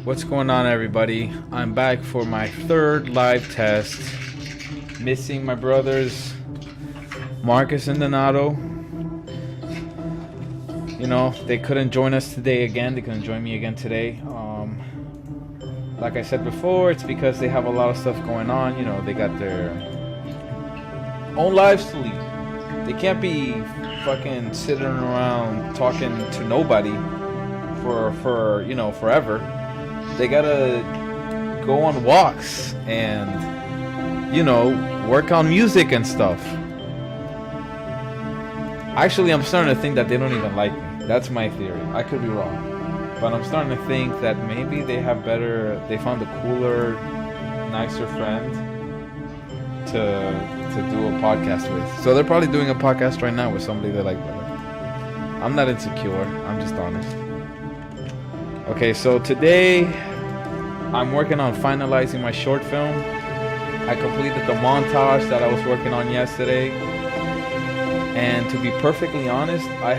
What's going on, everybody? I'm back for my third live test. Missing my brothers Marcus and Donato. You know, they couldn't join us today again. They couldn't join me again today. Like I said before, it's because they have a lot of stuff going on. You know, they got their own lives to lead. They can't be fucking sitting around talking to nobody for you know, forever. They gotta go on walks and, you know, work on music and stuff. Actually, I'm starting to think that they don't even like me. That's my theory. I could be wrong, but I'm starting to think that maybe they found a cooler, nicer friend to do a podcast with. So they're probably doing a podcast right now with somebody they like better. I'm not insecure. I'm just honest. Okay, so today I'm working on finalizing my short film. I completed the montage that I was working on yesterday. And to be perfectly honest, I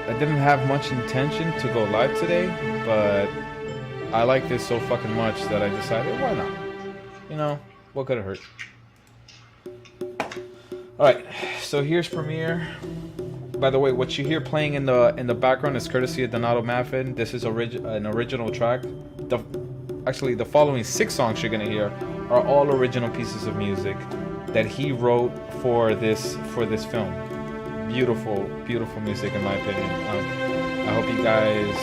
didn't have much intention to go live today, but I like this so fucking much that I decided, why not? You know, what could it hurt? Alright, so here's Premiere. By the way, what you hear playing in the background is courtesy of Donato Maffin. This is an original track. Actually, the following 6 songs you're gonna hear are all original pieces of music that he wrote for this film. Beautiful, beautiful music in my opinion. I hope you guys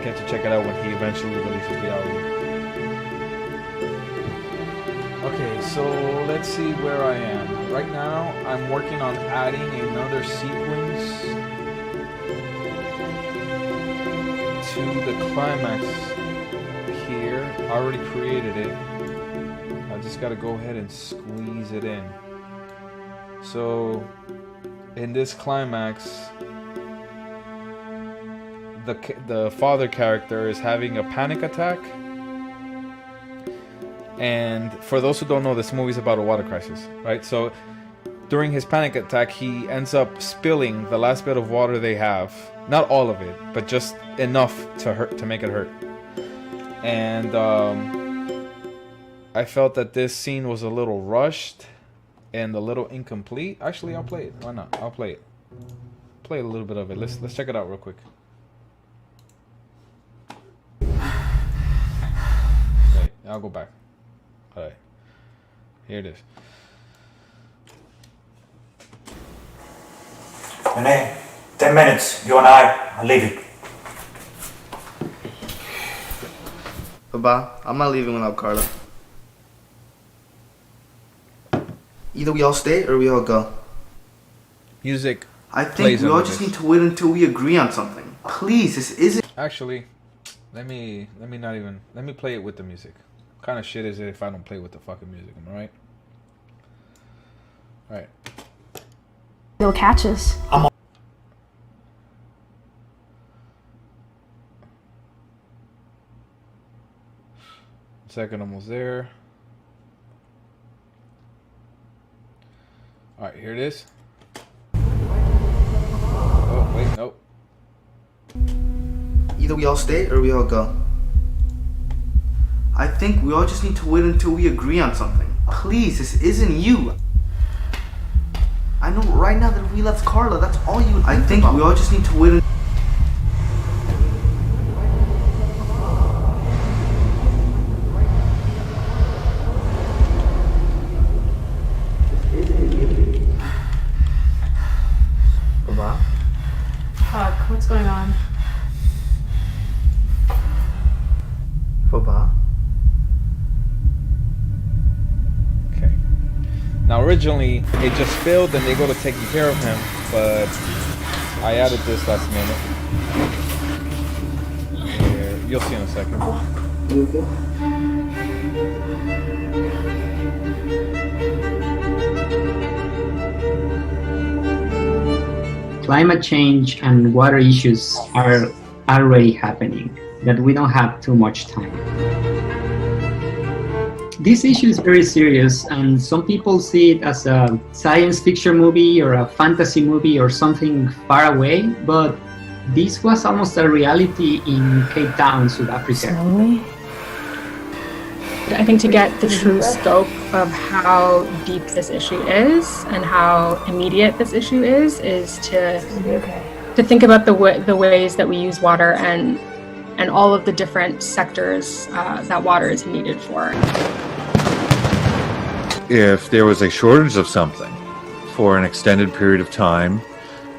get to check it out when he eventually releases the album. Okay, so let's see where I am. Right now, I'm working on adding another sequence to the climax here. I already created it. I just gotta go ahead and squeeze it in. So, in this climax, the father character is having a panic attack. And for those who don't know, this movie's about a water crisis, right? So during his panic attack, he ends up spilling the last bit of water they have. Not all of it, but just enough to make it hurt. And I felt that this scene was a little rushed and a little incomplete. Actually, I'll play it. Why not? I'll play it. Play a little bit of it. Let's check it out real quick. Wait, I'll go back. Alright, here it is. Renee, 10 minutes, you and I are leaving. Baba, I'm not leaving without Carla. Either we all stay or we all go. Music. I think we all just need to wait until we agree on something. Please, this isn't... Actually, let me play it with the music. What kind of shit is it if I don't play with the fucking music, am I right? Alright. They'll catch us. Second, almost there. Alright, here it is. Oh, wait, nope. Either we all stay or we all go. I think we all just need to wait until we agree on something. Please, this isn't you. I know right now that if we left Carla, that's all you would think. I think we all just need to wait. Baba? Fuck, what's going on? Baba? Okay. Now originally it just failed and they go to taking care of him, but I added this last minute. Here, you'll see in a second. Climate change and water issues are already happening, that we don't have too much time. This issue is very serious, and some people see it as a science fiction movie or a fantasy movie or something far away, but this was almost a reality in Cape Town, South Africa. Slowly. I think to get the true scope of how deep this issue is and how immediate this issue is to think about the ways that we use water and all of the different sectors that water is needed for. If there was a shortage of something for an extended period of time,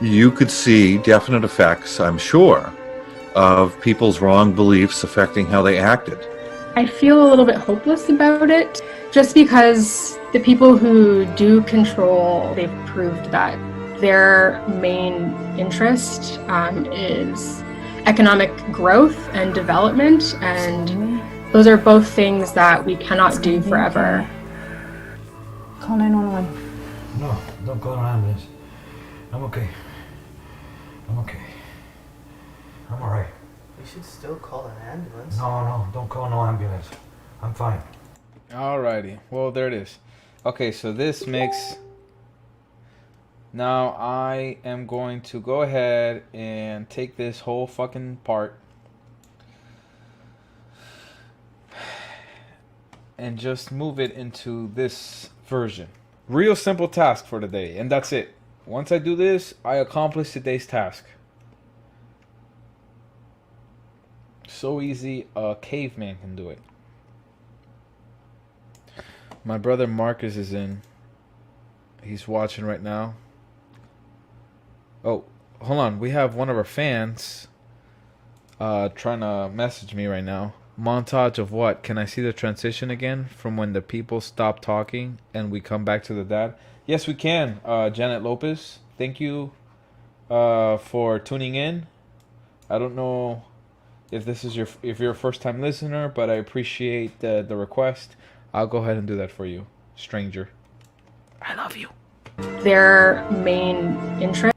you could see definite effects, I'm sure, of people's wrong beliefs affecting how they acted. I feel a little bit hopeless about it, just because the people who do control, they've proved that their main interest is economic growth and development, and those are both things that we cannot do forever. Call 911. No, don't call an ambulance. I'm okay. I'm okay. I'm alright. We should still call an ambulance. No, don't call no ambulance. I'm fine. Alrighty. Well, there it is. Okay, so this makes... Now I am going to go ahead and take this whole fucking part and just move it into this version. Real simple task for today, and that's it. Once I do this, I accomplish today's task. So easy, a caveman can do it. My brother Marcus is in. He's watching right now. Oh, hold on. We have one of our fans trying to message me right now. Montage of what? Can I see the transition again from when the people stop talking and we come back to the dad? Yes, we can. Janet Lopez, thank you for tuning in. I don't know if this is if you're a first-time listener, but I appreciate the request. I'll go ahead and do that for you, stranger. I love you. Their main interest.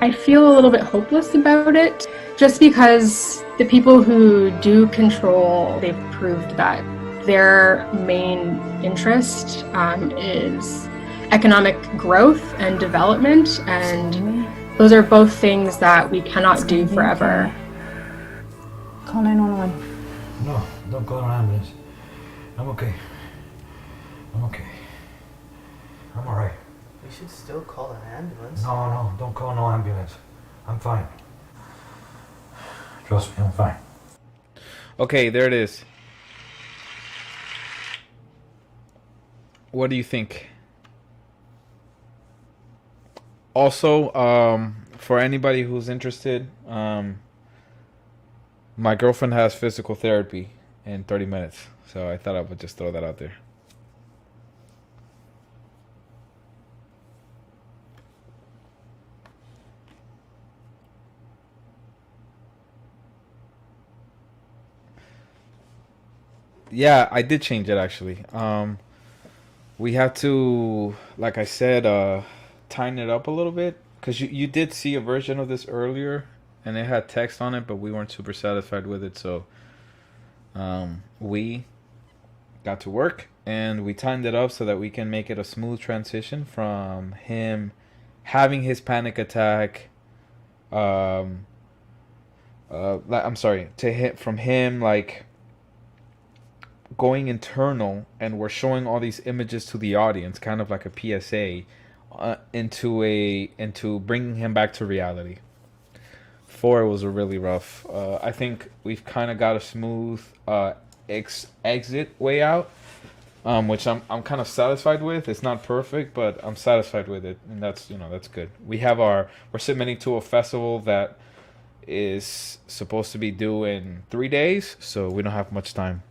I feel a little bit hopeless about it, just because the people who do control, they've proved that their main interest is economic growth and development, and those are both things that we cannot do forever. Call 911. No, don't call an ambulance. I'm okay. I'm okay. I'm alright. We should still call an ambulance. No, don't call no ambulance. I'm fine. Trust me, I'm fine. Okay, there it is. What do you think? Also, for anybody who's interested, my girlfriend has physical therapy in 30 minutes. So I thought I would just throw that out there. Yeah, I did change it actually. We have to, like I said, tighten it up a little bit, because you did see a version of this earlier and it had text on it, but we weren't super satisfied with it, so we got to work and we tightened it up so that we can make it a smooth transition from him having his panic attack, I'm sorry, to hit from him like going internal, and we're showing all these images to the audience, kind of like a PSA, into bringing him back to reality. 4 was a really rough. I think we've kind of got a smooth exit way out, which I'm kind of satisfied with. It's not perfect, but I'm satisfied with it, and that's good. We're submitting to a festival that is supposed to be due in 3 days, so we don't have much time.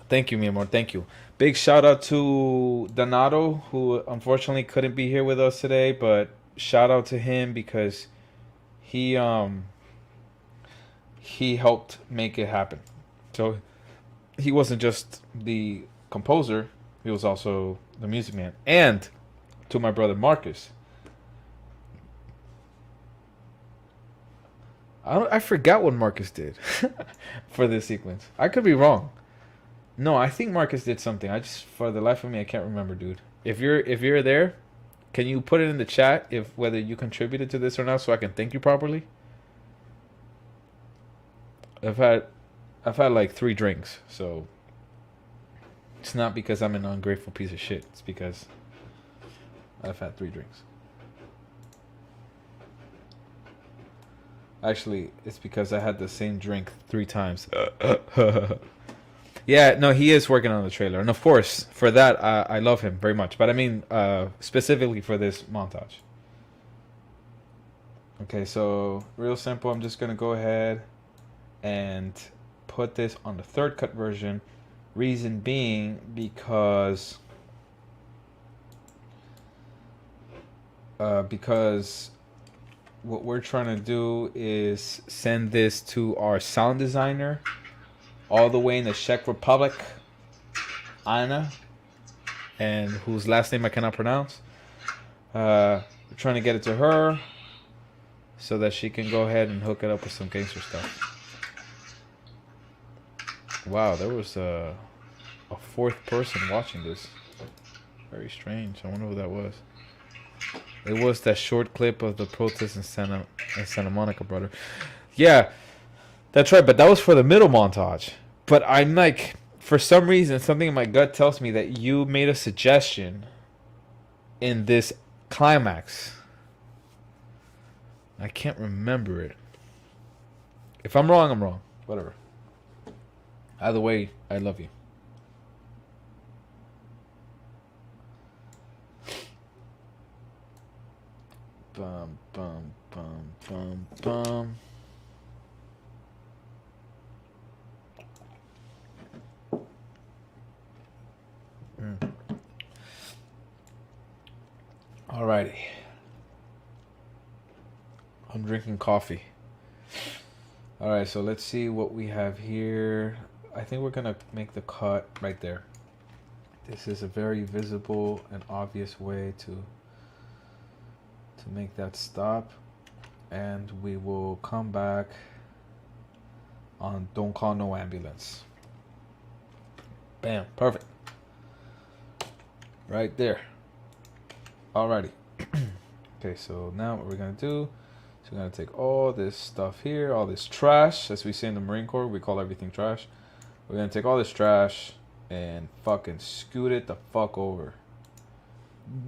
Thank you, mi amor. Thank you. Big shout out to Donato, who unfortunately couldn't be here with us today, but shout out to him because he helped make it happen. So he wasn't just the composer, he was also the music man. And to my brother Marcus. I forgot what Marcus did for this sequence. I could be wrong. No, I think Marcus did something. I just, for the life of me, I can't remember, dude. If you're there, can you put it in the chat if whether you contributed to this or not, so I can thank you properly? I've had like 3 drinks, so it's not because I'm an ungrateful piece of shit. It's because I've had 3 drinks. Actually, it's because I had the same drink 3 times. Yeah, no, he is working on the trailer, and of course, for that, I love him very much. But I mean, specifically for this montage. Okay, so real simple. I'm just gonna go ahead and put this on the 3rd cut version. Reason being because what we're trying to do is send this to our sound designer all the way in the Czech Republic, Anna, and whose last name I cannot pronounce. We're trying to get it to her so that she can go ahead and hook it up with some gangster stuff. Wow, there was a 4th person watching this. Very strange. I wonder who that was. It was that short clip of the protest in Santa Monica, brother. Yeah, that's right. But that was for the middle montage. But I'm like, for some reason, something in my gut tells me that you made a suggestion in this climax. I can't remember it. If I'm wrong, I'm wrong. Whatever. Either way, I love you. Bum, bum, bum, bum, bum. Alrighty. I'm drinking coffee. Alright, so let's see what we have here. I think we're gonna make the cut right there. This is a very visible and obvious way to make that stop, and we will come back on Don't Call No Ambulance. Bam, perfect. Right there. Alrighty. Okay, so now what we're gonna do is we're gonna take all this stuff here, all this trash, as we say in the Marine Corps, we call everything trash. We're gonna take all this trash and fucking scoot it the fuck over.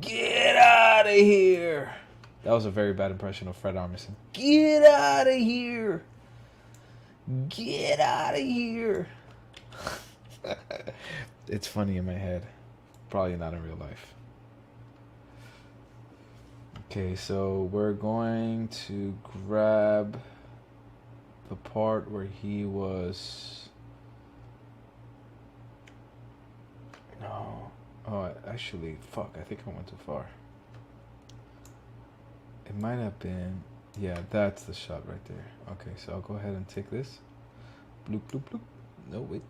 Get out of here! That was a very bad impression of Fred Armisen. Get out of here! Get out of here! It's funny in my head. Probably not in real life. Okay, so we're going to grab the part where he was... No. Oh, actually, fuck. I think I went too far. It might have been... Yeah, that's the shot right there. Okay, so I'll go ahead and take this. Bloop, bloop, bloop. No, wait.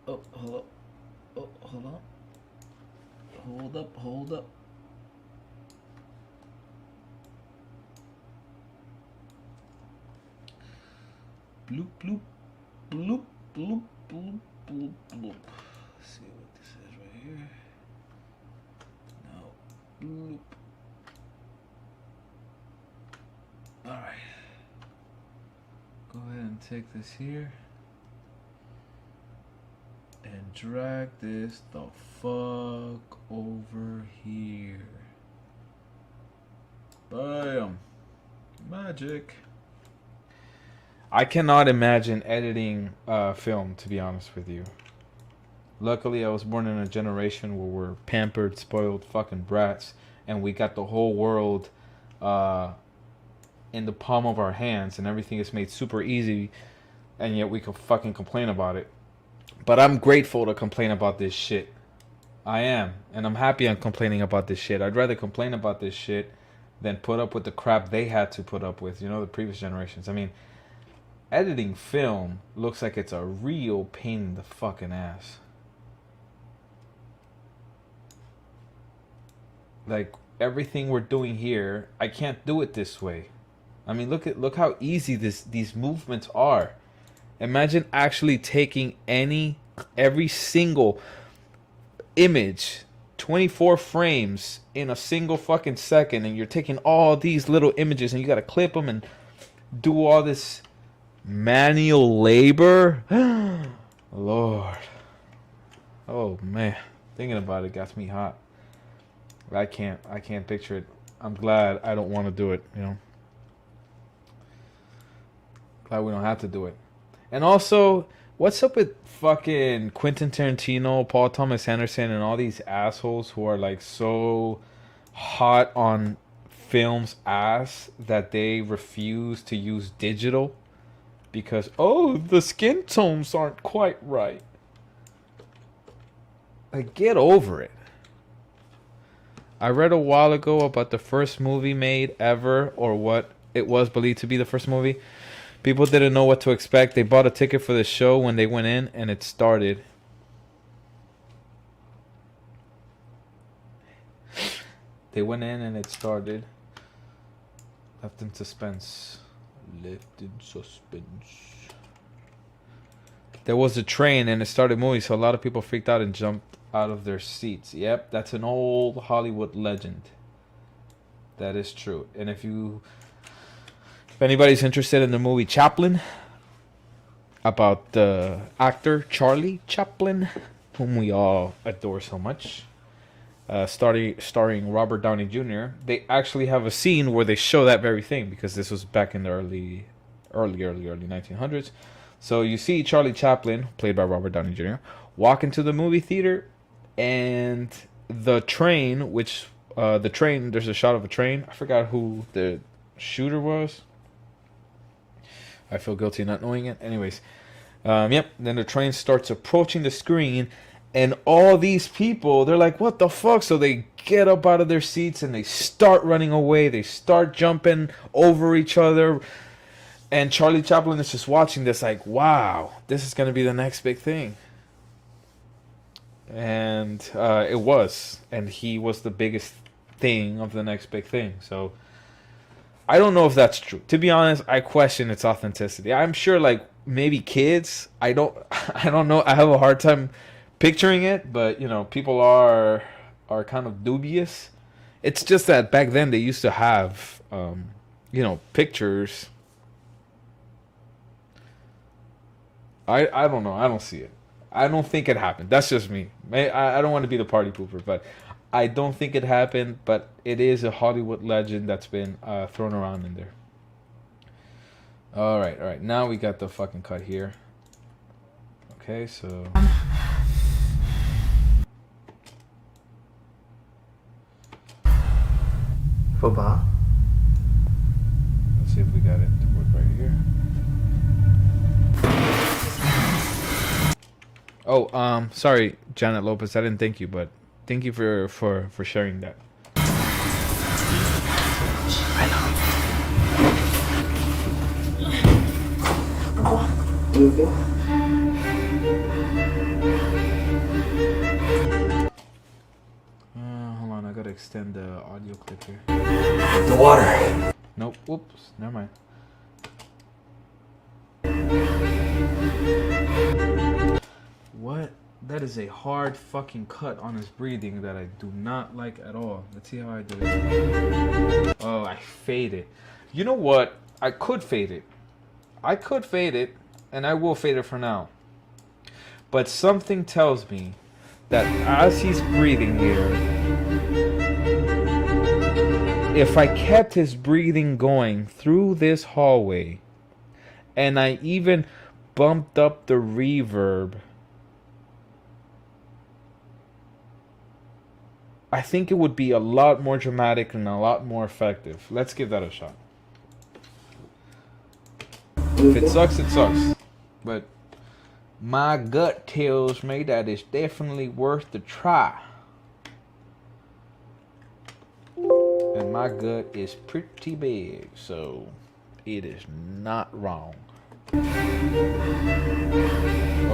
Oh, hold up. Oh, hold on. Hold up. Bloop, bloop, bloop, bloop, bloop, bloop, bloop. Let's see what this is right here. No. Bloop. Alright. Go ahead and take this here. And drag this the fuck over here. Bam. Magic. I cannot imagine editing film, to be honest with you. Luckily, I was born in a generation where we're pampered, spoiled fucking brats, and we got the whole world in the palm of our hands, and everything is made super easy and yet we can fucking complain about it. But I'm grateful to complain about this shit. I am, and I'm happy I'm complaining about this shit. I'd rather complain about this shit than put up with the crap they had to put up with, you know, the previous generations. I mean, editing film looks like it's a real pain in the fucking ass. Like, everything we're doing here, I can't do it this way. I mean, look how easy these movements are. Imagine actually taking every single image, 24 frames in a single fucking second, and you're taking all these little images and you gotta clip them and do all this manual labor. Lord. Oh man, thinking about it gets me hot. I can't picture it. I'm glad I don't want to do it, you know. Glad we don't have to do it. And also, what's up with fucking Quentin Tarantino, Paul Thomas Anderson, and all these assholes who are like so hot on film's ass that they refuse to use digital because, oh, the skin tones aren't quite right. Like, get over it. I read a while ago about the first movie made ever, or what it was believed to be the first movie. People didn't know what to expect. They bought a ticket for the show when they went in, and it started. They went in and it started. Left in suspense. Left in suspense. There was a train and it started moving, so a lot of people freaked out and jumped out of their seats. Yep, that's an old Hollywood legend. That is true. And if anybody's interested in the movie Chaplin, about the actor Charlie Chaplin, whom we all adore so much, starring Robert Downey Jr., they actually have a scene where they show that very thing, because this was back in the early 1900s. So you see Charlie Chaplin, played by Robert Downey Jr., walk into the movie theater, and the train, there's a shot of a train. I forgot who the shooter was. I feel guilty not knowing it. Anyways, yep. Then the train starts approaching the screen, and all these people, they're like, "What the fuck?" So they get up out of their seats and they start running away. They start jumping over each other, and Charlie Chaplin is just watching this, like, "Wow, this is gonna be the next big thing." And it was, and he was the biggest thing of the next big thing. So I don't know if that's true. To be honest, I question its authenticity. I'm sure, like, maybe kids. I don't know. I have a hard time picturing it, but you know, people are kind of dubious. It's just that back then they used to have, pictures. I don't know. I don't see it. I don't think it happened. That's just me. I don't want to be the party pooper, but I don't think it happened, but it is a Hollywood legend that's been thrown around in there. All right. Now we got the fucking cut here. Okay, so... Faux Let's see if we got it to work right here. Oh, sorry, Janet Lopez. I didn't thank you, but thank you for sharing that. I know. You okay? Hold on, I gotta extend the audio clip here. The water. Nope. Whoops. Never mind. What? That is a hard fucking cut on his breathing that I do not like at all. Let's see how I do it. Oh, I fade it. You know what? I could fade it. And I will fade it for now. But something tells me that as he's breathing here, if I kept his breathing going through this hallway, and I even bumped up the reverb, I think it would be a lot more dramatic and a lot more effective. Let's give that a shot. If it sucks, it sucks. But my gut tells me that it's definitely worth the try. And my gut is pretty big, so it is not wrong. Oh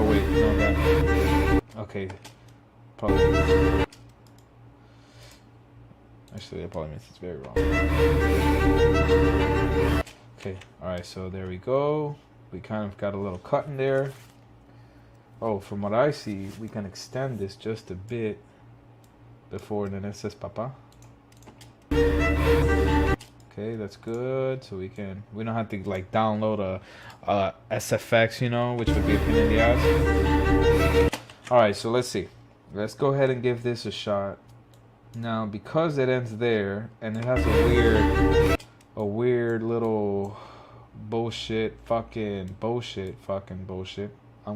wait, no, that. Okay, probably. Actually, that probably means it's very wrong. Okay, alright, so there we go. We kind of got a little cut in there. Oh, from what I see, we can extend this just a bit before the it says Papa. Okay, that's good. So we don't have to like download a SFX, you know, which would be a pain in the ass. Alright, so let's see. Let's go ahead and give this a shot. Now, because it ends there, and it has a weird little bullshit, I'm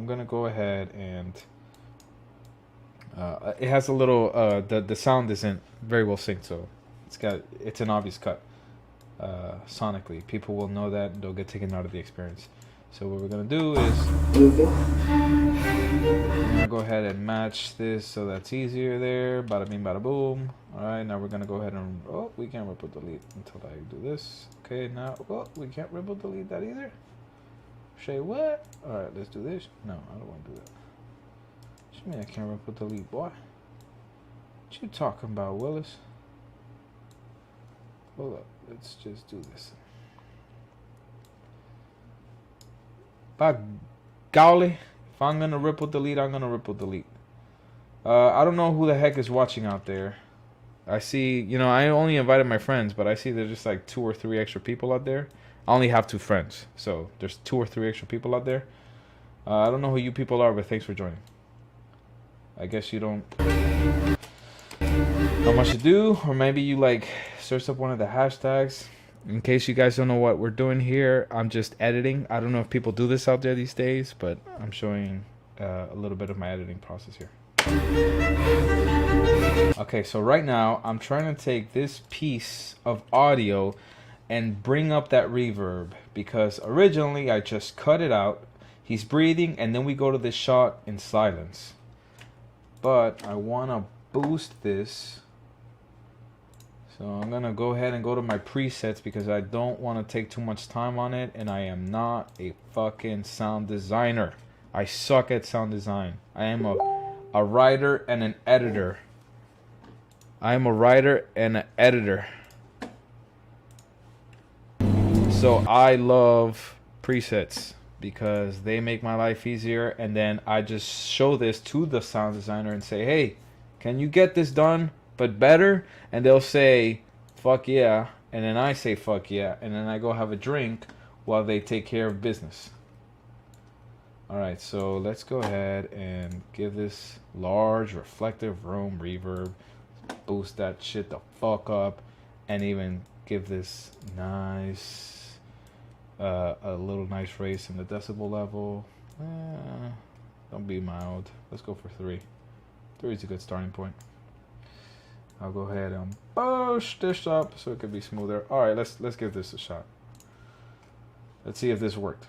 gonna go ahead and it has a little the sound isn't very well synced, so it's an obvious cut sonically. People will know that and they'll get taken out of the experience. So what we're gonna do is I'm gonna go ahead and match this so that's easier there. Bada bing, bada boom. Alright, now we're gonna go ahead and we can't ripple delete until I do this. Okay, now we can't ripple delete that either. Say what? Alright, let's do this. No, I don't want to do that. What you mean I can't ripple delete, boy? What you talking about, Willis? Hold up, let's just do this. By golly, if I'm gonna ripple delete, I'm gonna ripple delete. I don't know who the heck is watching out there. I see, you know, I only invited my friends, but I see there's just like 2 or 3 extra people out there. I only have 2 friends, so there's 2 or 3 extra people out there. I don't know who you people are, but thanks for joining. I guess you don't know much to do, or maybe you like search up one of the hashtags. In case you guys don't know what we're doing here, I'm just editing. I don't know if people do this out there these days, but I'm showing a little bit of my editing process here. Okay, so right now I'm trying to take this piece of audio and bring up that reverb, because originally I just cut it out. He's breathing and then we go to this shot in silence. But I want to boost this. So I'm going to go ahead and go to my presets because I don't want to take too much time on it, and I am not a fucking sound designer. I suck at sound design. I am a writer and an editor. I am a writer and an editor. So I love presets because they make my life easier, and then I just show this to the sound designer and say, hey, can you get this done but better? And they'll say fuck yeah, and then I say fuck yeah, and then I go have a drink while they take care of business. Alright, so let's go ahead and give this large reflective room reverb, boost that shit the fuck up, and even give this nice a little nice raise in the decibel level. Don't be mild, let's go for 3. 3 is a good starting point. I'll go ahead and push this up so it could be smoother. All right, let's give this a shot. Let's see if this worked.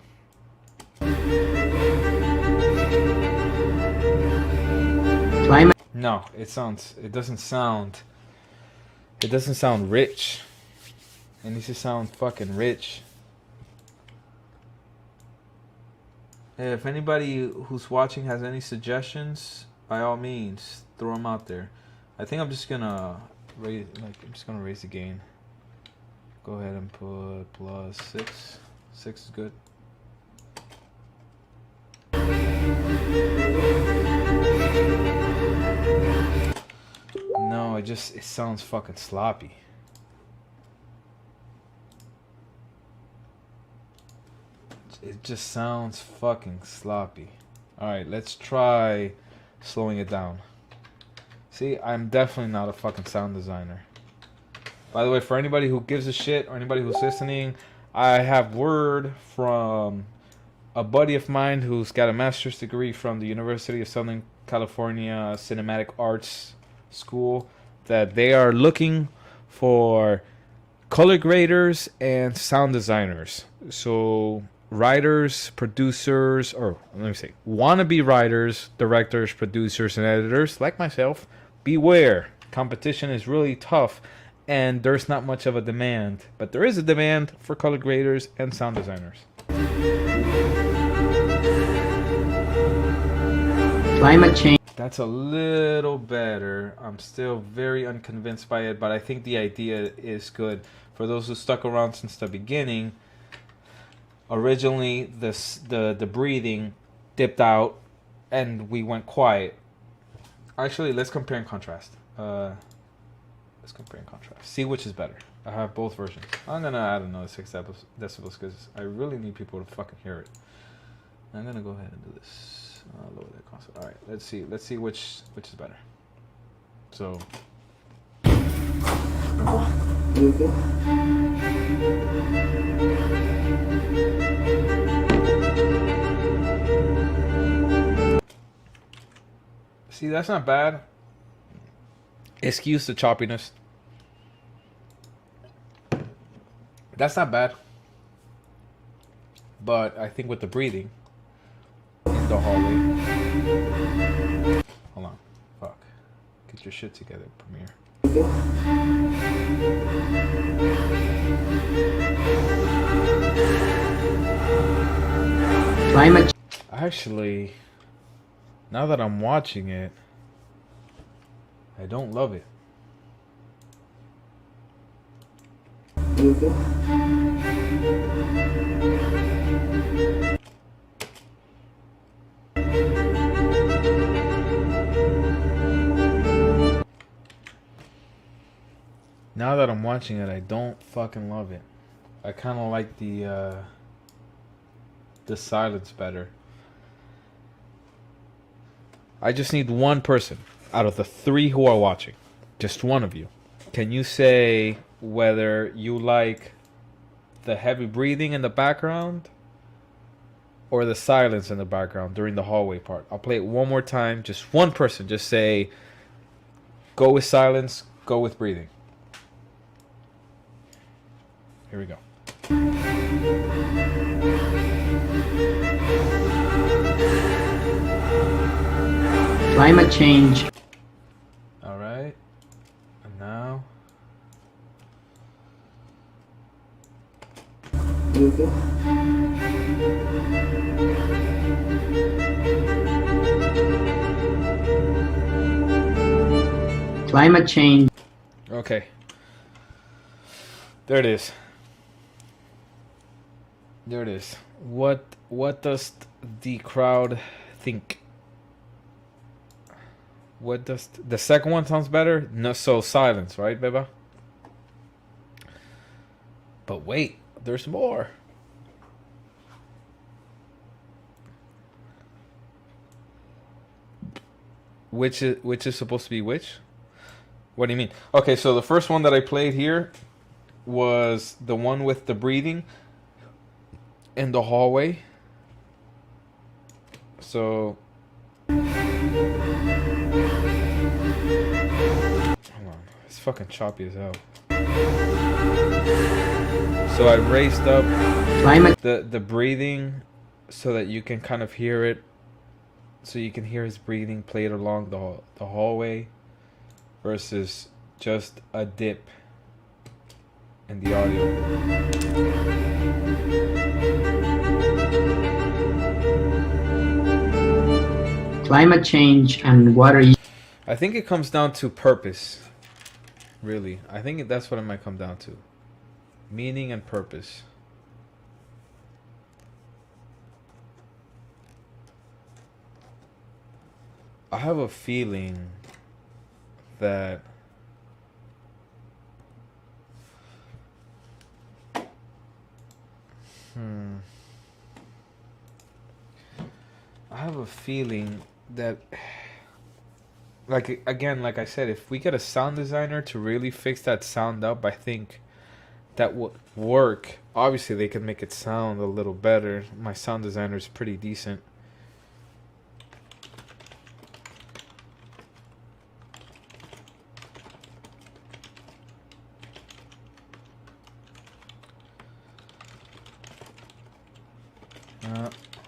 No, it doesn't sound rich. It needs to sound fucking rich. If anybody who's watching has any suggestions, by all means, throw them out there. I think I'm just gonna raise the gain. Go ahead and put +6. 6 is good. No, it sounds fucking sloppy. It just sounds fucking sloppy. Alright, let's try slowing it down. See, I'm definitely not a fucking sound designer. By the way, for anybody who gives a shit or anybody who's listening, I have word from a buddy of mine who's got a master's degree from the University of Southern California Cinematic Arts School that they are looking for color graders and sound designers. So writers, producers, or let me say, wannabe writers, directors, producers, and editors like myself, beware. Competition is really tough, and there's not much of a demand. But there is a demand for color graders and sound designers. Climate change. That's a little better. I'm still very unconvinced by it, but I think the idea is good. For those who stuck around since the beginning, originally the breathing dipped out and we went quiet. Actually, let's compare and contrast. Let's compare and contrast. See which is better. I have both versions. I'm gonna add another 6 decibels because I really need people to fucking hear it. I'm gonna go ahead and do this. Lower that console. All right, let's see which is better. So. See, that's not bad. Excuse the choppiness. That's not bad. But I think with the breathing in the hallway. Hold on. Fuck. Get your shit together, Premiere. Climate. Actually, now that I'm watching it, I don't love it. Now that I'm watching it, I don't fucking love it. I kind of like the silence better. I just need one person out of the 3 who are watching. Just one of you. Can you say whether you like the heavy breathing in the background or the silence in the background during the hallway part? I'll play it one more time. Just one person. Just say, go with silence, go with breathing. Here we go. Climate change. All right. And now. Climate change. Okay. There it is. There it is. What does the crowd think? What does the second one sounds better? No, so silence, right, Beba? But wait, there's more. Which is supposed to be which? What do you mean? Okay, so the first one that I played here was the one with the breathing in the hallway. So hold on, it's fucking choppy as hell. So I raised up the breathing so that you can kind of hear it. So you can hear his breathing played along the hallway versus just a dip in the audio. Climate change and water. I think it comes down to purpose. Really. I think that's what it might come down to. Meaning and purpose. I have a feeling that I have a feeling that, like, again, like I said, if we get a sound designer to really fix that sound up, I think that would work. Obviously, they can make it sound a little better. My sound designer is pretty decent.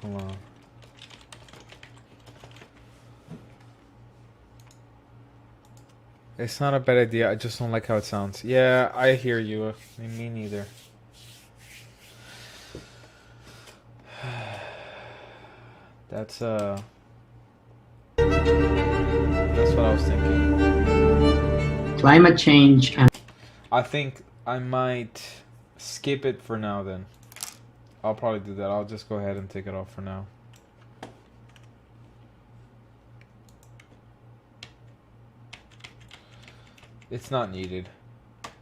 Hold on. It's not a bad idea. I just don't like how it sounds. Yeah, I hear you. Me neither. That's what I was thinking. Climate change and I think I might skip it for now then. I'll probably do that. I'll just go ahead and take it off for now. It's not needed.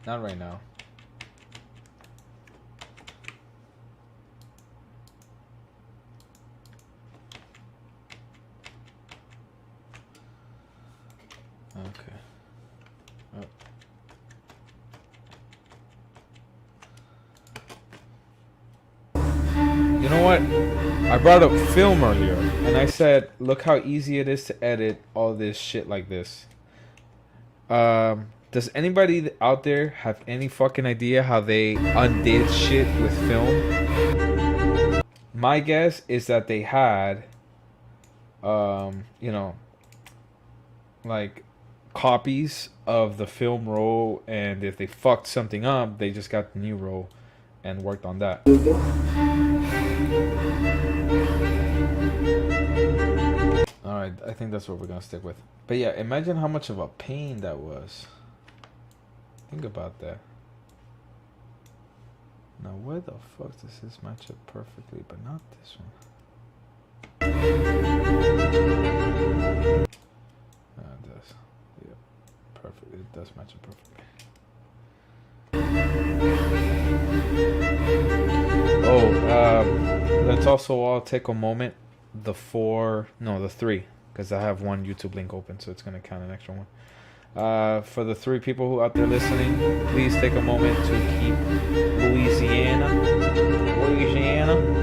Not right now. Okay. Oh. You know what? I brought up film earlier, and I said, look how easy it is to edit all this shit like this. Does anybody out there have any fucking idea how they undid shit with film? My guess is that they had, you know, like copies of the film roll, and if they fucked something up, they just got the new roll and worked on that. Alright, I think that's what we're gonna stick with. But yeah, imagine how much of a pain that was. Think about that. Now where the fuck does this match up perfectly, but not this one? It does. Yeah, perfect. It does match up perfectly. Oh, let's also all take a moment. The three, because I have one YouTube link open, so it's gonna count an extra one. For the three people who out there listening, please take a moment to keep Louisiana,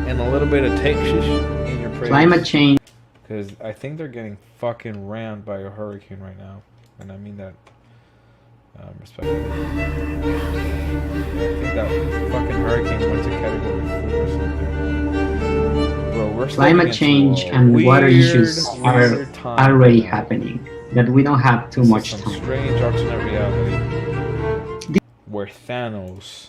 and a little bit of Texas in your prayers. climate change. Because I think they're getting fucking rammed by a hurricane right now, and I mean that respectfully. I think that fucking hurricane went to category 4 or something. Bro, we're Climate change and water issues are already happening, but we don't have too much some time. strange alternate reality where Thanos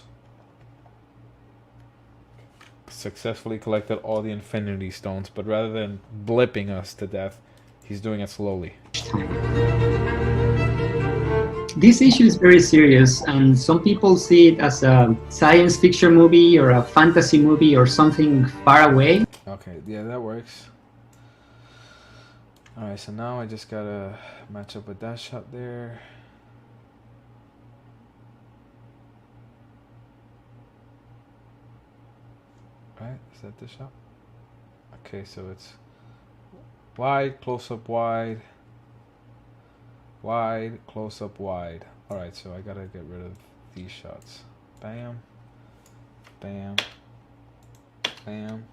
successfully collected all the Infinity Stones, but rather than blipping us to death, he's doing it slowly. This issue is very serious, and some people see it as a science fiction movie or a fantasy movie or something far away. Okay, yeah, that works. Alright, so now I just gotta match up with that shot there. Right, is that the shot? Okay, so it's wide, close up, wide, wide, close up, wide. Alright, so I gotta get rid of these shots. Bam, bam, bam.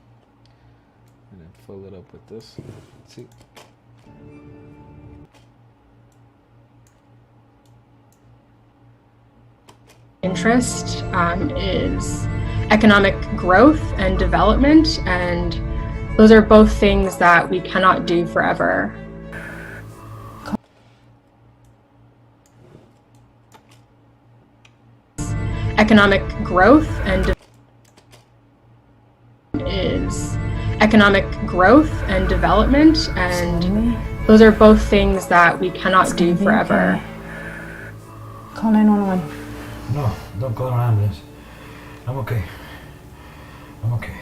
And then fill it up with this. Let's see. Interest is economic growth and development, and those are both things that we cannot do forever. Economic growth and is economic growth and development, and those are both things that we cannot do forever. Okay. Call 911. No, don't call an ambulance. I'm okay. I'm okay.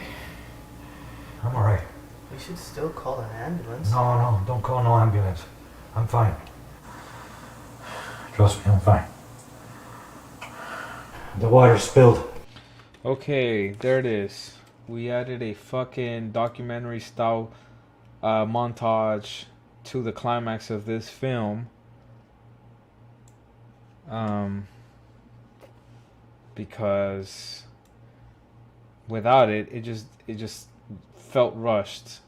I'm alright. We should still call an ambulance. No, don't call no ambulance. I'm fine. Trust me, I'm fine. The water spilled. Okay, there it is. We added a fucking documentary style montage to the climax of this film. Because without it, it just felt rushed.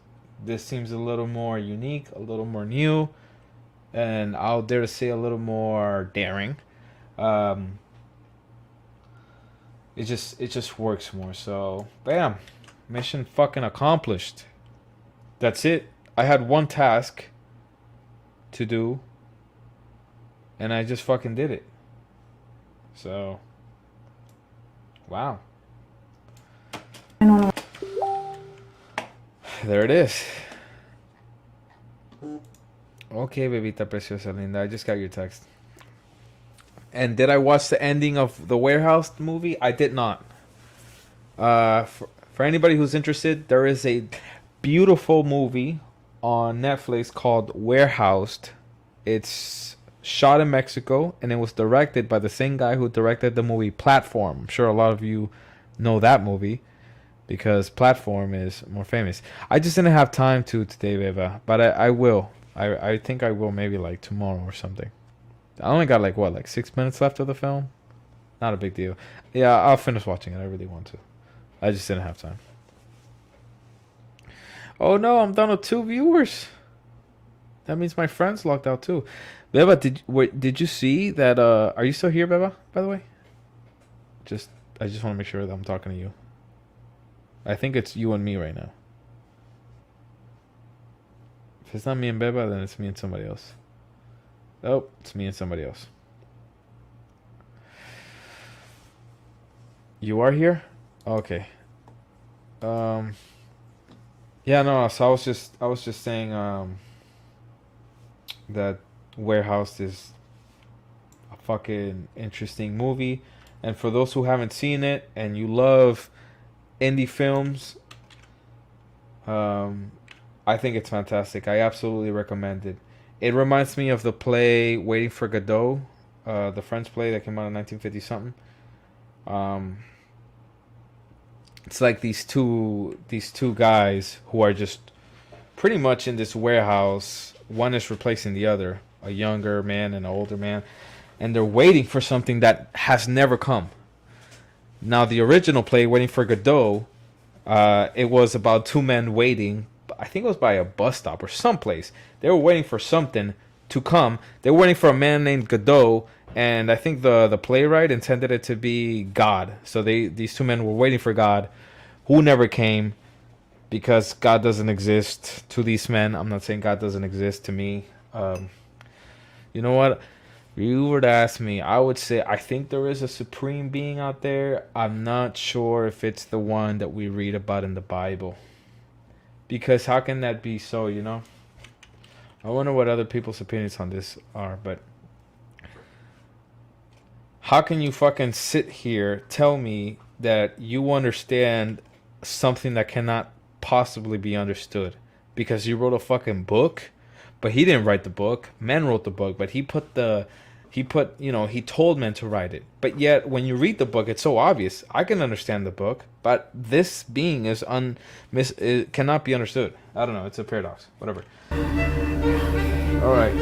This seems a little more unique, a little more new, and I'll dare to say a little more daring. It just works more. So bam, mission fucking accomplished. That's it. I had one task to do, and I just fucking did it. So, wow. There it is. Okay, bebita preciosa linda. I just got your text. And did I watch the ending of the Warehouse movie? I did not. For anybody who's interested, there is a beautiful movie on Netflix called Warehoused. It's shot in Mexico, and it was directed by the same guy who directed the movie Platform. I'm sure a lot of you know that movie because Platform is more famous. I just didn't have time to today, Beba, but I will. I think I will maybe like tomorrow or something. I only got like 6 minutes left of the film. Not a big deal. Yeah, I'll finish watching it. I really want to. I just didn't have time. Oh no, I'm down to 2 viewers. That means my friends logged out too. Beba, did you see that? Are you still here, Beba? By the way, I just want to make sure that I'm talking to you. I think it's you and me right now. If it's not me and Beba, then it's me and somebody else. Oh, it's me and somebody else. You are here? Okay. Yeah, no, so I was just saying that Warehouse is a fucking interesting movie, and for those who haven't seen it and you love indie films, I think it's fantastic. I absolutely recommend it. It reminds me of the play Waiting for Godot, the French play that came out in 1950 something. It's like these two guys who are just pretty much in this warehouse. One is replacing the other, a younger man and an older man, and they're waiting for something that has never come. Now, the original play, Waiting for Godot, it was about two men waiting. I think it was by a bus stop or someplace. They were waiting for something to come. They were waiting for a man named Godot, and I think the playwright intended it to be God. So these two men were waiting for God, who never came, because God doesn't exist to these men. I'm not saying God doesn't exist to me. You know what? If you were to ask me, I would say I think there is a supreme being out there. I'm not sure if it's the one that we read about in the Bible. Because how can that be so, you know? I wonder what other people's opinions on this are, but how can you fucking sit here, tell me that you understand something that cannot possibly be understood? Because you wrote a fucking book, but he didn't write the book. Men wrote the book, but he told men to write it. But yet, when you read the book, it's so obvious. I can understand the book, but this being is it cannot be understood. I don't know. It's a paradox. Whatever. All right.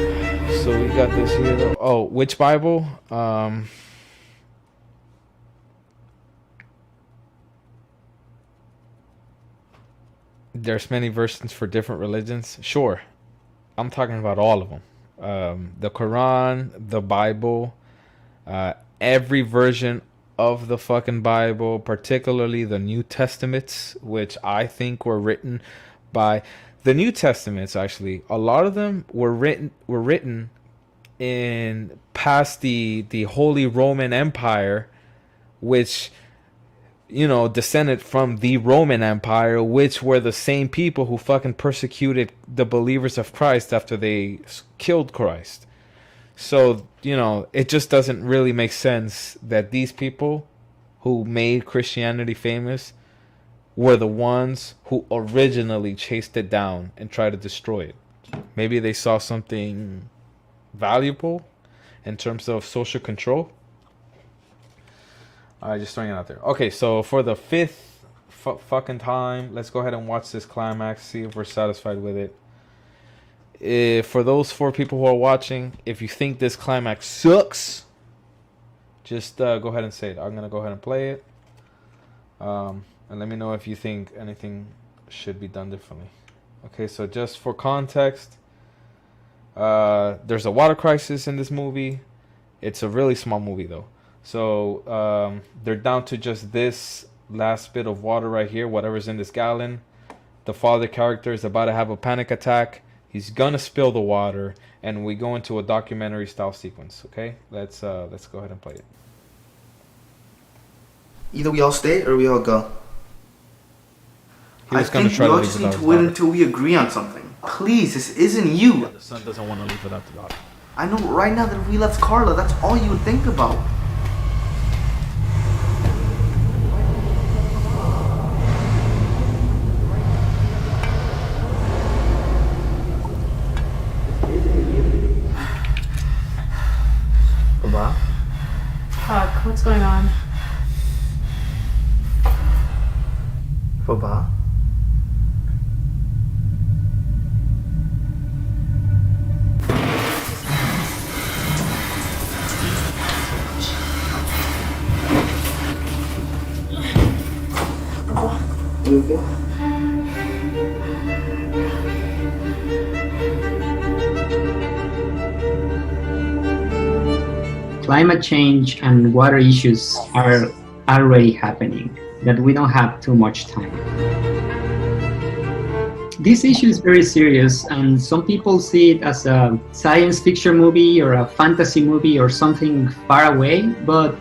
So we got this here. Oh, which Bible? There's many versions for different religions. Sure. I'm talking about all of them. The Quran, the Bible, every version of the fucking Bible, particularly the New Testaments, which I think were written by the New Testaments. Actually, a lot of them were written in past the Holy Roman Empire, which descended from the Roman Empire, which were the same people who fucking persecuted the believers of Christ after they killed Christ. So, it just doesn't really make sense that these people who made Christianity famous were the ones who originally chased it down and tried to destroy it. Maybe they saw something valuable in terms of social control. Just throwing it out there. Okay, so for the fifth fucking time, let's go ahead and watch this climax, see if we're satisfied with it. For those 4 people who are watching, if you think this climax sucks, just go ahead and say it. I'm going to go ahead and play it. And let me know if you think anything should be done differently. Okay, so just for context, there's a water crisis in this movie. It's a really small movie, though. So they're down to just this last bit of water right here, whatever's in this gallon. The father character is about to have a panic attack. He's gonna spill the water, and we go into a documentary style sequence. Okay, let's go ahead and play it. Either we all stay or we all go. He I was gonna think try we to all leave just need without to his wait daughter. until we agree on something. Please, this isn't you. The son doesn't want to leave without the daughter. I know right now that if we left Carla, that's all you would think about. Baba? Huck, what's going on? Baba? You okay? Climate change and water issues are already happening, that we don't have too much time. This issue is very serious, and some people see it as a science fiction movie or a fantasy movie or something far away, but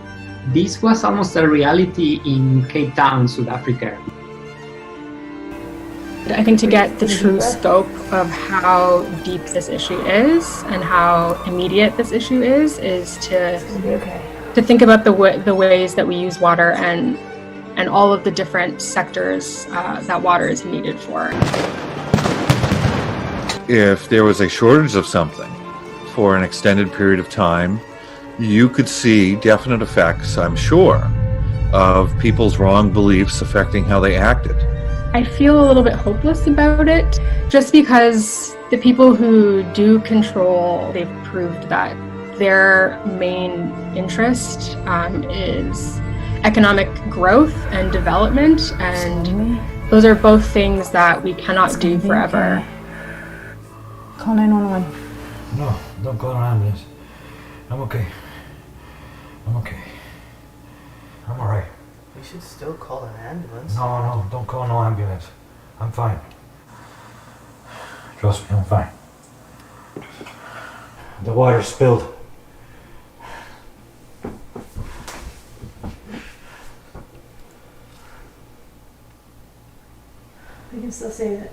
this was almost a reality in Cape Town, South Africa. I think to get the true scope of how deep this issue is and how immediate this issue is to think about the ways that we use water and all of the different sectors that water is needed for. If there was a shortage of something for an extended period of time, you could see definite effects, I'm sure, of people's wrong beliefs affecting how they acted. I feel a little bit hopeless about it, just because the people who do control, they've proved that their main interest is economic growth and development, and those are both things that we cannot do forever. Call 911. No, don't call an ambulance. I'm okay. I'm okay. I'm alright. We should still call an ambulance. No, don't call no ambulance. I'm fine. Trust me, I'm fine. The water spilled. We can still save it.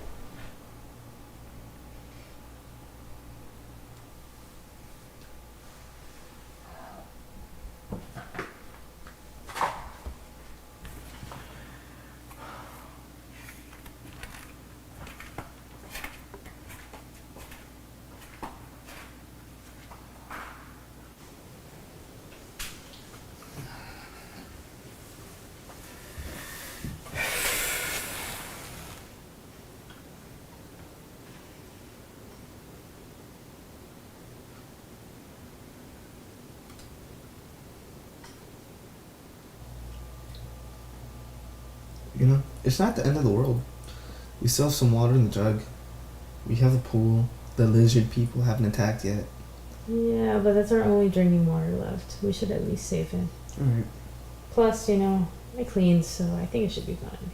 You know, it's not the end of the world. We still have some water in the jug. We have a pool. The lizard people haven't attacked yet. Yeah, but that's our only drinking water left. We should at least save it. Alright. Plus, you know, I cleaned, so I think it should be fine.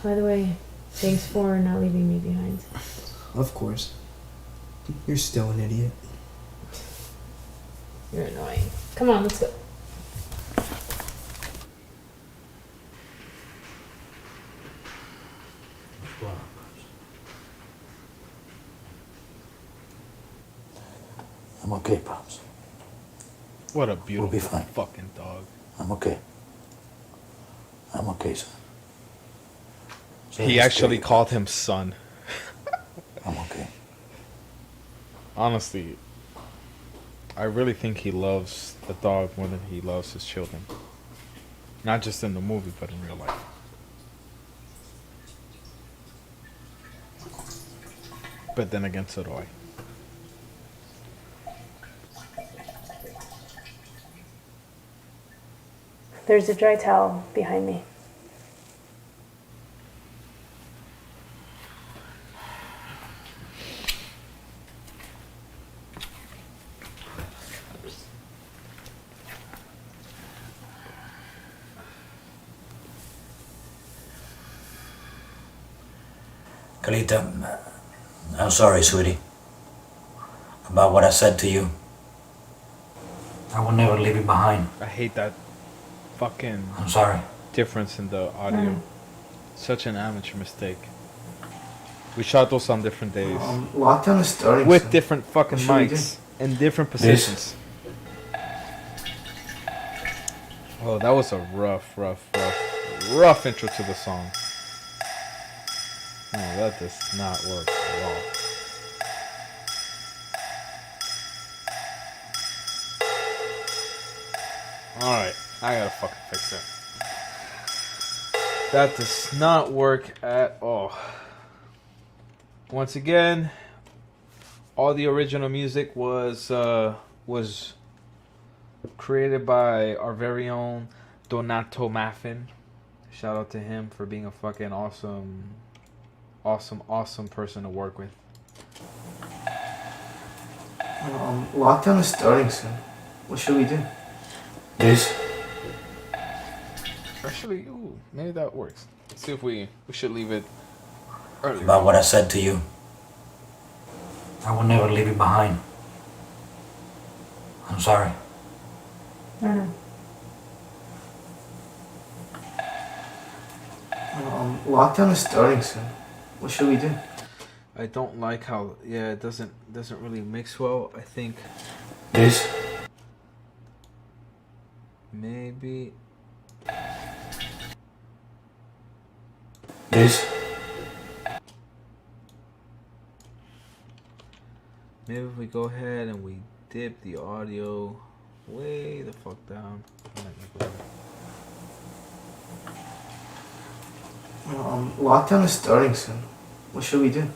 By the way, thanks for not leaving me behind. Of course. You're still an idiot. You're annoying. Come on, let's go. I'm okay, Pops. What a beautiful be fine. fucking dog. I'm okay. I'm okay, son. So He just actually take it. called him son. I'm okay. Honestly, I really think he loves the dog more than he loves his children. Not just in the movie, but in real life. But then again, so do I. There's a dry towel behind me. Kalita, I'm sorry, sweetie, about what I said to you. I will never leave you behind. I hate that fucking I'm sorry. difference in the audio. Such an amateur mistake. We shot those on different days. Lockdown is starting. With soon. different fucking What should we mics. In different positions. Oh, that was a rough intro to the song. No, that does not work at all. Alright, I gotta fucking fix that. That does not work at all. Once again, all the original music was created by our very own Donato Maffin. Shout out to him for being a fucking awesome person to work with. Lockdown is starting soon. What should we do? This? Actually, ooh, maybe that works. Let's see if we should leave it earlier. About what I said to you. I will never leave you behind. I'm sorry. No. Lockdown is starting soon. What should we do? I don't like how it doesn't really mix well. I think This? maybe This? maybe if we go ahead and we dip the audio way the fuck down. Lockdown is starting soon. What should we do?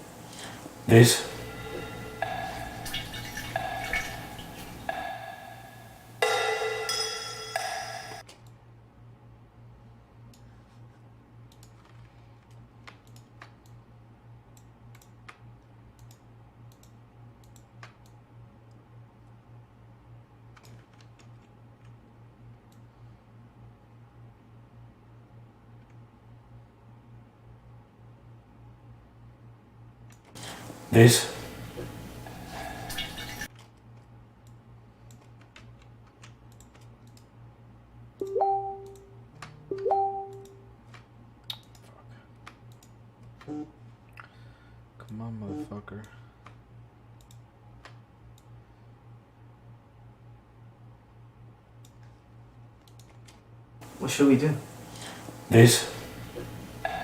This? This? Come on, motherfucker. What should we do? This? Alright,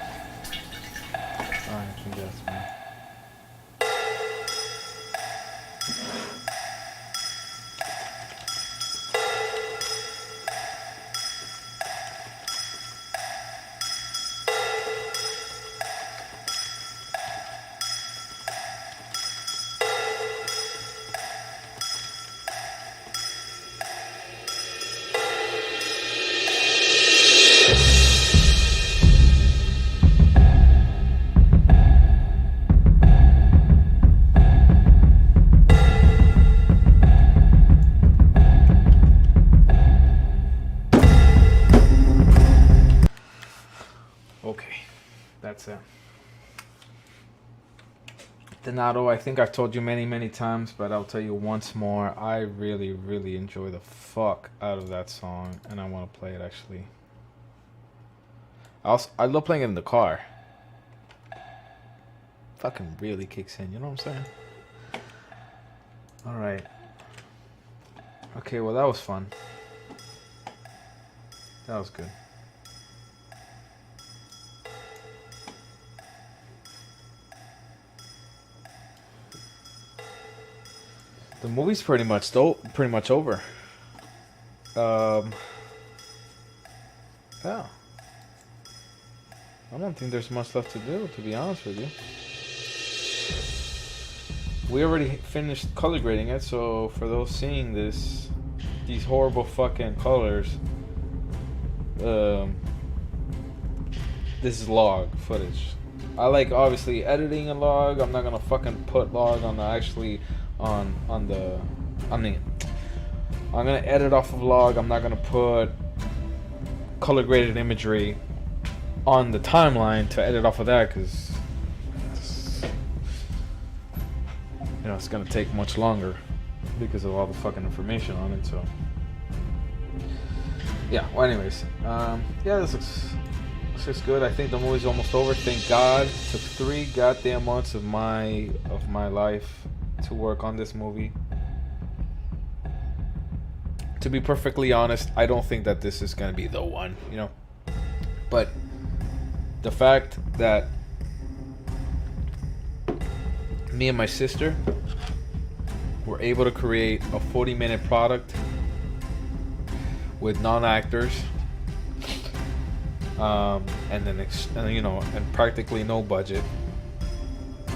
I think that's fine. Okay, that's it. Donato, I think I've told you many times, but I'll tell you once more. I really enjoy the fuck out of that song, and I want to play it actually. I love playing it in the car. Fucking really kicks in, you know what I'm saying? Alright. Okay, well that was fun. That was good. The movie's pretty much over. Yeah. I don't think there's much left to do, to be honest with you. We already finished color grading it, so for those seeing this, these horrible fucking colors, this is log footage. I like obviously editing a log. I'm not gonna fucking put log on the I'm gonna edit off of log. I'm not gonna put color graded imagery on the timeline to edit off of that, because it's gonna take much longer because of all the fucking information on it. So yeah. Well, anyways, yeah, this looks good. I think the movie's almost over. Thank God. It took 3 goddamn months of my life to work on this movie. To be perfectly honest, I don't think that this is gonna be the one, you know. But the fact that me and my sister were able to create a 40-minute product with non-actors, and then and practically no budget,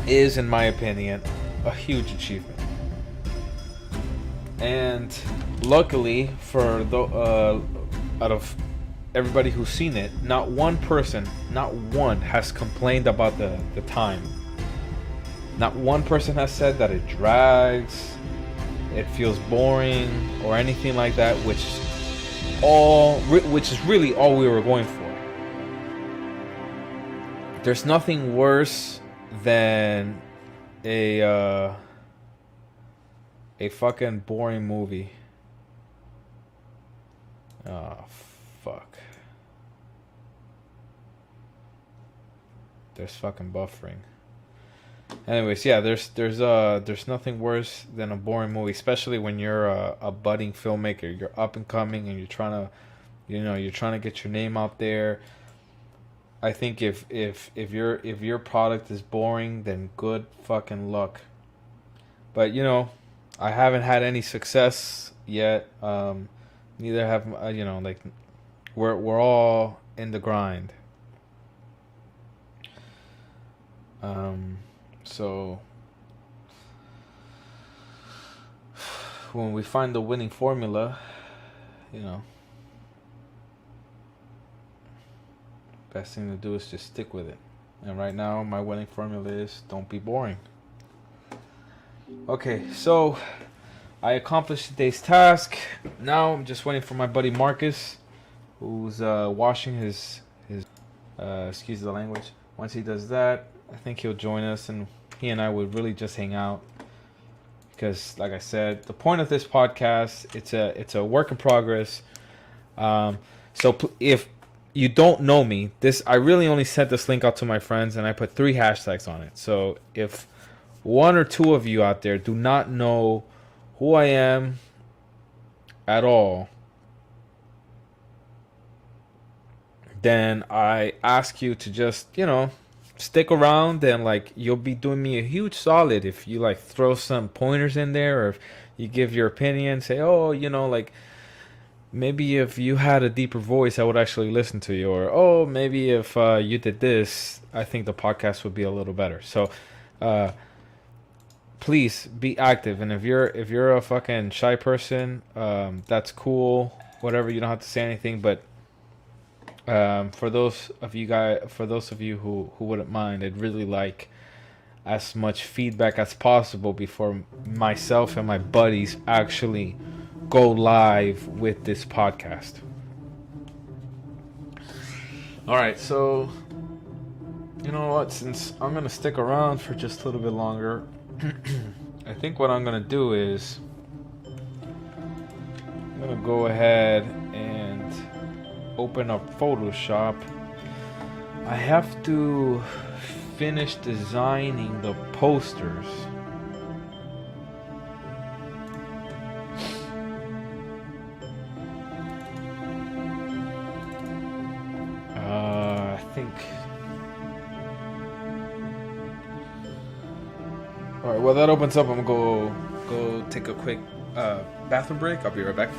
is, in my opinion, a huge achievement. And luckily for out of everybody who's seen it, not one person, not one, has complained about the time. Not one person has said that it drags, it feels boring, or anything like that, which is really all we were going for. There's nothing worse than a fucking boring movie. Oh fuck. There's fucking buffering. Anyways, yeah, there's nothing worse than a boring movie, especially when you're a budding filmmaker. You're up and coming, and you're trying to get your name out there. I think if your product is boring, then good fucking luck. But I haven't had any success yet. Neither have like we're all in the grind. So when we find the winning formula, best thing to do is just stick with it. And right now, my winning formula is don't be boring. Okay, so I accomplished today's task. Now I'm just waiting for my buddy Marcus, who's washing his excuse the language. Once he does that, I think he'll join us, and he and I would really just hang out. Because, like I said, the point of this podcast, it's a work in progress. So if you don't know me, I really only sent this link out to my friends, and I put 3 hashtags on it. So if 1 or 2 of you out there do not know who I am at all, then I ask you to just, stick around, and you'll be doing me a huge solid if you throw some pointers in there, or if you give your opinion, say, maybe if you had a deeper voice I would actually listen to you, or maybe if you did this, I think the podcast would be a little better. So please be active, and if you're a fucking shy person, that's cool, whatever, you don't have to say anything, but for those of you who wouldn't mind, I'd really like as much feedback as possible before myself and my buddies actually go live with this podcast. Alright, so you know what, since I'm gonna stick around for just a little bit longer, I think what I'm gonna do is I'm gonna go ahead and open up Photoshop. I have to finish designing the posters. I think. All right. Well, that opens up. I'm gonna go take a quick bathroom break. I'll be right back.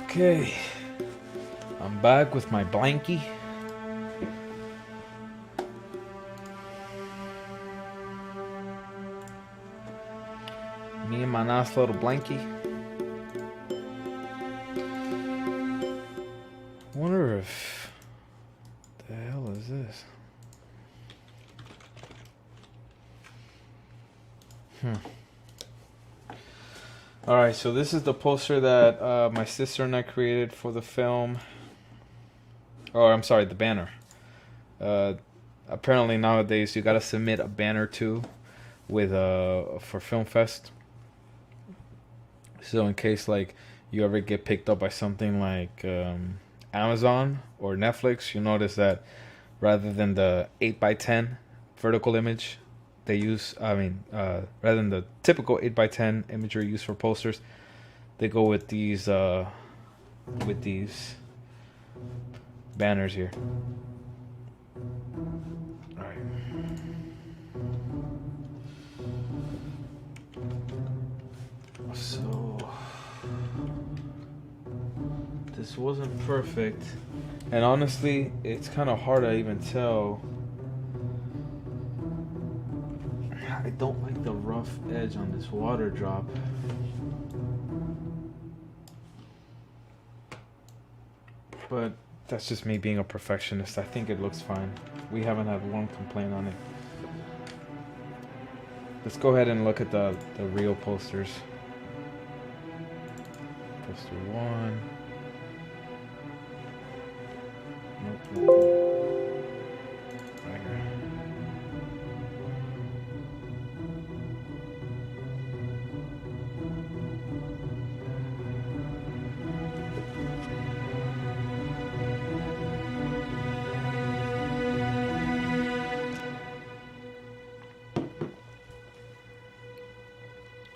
Okay, I'm back with my blankie. Me and my nice little blankie. Wonder if the hell is this? Alright, so this is the poster that my sister and I created for the film. Or, I'm sorry, the banner. Apparently nowadays you gotta submit a banner too with for Film Fest. So in case like you ever get picked up by something like Amazon or Netflix, you notice that rather than the 8x10 vertical image they use, rather than the typical 8x10 imagery used for posters, they go with these banners here. All right. So this wasn't perfect, and honestly, it's kind of hard to even tell. I don't like the rough edge on this water drop. But that's just me being a perfectionist. I think it looks fine. We haven't had one complaint on it. Let's go ahead and look at the real posters. Poster 1. Nope. Right here.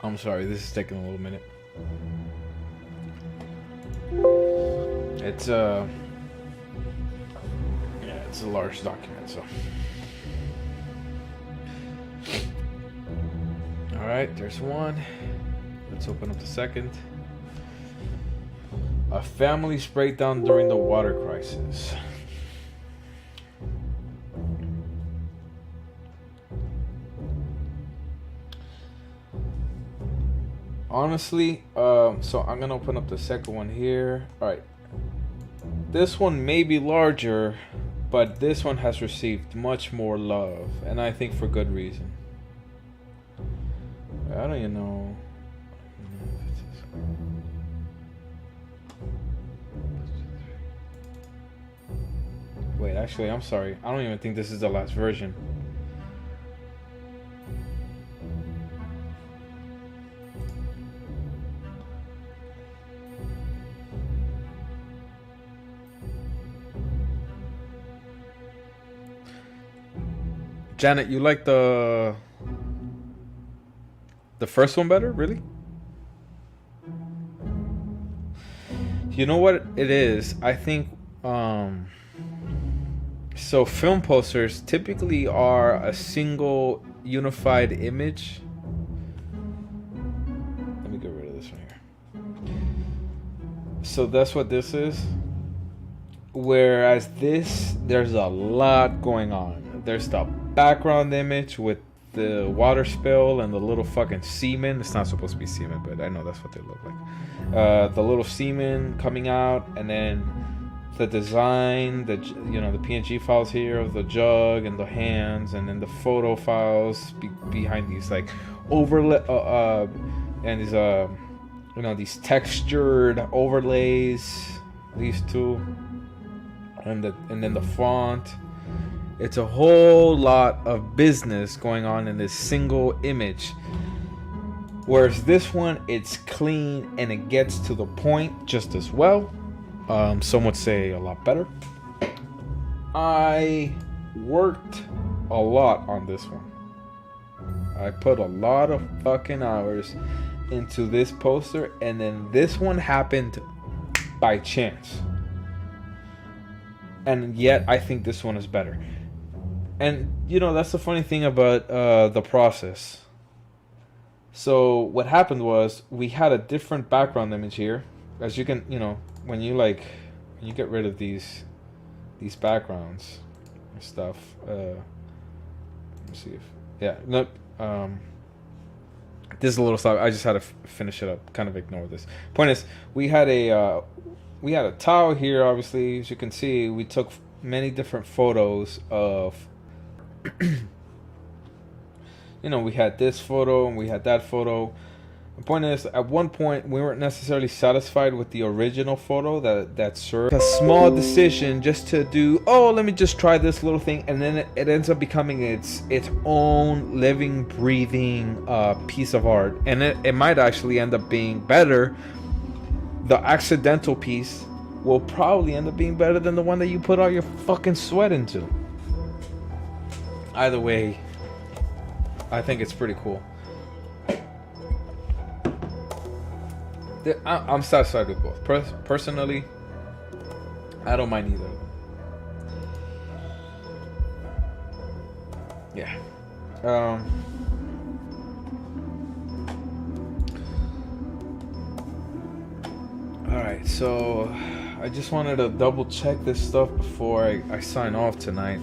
I'm sorry, this is taking a little minute. It's it's a large document, so. All right, there's one. Let's open up the second. A family's breakdown during the water crisis. Honestly, so I'm gonna open up the second one here. All right, this one may be larger, but this one has received much more love, and I think for good reason. I don't even know. Wait, actually, I'm sorry. I don't even think this is the last version. Janet, you like the first one better? Really? You know what it is? I think so film posters typically are a single unified image. Let me get rid of this one here. So that's what this is. Whereas this, there's a lot going on. There's the background image with the water spill and the little fucking semen. It's not supposed to be semen, but I know that's what they look like. The little semen coming out, and then the design, the PNG files here of the jug and the hands, and then the photo files behind these like overlay and these these textured overlays. These two, and then the font. It's a whole lot of business going on in this single image. Whereas this one, it's clean and it gets to the point just as well. Some would say a lot better. I worked a lot on this one. I put a lot of fucking hours into this poster, and then this one happened by chance. And yet, I think this one is better. And, that's the funny thing about the process. So, what happened was, we had a different background image here. As you can, when you get rid of these backgrounds and stuff. Let me see if no. This is a little slow. I just had to finish it up. Kind of ignore this. Point is, we had a towel here. Obviously, as you can see, we took many different photos of. We had this photo and we had that photo. The point is, at one point, we weren't necessarily satisfied with the original photo that served a small decision just to do, let me just try this little thing, and then it ends up becoming its own living, breathing piece of art, and it might actually end up being better. The accidental piece will probably end up being better than the one that you put all your fucking sweat into. Either way, I think it's pretty cool. I'm satisfied with both. Personally, I don't mind either. Yeah. Alright, so I just wanted to double check this stuff before I sign off tonight.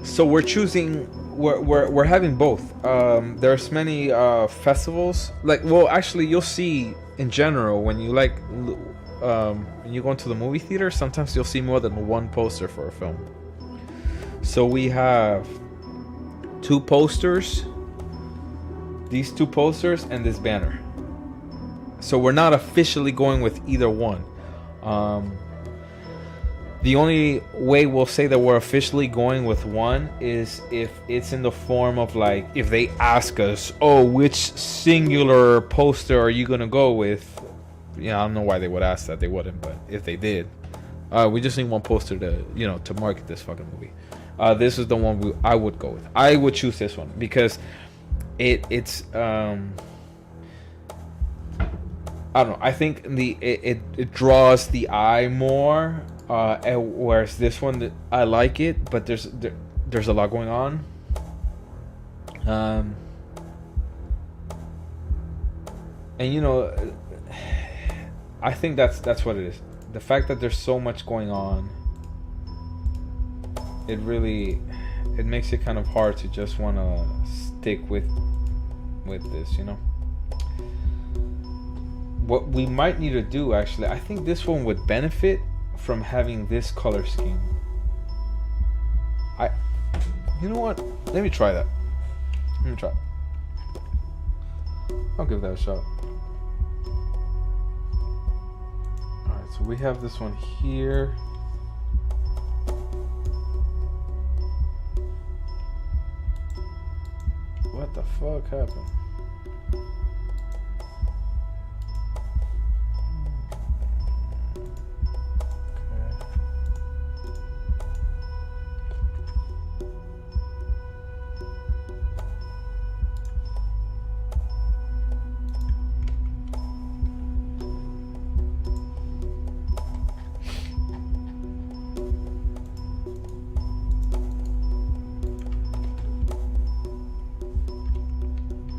So we're having both. There's many festivals. Actually, you'll see in general when you when you go into the movie theater, sometimes you'll see more than one poster for a film. So we have 2 posters, these 2 posters, and this banner. So we're not officially going with either one. The only way we'll say that we're officially going with one is if it's in the form of if they ask us, which singular poster are you gonna go with? I don't know why they would ask that. They wouldn't, but if they did, we just need one poster to market this fucking movie. This is the one I would go with. I would choose this one because it's I don't know. I think it draws the eye more. Whereas this one, I like it, but there's a lot going on. And I think that's what it is. The fact that there's so much going on, it makes it kind of hard to just want to stick with this, What we might need to do, actually, I think this one would benefit from having this color scheme. You know what? Let me try that. I'll give that a shot. Alright, so we have this one here. What the fuck happened?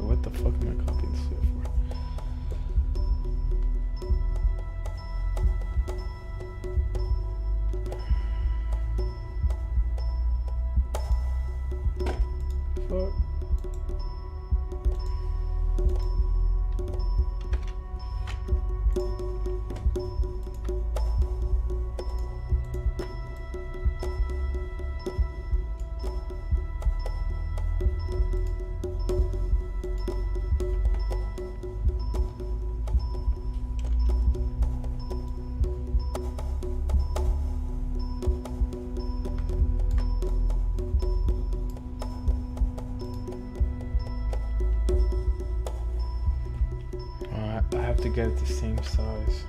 What the fuck am I copying this here for? Fuck. I have to get it the same size.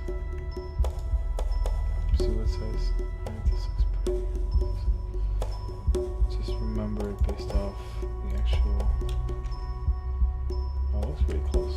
See what size. This looks pretty. Just remember it based off the actual. Oh, it looks pretty close.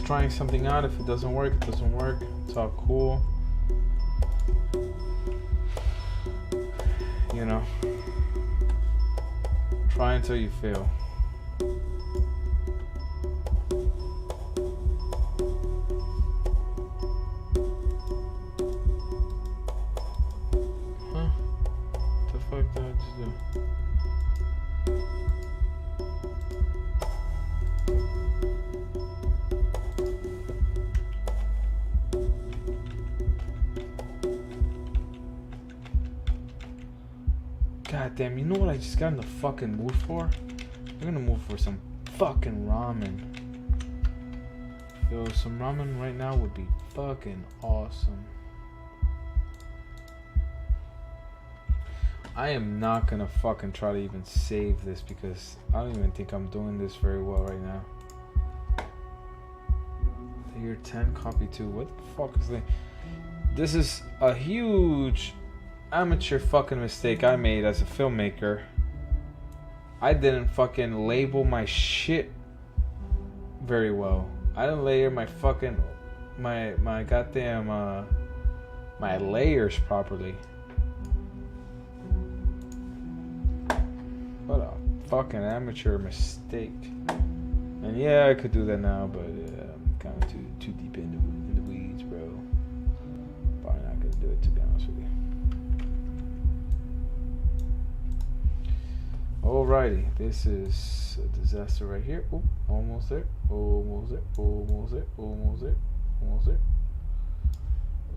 just trying something out. If it doesn't work, it doesn't work. It's all cool. You know, try until you fail. Huh? What the fuck did I just do? God damn, you know what I just got in the fucking mood for? I'm gonna move for some fucking ramen. Yo, some ramen right now would be fucking awesome. I am not gonna fucking try to even save this because I don't even think I'm doing this very well right now. Year 10, copy 2. What the fuck is that? This is a huge amateur fucking mistake I made as a filmmaker. I didn't fucking label my shit very well. I didn't layer my fucking my goddamn my layers properly. What a fucking amateur mistake. And yeah, I could do that now, but I'm kind of too deep in the weeds, bro. Probably not gonna do it, to be honest with you. Alrighty, this is a disaster right here. Oop, almost there, almost there, almost there, almost there, almost there,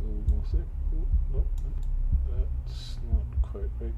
almost there. Oop, nope, that's not quite right.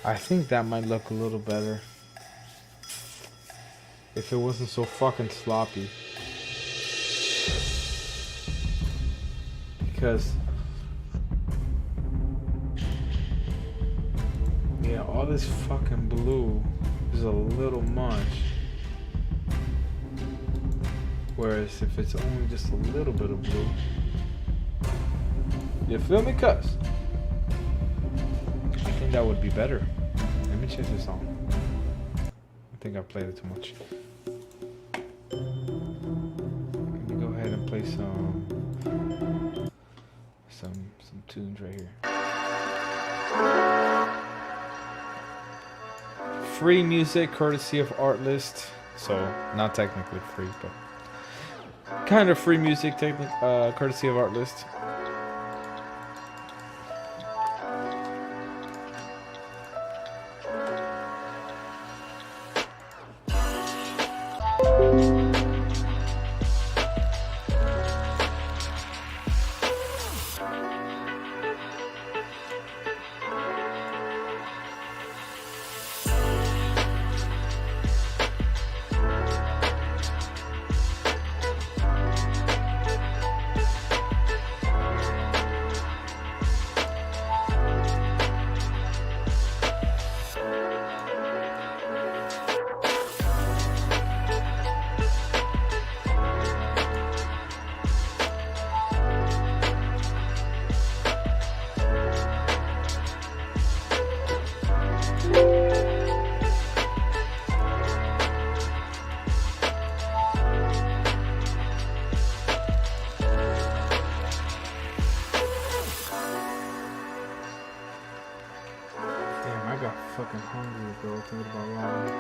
I think that might look a little better if it wasn't so fucking sloppy. Because yeah, all this fucking blue is a little much. Whereas if it's only just a little bit of blue, you feel me, cuz? I think that would be better. Let me change this song. I think I played it too much. Let me go ahead and play some tunes right here. Free music courtesy of Artlist. So not technically free, but kind of free music courtesy of Artlist. Fucking hungry, bro. Thinking about ramen.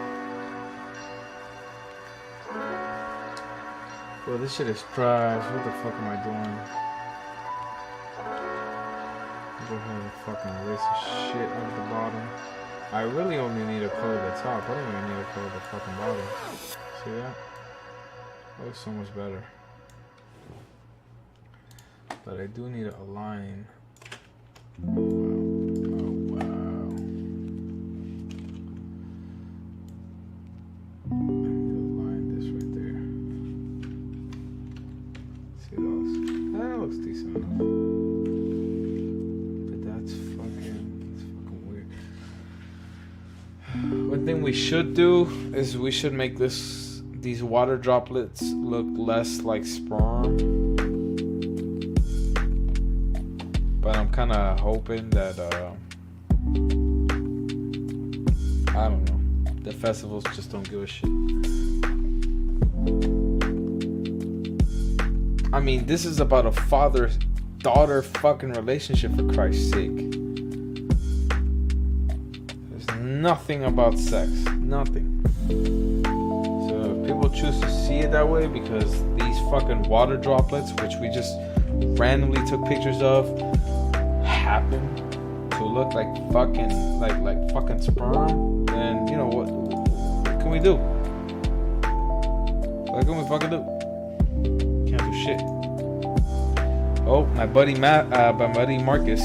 Bro, this shit is trash. What the fuck am I doing? Go ahead and fucking erase the shit out of the bottom. I really only need to color the top. I don't even need to color the fucking bottom. See that? That looks so much better. But I do need to align. Oh wow. I need to align this right there. See those? That looks decent enough. But that's fucking weird. One thing we should do is we should make these water droplets look less like sperm. But I'm kind of hoping that I don't know, the festivals just don't give a shit. I mean, this is about a father-daughter fucking relationship, for Christ's sake. There's nothing about sex, nothing. So if people choose to see it that way because these fucking water droplets, which we just randomly took pictures of, happen to look like fucking fucking sperm, then you know what can we do? What can we fucking do? Can't do shit. Oh, my buddy Marcus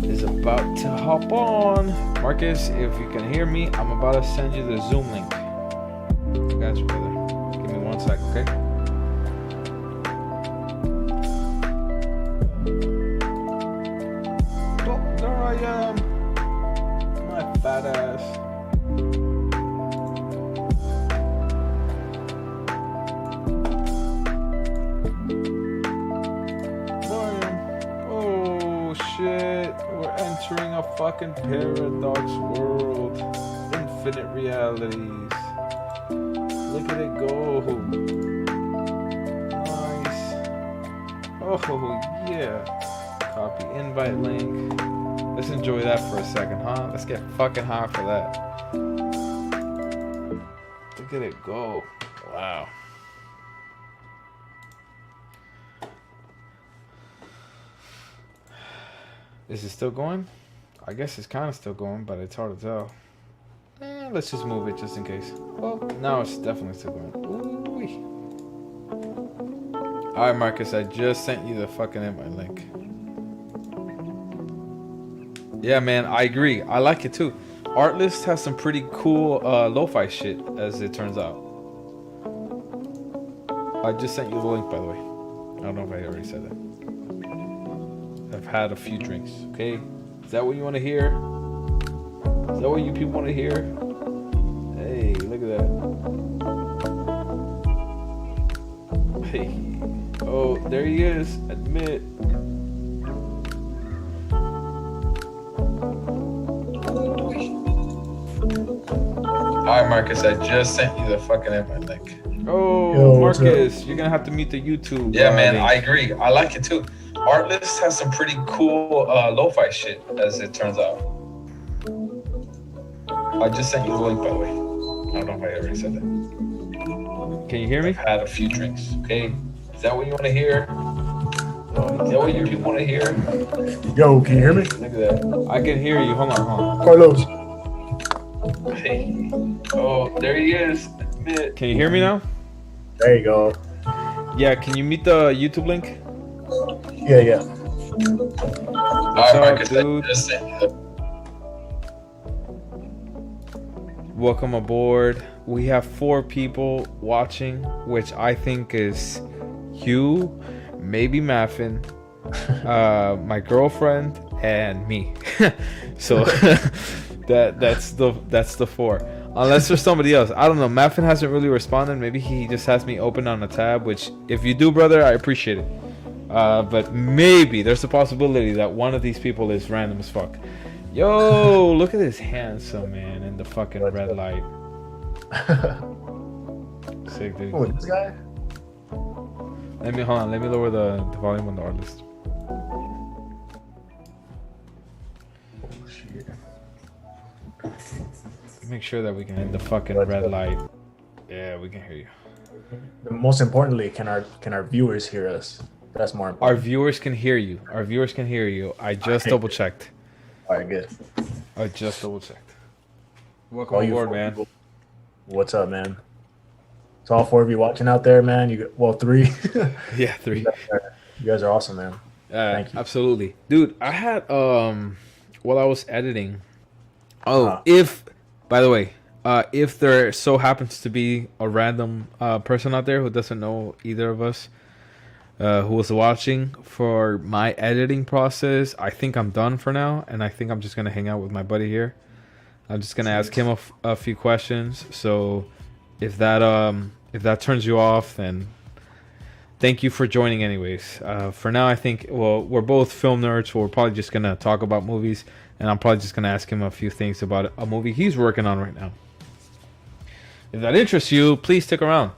is about to hop on. Marcus, if you can hear me, I'm about to send you the Zoom link. Got you, brother. Give me 1 sec, okay? My fat ass. Oh shit, we're entering a fucking paradox world. Infinite realities. Look at it go. Nice. Oh yeah. Copy invite link. Let's enjoy that for a second, huh? Let's get fucking high for that. Look at it go. Wow. Is it still going? I guess it's kind of still going, but it's hard to tell. Let's just move it just in case. Well, now it's definitely still going. Ooh-wee. Alright, Marcus, I just sent you the fucking invite link. Yeah, man, I agree. I like it too. Artlist has some pretty cool lo-fi shit, as it turns out. I just sent you the link, by the way. I don't know if I already said that. I've had a few drinks, okay? Is that what you want to hear? Is that what you people want to hear? Hey, look at that. Hey. Oh, there he is. Admit. Alright, Marcus, I just sent you the fucking invite link. Oh, yo, Marcus, you're gonna have to meet the YouTube. Yeah, man, link. I agree. I like it too. Artlist has some pretty cool lo-fi shit, as it turns out. I just sent you the link, by the way. I don't know if I already said that. Can you hear me? I've had a few drinks, okay? Is that what you want to hear? Is that what you people want to hear? Yo, can you hear me? Look at that. I can hear you. Hold on. Carlos. Hey. Oh, there he is. Admit. Can you hear me now? There you go. Yeah, can you meet the YouTube link? Yeah. What's up, dude? Welcome aboard. We have 4 people watching, which I think is you, maybe Maffin, my girlfriend, and me. So that's the 4. Unless there's somebody else. I don't know. Maffin hasn't really responded. Maybe he just has me open on a tab, which if you do, brother, I appreciate it. But maybe there's a possibility that one of these people is random as fuck. Yo, look at this handsome man in the fucking red light. Sick, dude. Oh, this guy? Let me lower the volume on the artist. Oh shit. Make sure that we can hit the fucking red light. Yeah, we can hear you. most importantly, can our viewers hear us? That's more Our important. viewers can hear you. Our viewers can hear you. I just Okay. double checked. All right, good. I just double checked. Welcome All you aboard, 4 man. people, what's up, man? It's all 4 of you watching out there, man. Well, 3. Yeah, 3. You guys are awesome, man. Thank you. Absolutely, dude. I had while I was editing. Oh, Uh-huh. if by the way, if there so happens to be a random person out there who doesn't know either of us, who was watching for my editing process, I think I'm done for now, and I think I'm just gonna hang out with my buddy here. I'm just gonna ask him a few questions. So if that turns you off, then thank you for joining anyways. For now, I think, well, we're both film nerds, so we're probably just going to talk about movies, and I'm probably just going to ask him a few things about a movie he's working on right now. If that interests you, please stick around.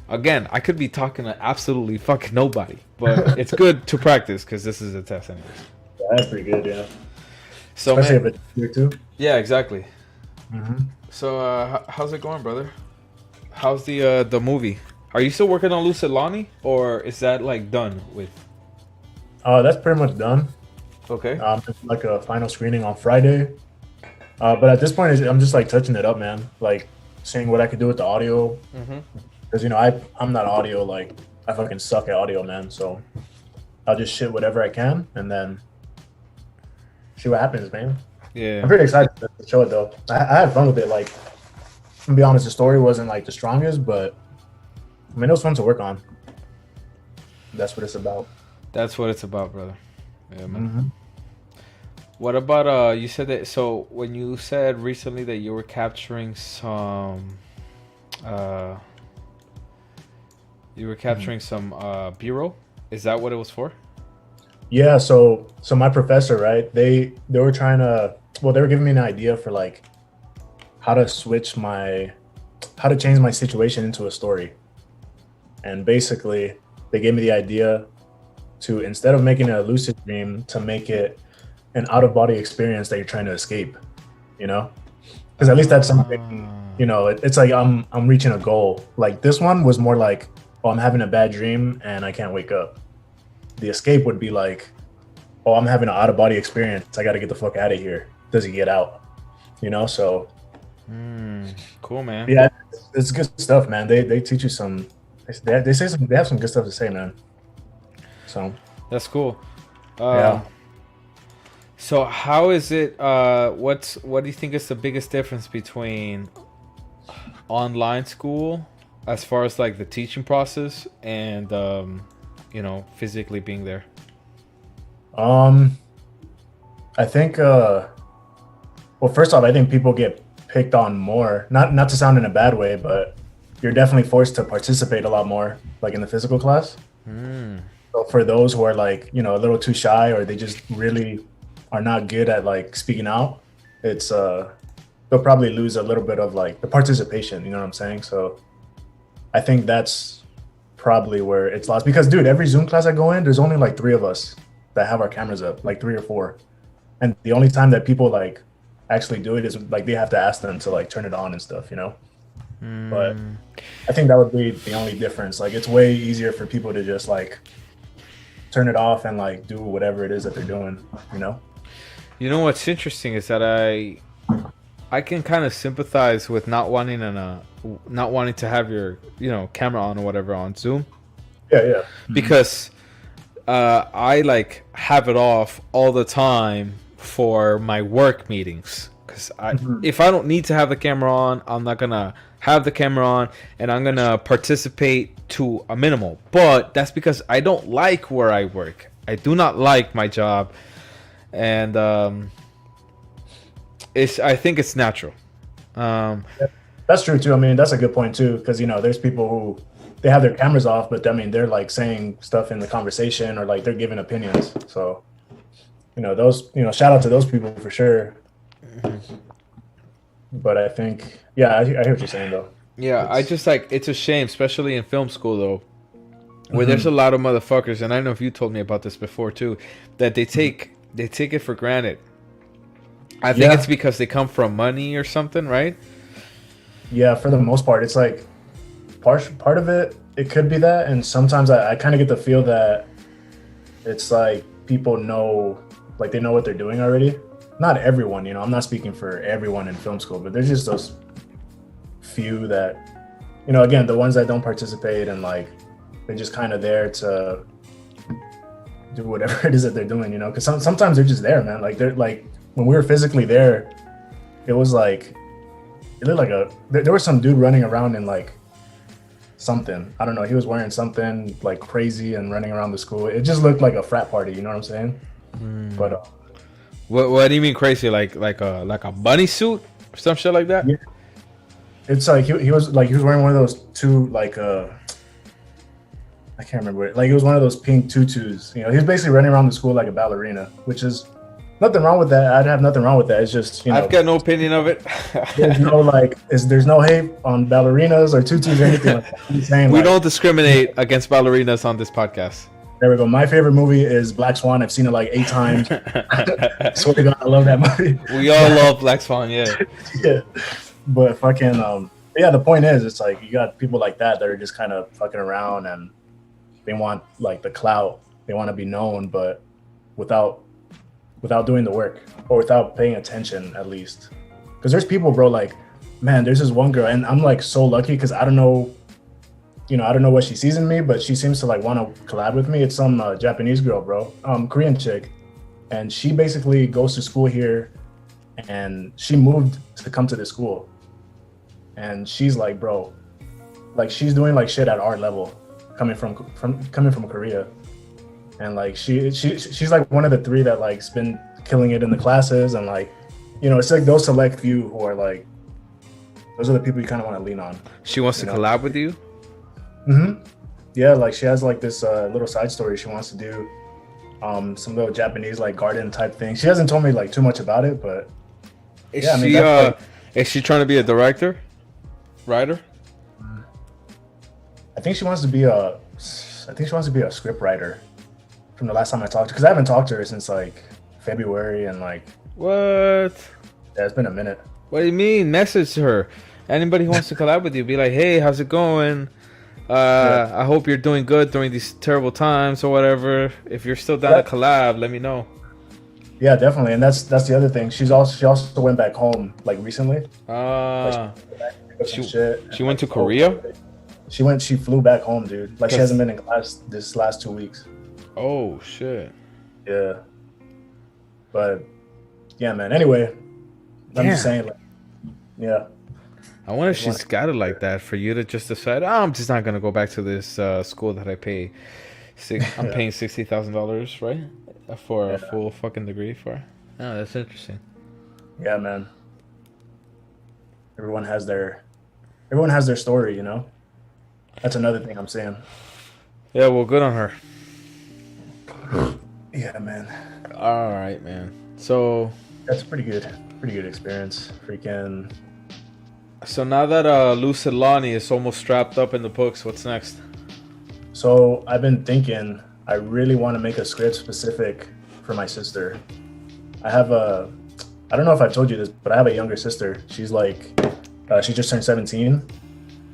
Again, I could be talking to absolutely fucking nobody, but it's good to practice because this is a test anyways. Yeah, that's pretty good, yeah. So, Especially man, if it's here too. yeah, exactly. Mm-hmm. So, how's it going, brother? How's the movie? Are you still working on Lucid Lonnie, or is that like done with? That's pretty much done. Okay. It's like a final screening on Friday. But at this point, I'm just like touching it up, man. Like seeing what I could do with the audio. Because I'm not audio. Like I fucking suck at audio, man. So I'll just shit whatever I can and then see what happens, man. Yeah. I'm pretty excited to show it though. I had fun with it. Like, to be honest, the story wasn't like the strongest, but I mean, it was fun to work on. That's what it's about. That's what it's about, brother. Yeah, man. Mm-hmm. What about you said that, so when you said recently that you were capturing some some B-roll, is that what it was for? Yeah, so my professor, right? They were trying to, well, they were giving me an idea for like how to change my situation into a story. And basically, they gave me the idea to, instead of making it a lucid dream, to make it an out-of-body experience that you're trying to escape, because at least that's something, it's like I'm reaching a goal. Like this one was more like, oh, I'm having a bad dream and I can't wake up. The escape would be like, oh, I'm having an out-of-body experience. I got to get the fuck out of here. Does he get out? So. Cool, man. Yeah, it's good stuff, man. They teach you some. They have some good stuff to say, man. So. That's cool. Yeah. So how is it? What do you think is the biggest difference between online school, as far as like the teaching process, and physically being there? I think. Well, first off, I think people get picked on more. Not to sound in a bad way, but you're definitely forced to participate a lot more, like in the physical class. So for those who are like, a little too shy, or they just really are not good at like speaking out, it's they'll probably lose a little bit of like the participation, you know what I'm saying? So I think that's probably where it's lost, because dude, every Zoom class I go in, there's only like 3 of us that have our cameras up, like 3 or 4. And the only time that people like actually do it is like they have to ask them to like turn it on and stuff, But I think that would be the only difference. Like it's way easier for people to just like turn it off and like do whatever it is that they're doing, You know what's interesting is that I can kind of sympathize with not wanting to have your camera on or whatever on Zoom. Yeah. Because I like have it off all the time for my work meetings. Because if I don't need to have the camera on, I'm not gonna have the camera on, and I'm gonna participate to a minimal. But that's because I don't like where I work. I do not like my job, and I think it's natural. That's true too. I mean, that's a good point too, because there's people who they have their cameras off, but I mean they're like saying stuff in the conversation, or like they're giving opinions. So those shout out to those people for sure. But I think, yeah, I hear what you're saying though. Yeah, I just like, it's a shame, especially in film school though, where there's a lot of motherfuckers, and I don't know if you told me about this before too, that they take it for granted. I think it's because they come from money or something, right? Yeah, for the most part, it's like part of it could be that, and sometimes I kind of get the feel that it's like people know, like they know what they're doing already. Not everyone, you know, I'm not speaking for everyone in film school, but there's just those few that, you know, again, the ones that don't participate and like they're just kind of there to do whatever it is that they're doing, you know, because sometimes they're just there, man. Like they're like, when we were physically there, it was like, it looked like there was some dude running around in like something, I don't know, he was wearing something like crazy and running around the school. It just looked like a frat party, you know what I'm saying? But what do you mean crazy? Like a bunny suit or some shit like that? yeah. It's like he was wearing one of those two like I can't remember it. Like it was one of those pink tutus. You know, he was basically running around the school like a ballerina, which is nothing wrong with that. I'd have nothing wrong with that. It's just, you know, I've got no opinion of it. there's no there's no hate on ballerinas or tutus or anything like that. I'm saying, We like, don't discriminate against ballerinas on this podcast. there we go. My favorite movie is Black Swan. I've seen it like 8 times. Swear to God, I love that movie. We all love Black Swan, yeah. Yeah, but fucking yeah. The point is, it's like you got people like that are just kind of fucking around and they want like the clout. They want to be known, but without doing the work or without paying attention at least. Because there's people, bro, like, man, there's this one girl, and I'm like so lucky because I don't know, you know, I don't know what she sees in me, but she seems to like want to collab with me. It's some Japanese girl, bro, Korean chick, and she basically goes to school here, and she moved to come to this school, and she's like, bro, like she's doing like shit at our level, coming from Korea, and like she's like one of the 3 that like's been killing it in the classes, and like, you know, it's like those select few who are like, those are the people you kind of want to lean on. She wants to collab with you? Yeah, like she has like this little side story she wants to do, some little Japanese like garden type thing. She hasn't told me like too much about it, but Is yeah, I mean, she that's, is she trying to be a director? Writer? I think she wants to be a script writer from the last time I talked to her, because I haven't talked to her since like February, and like, What? yeah, it's been a minute. What do you mean? Message her. Anybody who wants to collab with you, be like, hey, how's it going? I hope you're doing good during these terrible times or whatever. If you're still down to collab, let me know. Yeah, definitely. And that's the other thing. She also went back home like recently. She went to Korea? She flew back home, dude. Like she hasn't been in class this last 2 weeks. Oh shit. Yeah. But yeah, man. Anyway, I'm just saying, like, yeah. I wonder if she's got it like that for you to just decide, I'm just not gonna go back to this school that I pay. I'm paying $60,000, right, for a full fucking degree for. Oh, that's interesting. Yeah, man. Everyone has their story, you know. That's another thing I'm saying. Yeah, well, good on her. Yeah, man. All right, man. So that's pretty good experience. Freaking. So now that Lucid Lonnie is almost strapped up in the books, what's next? So I've been thinking, I really want to make a script specific for my sister. I don't know if I told you this, but I have a younger sister. She's like, she just turned 17,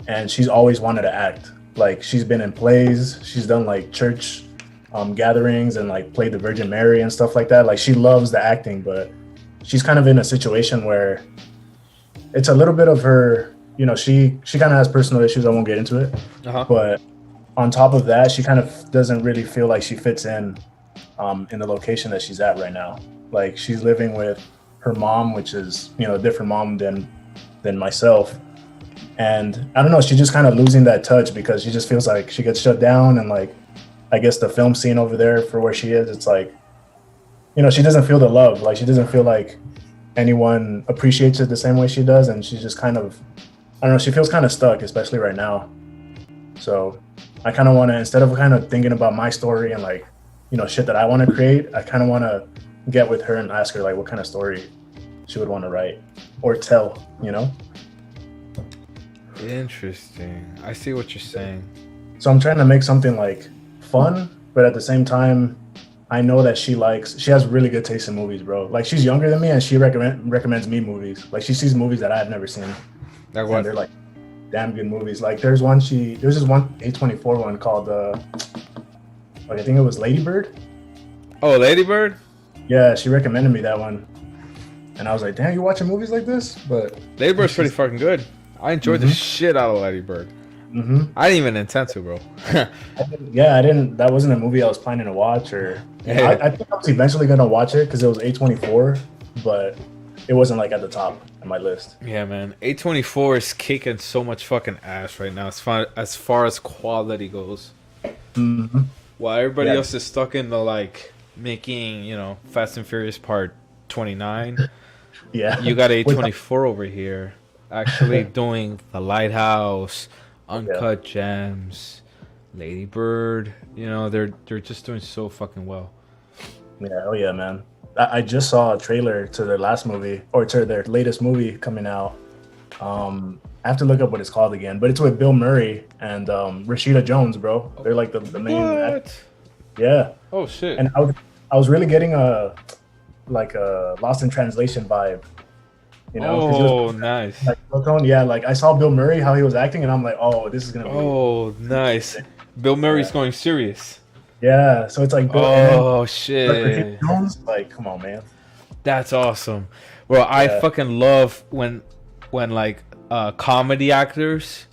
and she's always wanted to act. Like she's been in plays, she's done like church gatherings and like played the Virgin Mary and stuff like that. Like she loves the acting, but she's kind of in a situation where it's a little bit of her, you know, she kind of has personal issues. I won't get into it, but on top of that, she kind of doesn't really feel like she fits in the location that she's at right now. Like she's living with her mom, which is, you know, a different mom than myself. And I don't know, she's just kind of losing that touch because she just feels like she gets shut down. And like, I guess the film scene over there for where she is, it's like, you know, she doesn't feel the love. Like she doesn't feel like anyone appreciates it the same way she does. And she's just kind of, I don't know, she feels kind of stuck, especially right now. So I kind of want to, instead of kind of thinking about my story and like, you know, shit that I want to create, I kind of want to get with her and ask her like what kind of story she would want to write or tell, you know? Interesting. I see what you're saying. So I'm trying to make something like fun, but at the same time, I know that she has really good taste in movies, bro. Like she's younger than me and she recommends me movies. Like she sees movies that I've never seen. Like what? They're like, damn good movies. Like there's this one A24 one called like I think it was Lady Bird. Oh, Lady Bird? Yeah, she recommended me that one. And I was like, damn, you watching movies like this? But Lady Bird's pretty fucking good. I enjoyed the shit out of Lady Bird. I didn't even intend to, bro. Yeah, I didn't. That wasn't a movie I was planning to watch, or I think I was eventually gonna watch it because it was A24, but it wasn't like at the top on my list. Yeah, man. A24 is kicking so much fucking ass right now as far as quality goes. While everybody else is stuck in the like making, you know, Fast and Furious Part 29. Yeah, You got A24 over here actually doing The Lighthouse, Uncut Gems, Lady Bird. You know, they're just doing so fucking well. Yeah, oh yeah, man. I just saw a trailer to their last movie, or to their latest movie coming out. I have to look up what it's called again, but it's with Bill Murray and Rashida Jones, bro. They're like the main. Yeah. Oh shit. And I was really getting a Lost in Translation vibe. You know? Oh, nice. Like, yeah, like I saw Bill Murray how he was acting, and I'm like, oh, this is gonna be. Oh, nice. Bill Murray's going serious. Yeah, so it's like. Oh shit. Jones, like, come on, man. That's awesome. Well, I fucking love when like comedy actors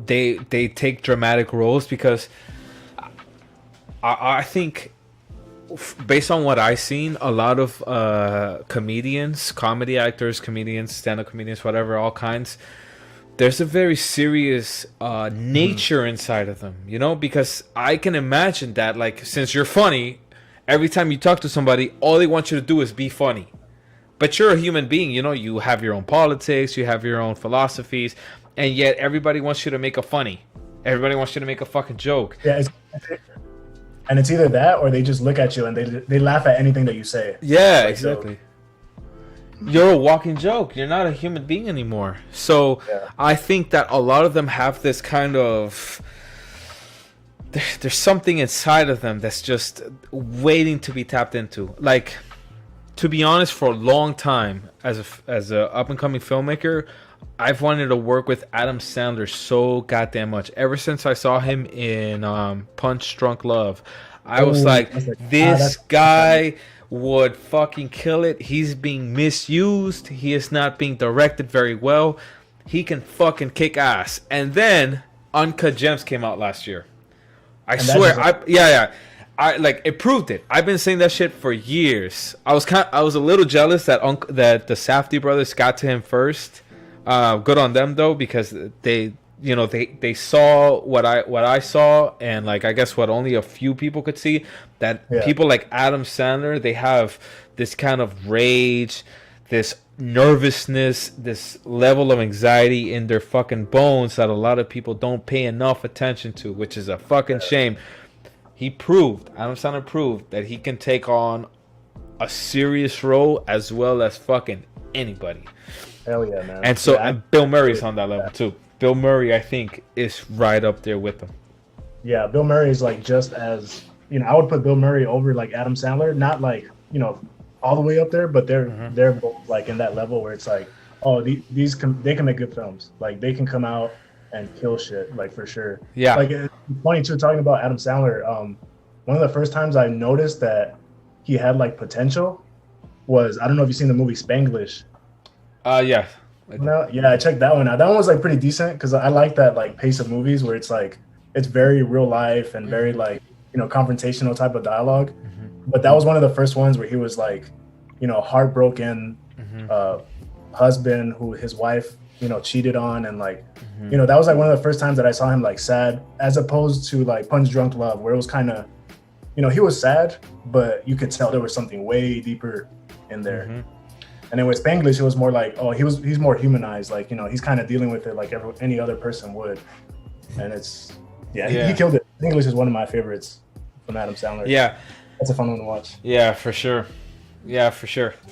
they take dramatic roles, because I think based on what I've seen, a lot of comedians, comedy actors, comedians, stand-up comedians, whatever, all kinds, there's a very serious nature inside of them, you know, because I can imagine that, like, since you're funny, every time you talk to somebody, all they want you to do is be funny. But you're a human being, you know, you have your own politics, you have your own philosophies, and yet everybody wants you to make a funny. Everybody wants you to make a fucking joke. Yeah, and it's either that or they just look at you and they laugh at anything that you say. Yeah, exactly. You're a walking joke. You're not a human being anymore. So I think that a lot of them have this kind of... There's something inside of them that's just waiting to be tapped into. Like, to be honest, for a long time, as a up-and-coming filmmaker, I've wanted to work with Adam Sandler so goddamn much. Ever since I saw him in Punch Drunk Love, I was like, this guy would fucking kill it. He's being misused. He is not being directed very well. He can fucking kick ass. And then Uncut Gems came out last year. I swear, I like, it proved it. I've been saying that shit for years. I was a little jealous that the Safdie brothers got to him first. Good on them though, because they saw what I saw, and like, I guess what only a few people could see, that people like Adam Sandler, they have this kind of rage, this nervousness, this level of anxiety in their fucking bones that a lot of people don't pay enough attention to, which is a fucking shame. Adam Sandler proved that he can take on a serious role as well as fucking anybody. Hell yeah, man. And so and Bill Murray's on that level too. Bill Murray, I think, is right up there with them. Yeah, Bill Murray is like just as, you know, I would put Bill Murray over like Adam Sandler, not like, you know, all the way up there, but they're both like in that level where it's like, oh, they can make good films. Like they can come out and kill shit, like for sure. Yeah. Like it's funny too, talking about Adam Sandler. One of the first times I noticed that he had like potential was, I don't know if you've seen the movie Spanglish. Yeah. No, yeah, I checked that one out. That one was like pretty decent because I like that like pace of movies where it's like it's very real life and very like, you know, confrontational type of dialogue. But that was one of the first ones where he was like, you know, heartbroken husband who his wife, you know, cheated on, and like, you know, that was like one of the first times that I saw him like sad, as opposed to like Punch Drunk Love, where it was kind of, you know, he was sad, but you could tell there was something way deeper in there. And then with Spanglish, it was more like, oh, he's more humanized, like, you know, he's kind of dealing with it like any other person would. And it's he killed it. Spanglish is one of my favorites from Adam Sandler. Yeah, that's a fun one to watch. Yeah, for sure.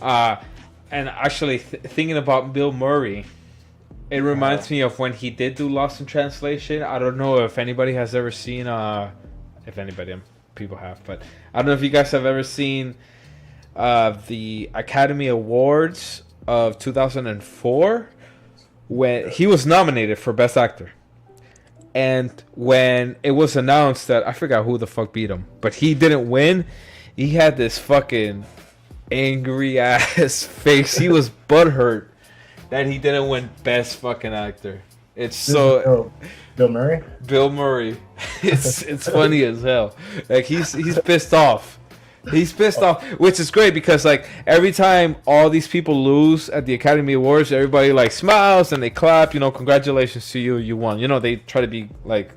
And actually, thinking about Bill Murray, it reminds me of when he did do Lost in Translation. I don't know if anybody has ever seen, people have, but I don't know if you guys have ever seen the Academy Awards of 2004. when he was nominated for Best Actor. And when it was announced that, I forgot who the fuck beat him, but he didn't win, he had this fucking angry ass face. He was butthurt that he didn't win Best fucking Actor. It's so Bill Murray. Bill Murray. It's funny as hell. Like he's pissed off. He's pissed off, which is great because like every time all these people lose at the Academy Awards, everybody like smiles and they clap. You know, congratulations to you, you won. You know, they try to be like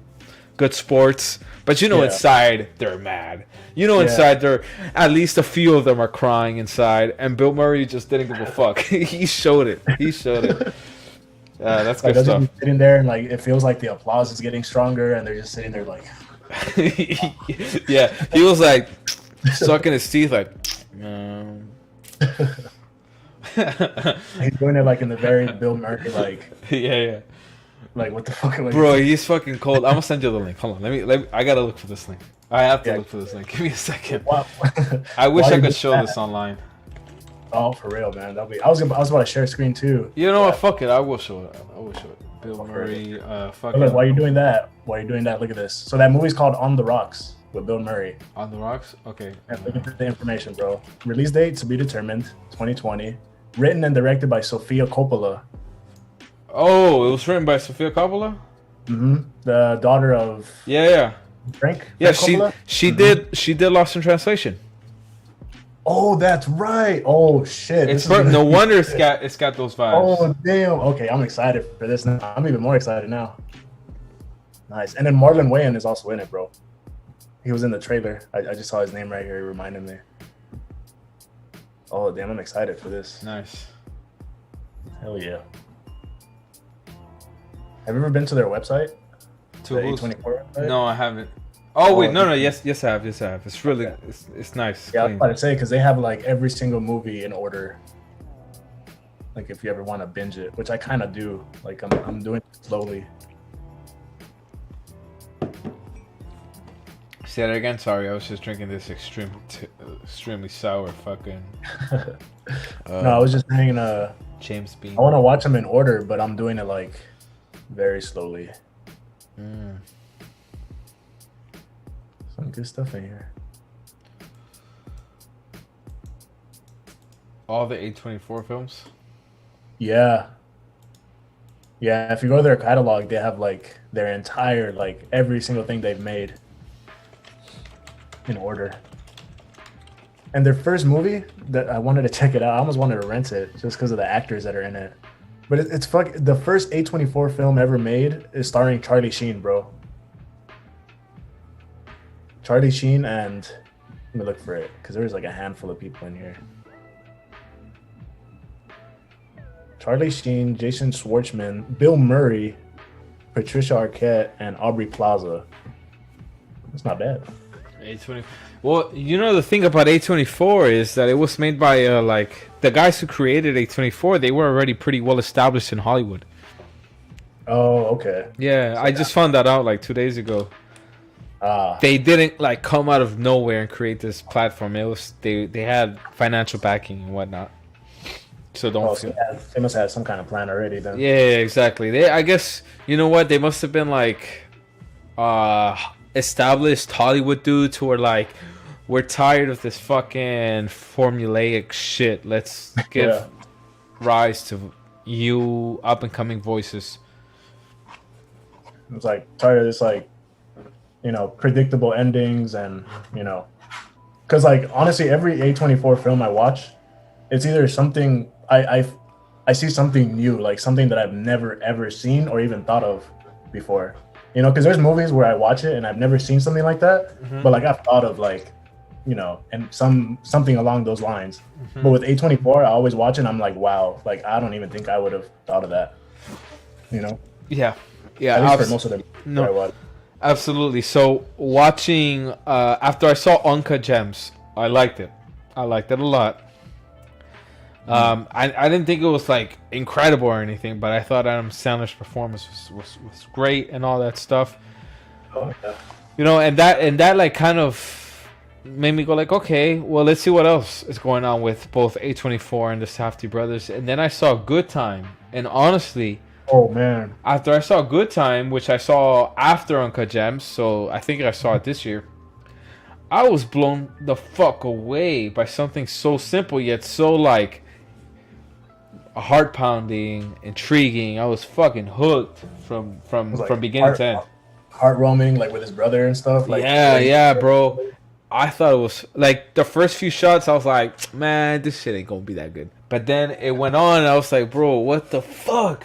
good sports, but you know inside they're mad. You know inside they're at least a few of them are crying inside, and Bill Murray just didn't give a fuck. He showed it. That's good stuff. Sitting there and like it feels like the applause is getting stronger, and they're just sitting there like. Yeah, he was like. Sucking his teeth like. He's doing it like in the very Bill Murray like. Yeah. Like what the fuck? Bro, he's fucking cold. I'm gonna send you the link. Hold on, let me. I gotta look for this link. I have to look for this link. Give me a second. I wish I could show this online. Oh, for real, man. That'll be. I was about to share screen too. You know what? Fuck it. I will show it. Bill Murray. Fucking. Look, while you're doing that, look at this. So that movie's called On the Rocks. With Bill Murray. On the Rocks? Okay. And look at the information, bro. Release date to be determined, 2020. Written and directed by Sofia Coppola. Oh, it was written by Sofia Coppola? Mm-hmm. The daughter of... Yeah. Frank? Yeah, Frank she did Lost in Translation. Oh, that's right. Oh, shit. No wonder it's got those vibes. Oh, damn. Okay, I'm excited for this now. I'm even more excited now. Nice. And then Marlon Wayans is also in it, bro. He was in the trailer. I just saw his name right here. He reminded me. Oh, damn. I'm excited for this. Nice. Hell yeah. Have you ever been to their website? To the A24 website? No, I haven't. Oh, wait. No. Yes, I have. It's really, it's nice. Yeah, I was about to say, because they have like every single movie in order. Like if you ever want to binge it, which I kind of do. Like I'm doing it slowly. Say that again. Sorry, I was just drinking this extremely sour fucking. No, I was just saying. James Bean. I want to watch them in order, but I'm doing it like very slowly. Some good stuff in here. All the A24 films. Yeah. If you go to their catalog, they have like their entire like every single thing they've made. In order. And their first movie that I wanted to check it out, I almost wanted to rent it just because of the actors that are in it. But it's the first A24 film ever made is starring Charlie Sheen, bro. Charlie Sheen and let me look for it because there's like a handful of people in here. Charlie Sheen, Jason Schwartzman, Bill Murray, Patricia Arquette, and Aubrey Plaza. It's not bad. A24. Well, you know the thing about A24 is that it was made by like the guys who created A24. They were already pretty well established in Hollywood. Oh, okay. Yeah, I just found that out like 2 days ago. They didn't like come out of nowhere and create this platform. It was they had financial backing and whatnot. So don't feel. So they must have some kind of plan already then. Yeah, exactly. I guess you know what they must have been like. Established Hollywood dudes who are like, we're tired of this fucking formulaic shit. Let's give rise to you up and coming voices. It's like tired of this like, predictable endings and because like honestly every A24 film I watch, it's either something I see something new, like something that I've never ever seen or even thought of before. Because there's movies where I watch it and I've never seen something like that, but like I've thought of like, and something along those lines. But with A24, I always watch it and I'm like, wow, like I don't even think I would have thought of that. Yeah. At least for most of them. No, absolutely. So watching after I saw Uncut Gems, I liked it. I liked it a lot. I didn't think it was like incredible or anything, but I thought Adam Sandler's performance was great and all that stuff. Oh, yeah. And that like kind of made me go like, okay, well let's see what else is going on with both A24 and the Safdie brothers. And then I saw Good Time, and honestly, Oh man. after I saw Good Time, which I saw after Uncut Gems, so I think I saw it this year, I was blown the fuck away by something so simple yet so like heart pounding, intriguing. I was fucking hooked from Like beginning to end. Heartwarming, like with his brother and stuff. Like Yeah, bro. I thought it was like the first few shots. I was like, man, this shit ain't gonna be that good. But then it went on, and I was like, bro, what the fuck?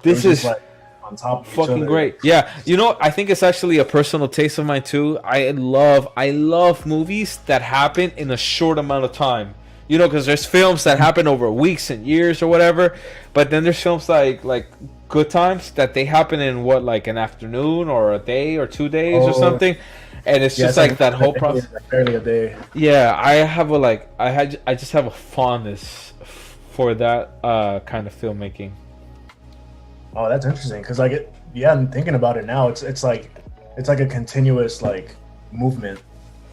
This is like on top of each fucking other. great. Yeah, you know, I think it's actually a personal taste of mine too. I love movies that happen in a short amount of time. You know, because there's films that happen over weeks and years or whatever, but then there's films like Good Times that they happen in what, like an afternoon or a day or 2 days or something, and it's just like that whole process. Like barely a day. Yeah, I just have a fondness for that kind of filmmaking. Oh, that's interesting. Cause like, I'm thinking about it now. It's like a continuous like movement.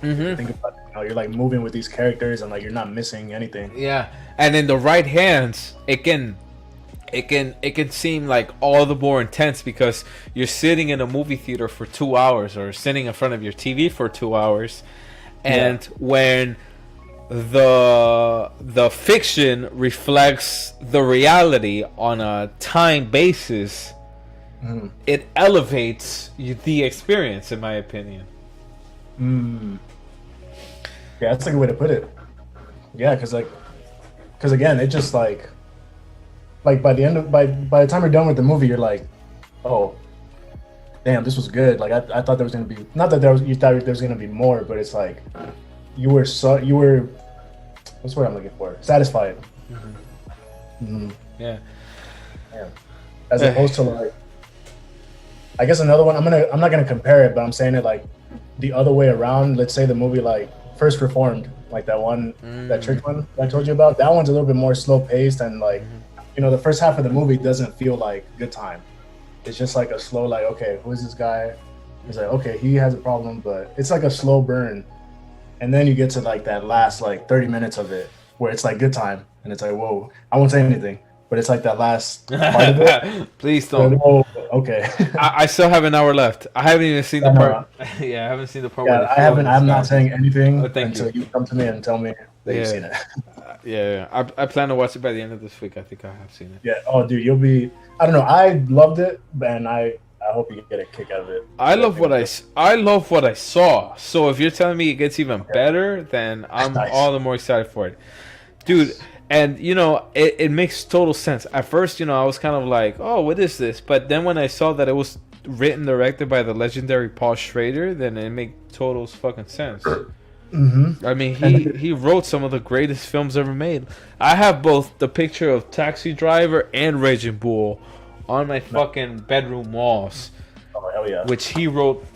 Mm-hmm. Think about it, you know, you're like moving with these characters and like you're not missing anything. Yeah, and in the right hands, it can seem like all the more intense because you're sitting in a movie theater for 2 hours or sitting in front of your TV for 2 hours, and when the fiction reflects the reality on a time basis, it elevates the experience, in my opinion. Yeah, that's a good way to put it. Yeah, because again, it just like by the time you're done with the movie, you're like, oh, damn, this was good. Like I thought there was gonna be, not that you thought there was gonna be more, but it's like you were what's the word I'm looking for? Satisfied. Yeah. As opposed to like, I guess another one. I'm not gonna compare it, but I'm saying it like the other way around. Let's say the movie like First Reformed, like that one, that church one that I told you about. That one's a little bit more slow paced and like, you know, the first half of the movie doesn't feel like Good Time. It's just like a slow, like, okay, who is this guy? It's like, okay, he has a problem, but it's like a slow burn. And then you get to like that last like 30 minutes of it where it's like Good Time, and it's like, whoa, I won't say anything, but it's like that last part of it. Please don't. Like, whoa, okay. I still have an hour left. I haven't even seen the part. Yeah, I haven't seen the part. Yeah, where I haven't. I'm not saying anything thank until you come to me and tell me that you've seen it. Yeah. I plan to watch it by the end of this week. I think I have seen it. Yeah. Oh, dude, you'll be. I don't know. I loved it, and I hope you get a kick out of it. I love what I saw. So if you're telling me it gets even better, then I'm all the more excited for it, dude. And you know, it makes total sense. At first, you know, I was kind of like, oh, what is this? But then when I saw that it was written, directed by the legendary Paul Schrader, then it made total fucking sense. I mean, he wrote some of the greatest films ever made. I have both the picture of Taxi Driver and Raging Bull on my fucking bedroom walls. Oh, hell yeah. Which he wrote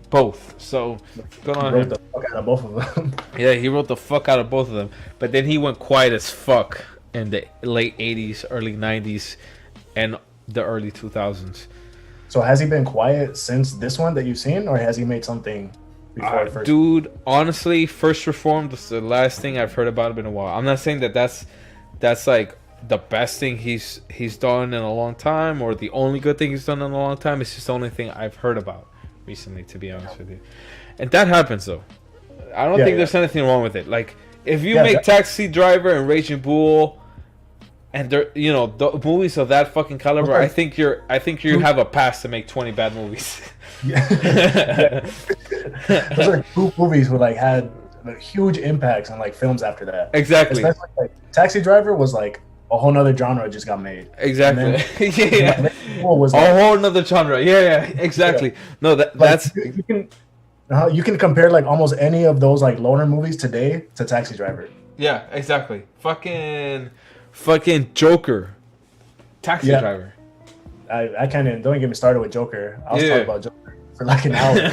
both. So good on him. The fuck out of both of them. Yeah, he wrote the fuck out of both of them. But then he went quiet as fuck in the late 80s, early 90s, and the early 2000s. So has he been quiet since this one that you've seen, or has he made something before first? Dude, honestly, First Reformed is the last thing I've heard about him in a while. I'm not saying that's like the best thing he's done in a long time, or the only good thing he's done in a long time. It's just the only thing I've heard about recently, to be honest with you. And that happens though. I don't think there's anything wrong with it. Like if you make Taxi Driver and Raging Bull, and they're, you know, the movies of that fucking caliber, I think you have a pass to make 20 bad movies. Those are two movies who like had like, huge impacts on like films after that. Exactly. Especially like Taxi Driver was like a whole nother genre just got made. Exactly. Then, was, like, a whole nother genre. Yeah, exactly. No, that's you can compare like almost any of those like loner movies today to Taxi Driver. Yeah, exactly. Fucking Joker. Taxi Driver. I can't even, don't get me started with Joker. I'll talk about Joker for like an hour.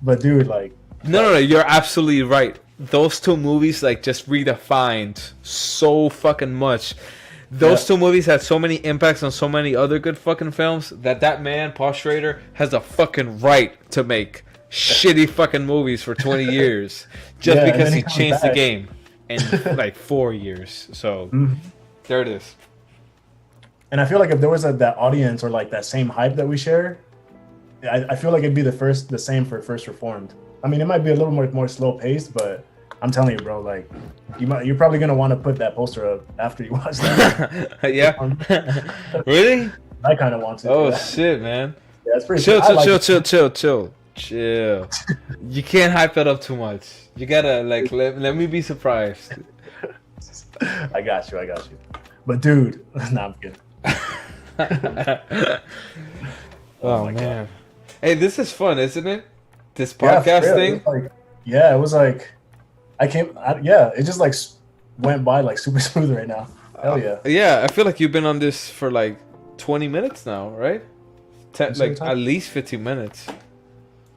But dude, like No, you're absolutely right. Those two movies like just redefined so fucking much. Those two movies had so many impacts on so many other good fucking films that man, Paul Schrader, has a fucking right to make shitty fucking movies for 20 years just because he changed the game in like 4 years. So there it is. And I feel like if there was that audience or like that same hype that we share, I feel like it'd be the same for First Reformed. I mean, it might be a little more slow paced, but I'm telling you, bro, like you're probably gonna want to put that poster up after you watch that. Yeah. Really? I kind of want to. Oh yeah. shit, man. Yeah, it's pretty. Chill. Chill. You can't hype it up too much. You gotta like let me be surprised. I got you. But dude, nah, I'm kidding. Oh man. God. Hey, this is fun, isn't it? This Yeah, podcast thing. It was like it just like went by like super smooth right now. Hell yeah. Yeah, I feel like you've been on this for like 20 minutes now, right? Like at least 15 minutes.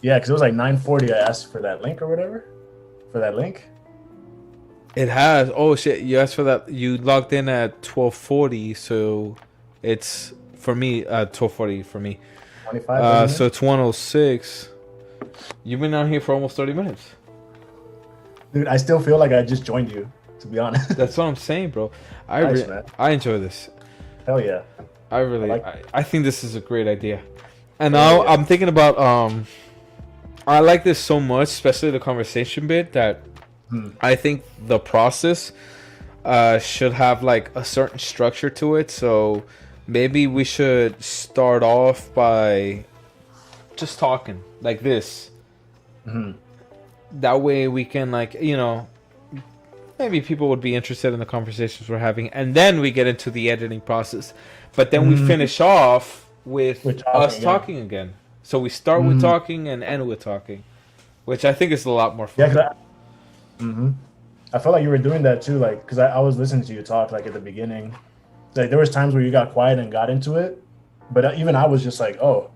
Yeah, because it was like 9:40. I asked for that link or whatever. For that link. It has. Oh shit! You asked for that. You logged in at 12:40, so it's for me 12:40 for me. 25. So it's 1:06. You've been on here for almost 30 minutes. Dude, I still feel like I just joined you. To be honest. That's what I'm saying, bro. Nice, I enjoy this. Hell yeah. I think this is a great idea. And now I'm thinking about I like this so much, especially the conversation bit, that I think the process should have like a certain structure to it. So maybe we should start off by just talking like this. That way we can maybe people would be interested in the conversations we're having, and then we get into the editing process. But then we finish off with us talking again. So we start with talking and end with talking, which I think is a lot more fun. Yeah, I felt like you were doing that too, like, because I was listening to you talk like at the beginning. Like there was times where you got quiet and got into it, but even I was just like, oh,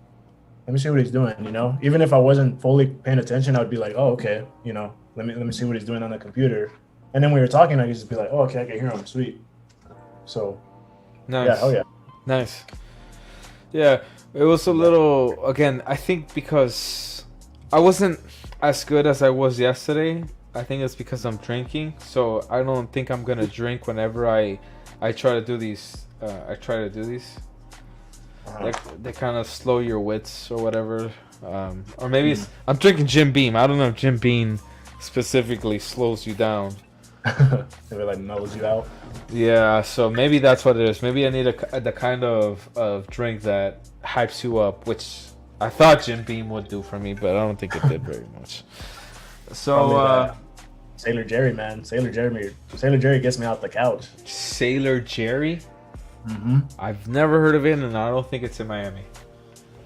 let me see what he's doing, you know? Even if I wasn't fully paying attention, I would be like, oh, okay, you know, let me see what he's doing on the computer. And then when we were talking, I could just be like, oh, okay, I can hear him, sweet. So, nice. Yeah, oh yeah. Nice. Yeah, it was a little, again, I think because I wasn't as good as I was yesterday. I think it's because I'm drinking, so I don't think I'm gonna drink whenever I try to do these. Like they kind of slow your wits or whatever, or maybe I'm drinking Jim Beam. I don't know if Jim Beam specifically slows you down. Maybe like mellows you out. Yeah, so maybe that's what it is. Maybe I need the kind of drink that hypes you up, which I thought Jim Beam would do for me, but I don't think it did very much. So, Sailor Jerry, man. Sailor Jerry gets me off the couch. Sailor Jerry? I've never heard of it, and I don't think it's in Miami.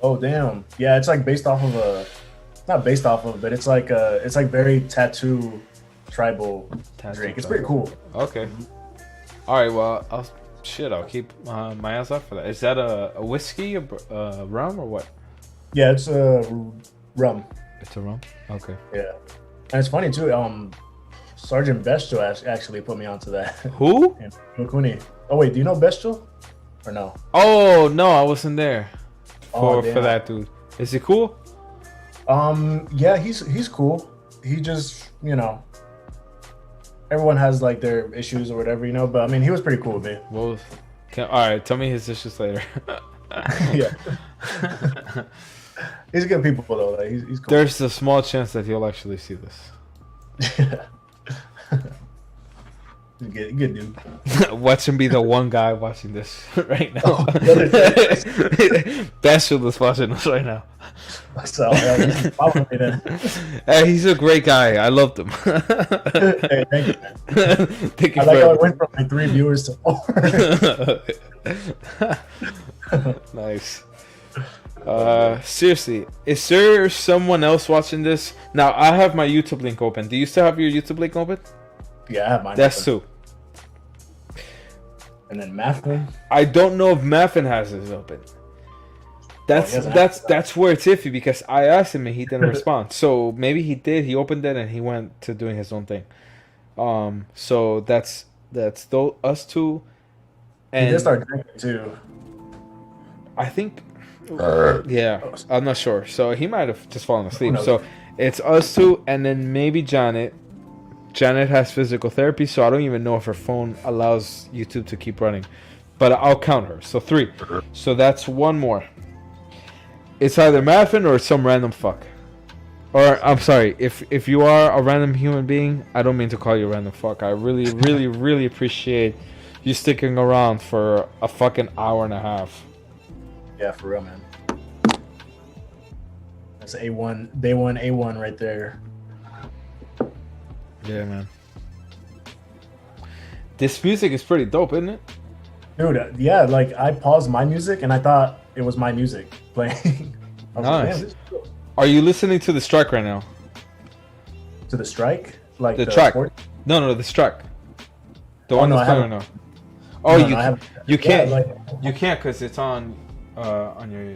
Oh, damn. Yeah, it's like based off of not based off of, but it's like very tattoo tribal drink. It's pretty cool. Okay. All right, well, I'll keep my ass up for that. Is that a whiskey, a rum, or what? Yeah, it's a rum. It's a rum? Okay. Yeah. And it's funny, too. Sergeant Bestial actually put me onto that. Who? Mukuni. Oh, wait. Do you know Bestial? Or no? Oh, no. I wasn't there for damn. that dude. Is he cool? Yeah, he's cool. He just, you know, everyone has, like, their issues or whatever, you know? But, I mean, he was pretty cool with me. Well, all right. Tell me his issues later. Yeah. He's good people, though. Like, he's cool. There's a small chance that he'll actually see this. Yeah. Good dude. Watch him be the one guy watching this right now. Bestial is watching this right now. So, he's following me then. Hey, he's a great guy. I loved him. Hey, thank you, man. Thank you I like how it went from like 3 viewers to 4. Nice. Seriously, is there someone else watching this? Now, I have my YouTube link open. Do you still have your YouTube link open? Yeah, I have mine. That's open. 2. And then Maffin? I don't know if Maffin has his open. That's where it's iffy, because I asked him and he didn't respond. So maybe he did. He opened it and he went to doing his own thing. So that's us two. And he did start drinking too. I think. Yeah, I'm not sure. So he might have just fallen asleep. So it's us two, and then maybe Janet. Janet has physical therapy, so I don't even know if her phone allows YouTube to keep running. but I'll count her. So 3. So that's one more. It's either Maffin or some random fuck. Or I'm sorry, if you are a random human being, I don't mean to call you a random fuck. I really, really, really appreciate you sticking around for a fucking hour and a half. Yeah, for real, man. That's A1, day one, A1 right there. Yeah, man. This music is pretty dope, isn't it? Dude, yeah, like I paused my music and I thought it was my music playing. I was like, Nice. "Damn, this is cool." Are you listening to the strike right now? To the strike? Like The track. sport? No, the strike. The Oh, one no, that's I playing right haven't. now. Oh, No, you no, I haven't. you can't Yeah, like, you can't because it's on your.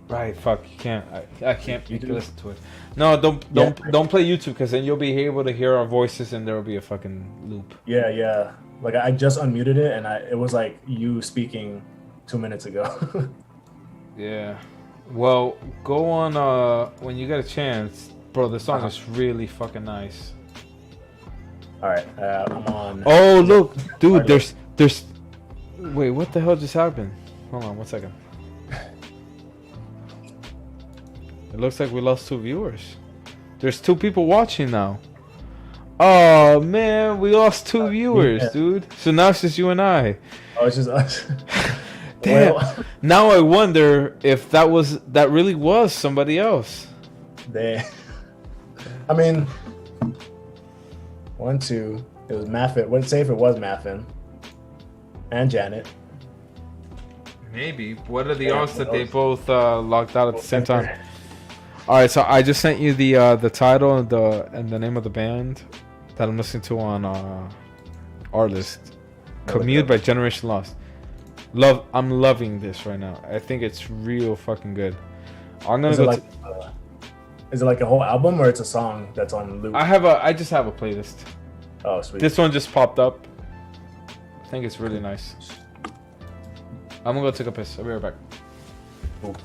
Right, fuck, you can't. I can't make you YouTube? listen to it. No, don't play YouTube because then you'll be able to hear our voices and there will be a fucking loop. yeah. Like I just unmuted it and it was like you speaking 2 minutes ago. Yeah. Well, go on when you get a chance, bro. The song is really fucking nice. All right, I'm on. Oh look, dude, there's. Wait, what the hell just happened? Hold on, 1 second. It looks like we lost 2 viewers. There's 2 people watching now. Oh man, we lost 2 viewers, Yeah. dude. So now it's just you and I. Oh, it's just us. Damn. Well, Now I wonder if that really was somebody else. I mean, 1, 2. It was Maffin. Let's say if it was Maffin and Janet. Maybe. What are the Yeah, odds that who they knows? both logged out at the same time? All right, so I just sent you the title and the name of the band that I'm listening to on our list. Commute by Generation Lost. I'm loving this right now. I think it's real fucking good. I'm gonna Is go. it like is it like a whole album or it's a song that's on loop? I just have a playlist. Oh, sweet. This one just popped up. I think it's really nice. I'm gonna go take a piss. I'll be right back. Cool.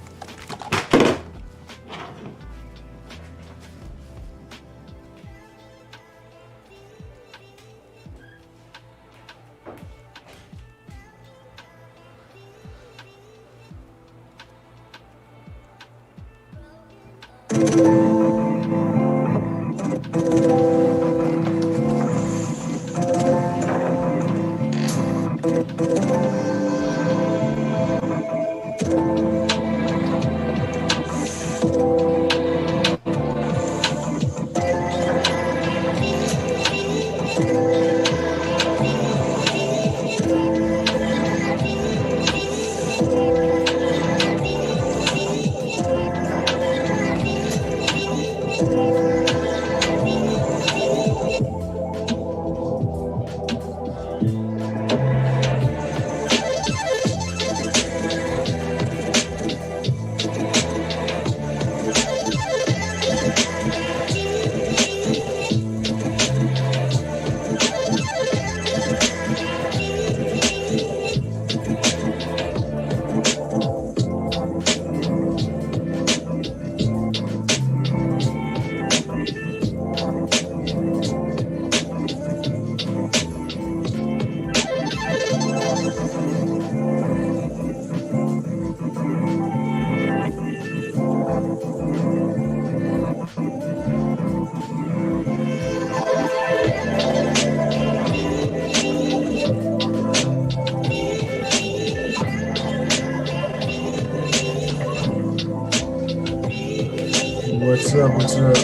What's up? What's up?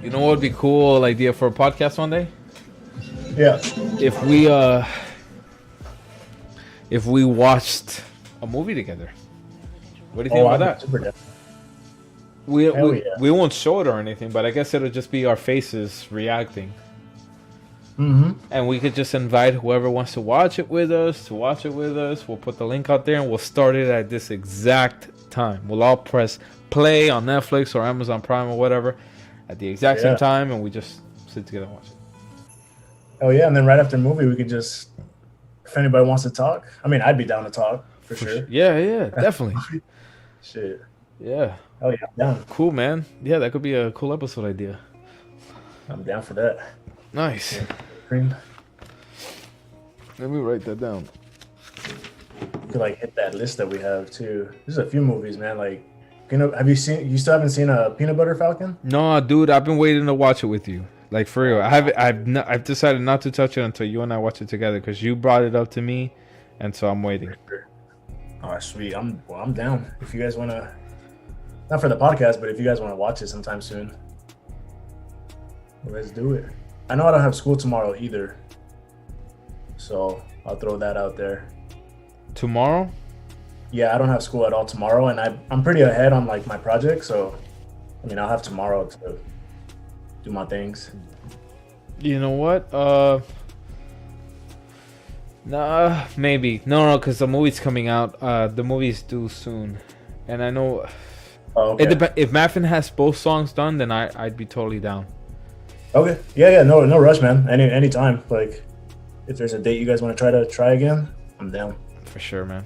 You know what would be a cool idea for a podcast one day? Yeah. If we watched a movie together. What do you think about that? Super down. We yeah. we won't show it or anything, but I guess it'll just be our faces reacting. Mm-hmm. And we could just invite whoever wants to watch it with us to watch it with us. We'll put the link out there and we'll start it at this exact time. We'll all press play on Netflix or Amazon Prime or whatever at the exact same Yeah. time, and we just sit together and watch it. Oh yeah, and then right after the movie, we could just, if anybody wants to talk, I mean, I'd be down to talk for sure. Yeah, definitely. Shit. Yeah. Oh yeah, I'm down. Cool, man. Yeah, that could be a cool episode idea. I'm down for that. Nice. Cream. Let me write that down. To like hit that list that we have too. There's a few movies, man. Like, have you seen? You still haven't seen a Peanut Butter Falcon? No, dude, I've been waiting to watch it with you. Like for real, I've decided not to touch it until you and I watch it together because you brought it up to me, and so I'm waiting. Oh, sweet. I'm down. If you guys wanna, not for the podcast, but if you guys wanna watch it sometime soon, let's do it. I know I don't have school tomorrow either, so I'll throw that out there. Tomorrow? Yeah, I don't have school at all tomorrow, and I'm pretty ahead on like my project, so I mean I'll have tomorrow to do my things. You know what? Nah, maybe. No, because the movie's coming out. The movie's due soon, and I know. Oh, okay. If Maffin has both songs done, then I'd be totally down. Okay. Yeah. No rush, man. Any time. Like, if there's a date you guys want to try again, I'm down. For sure, man.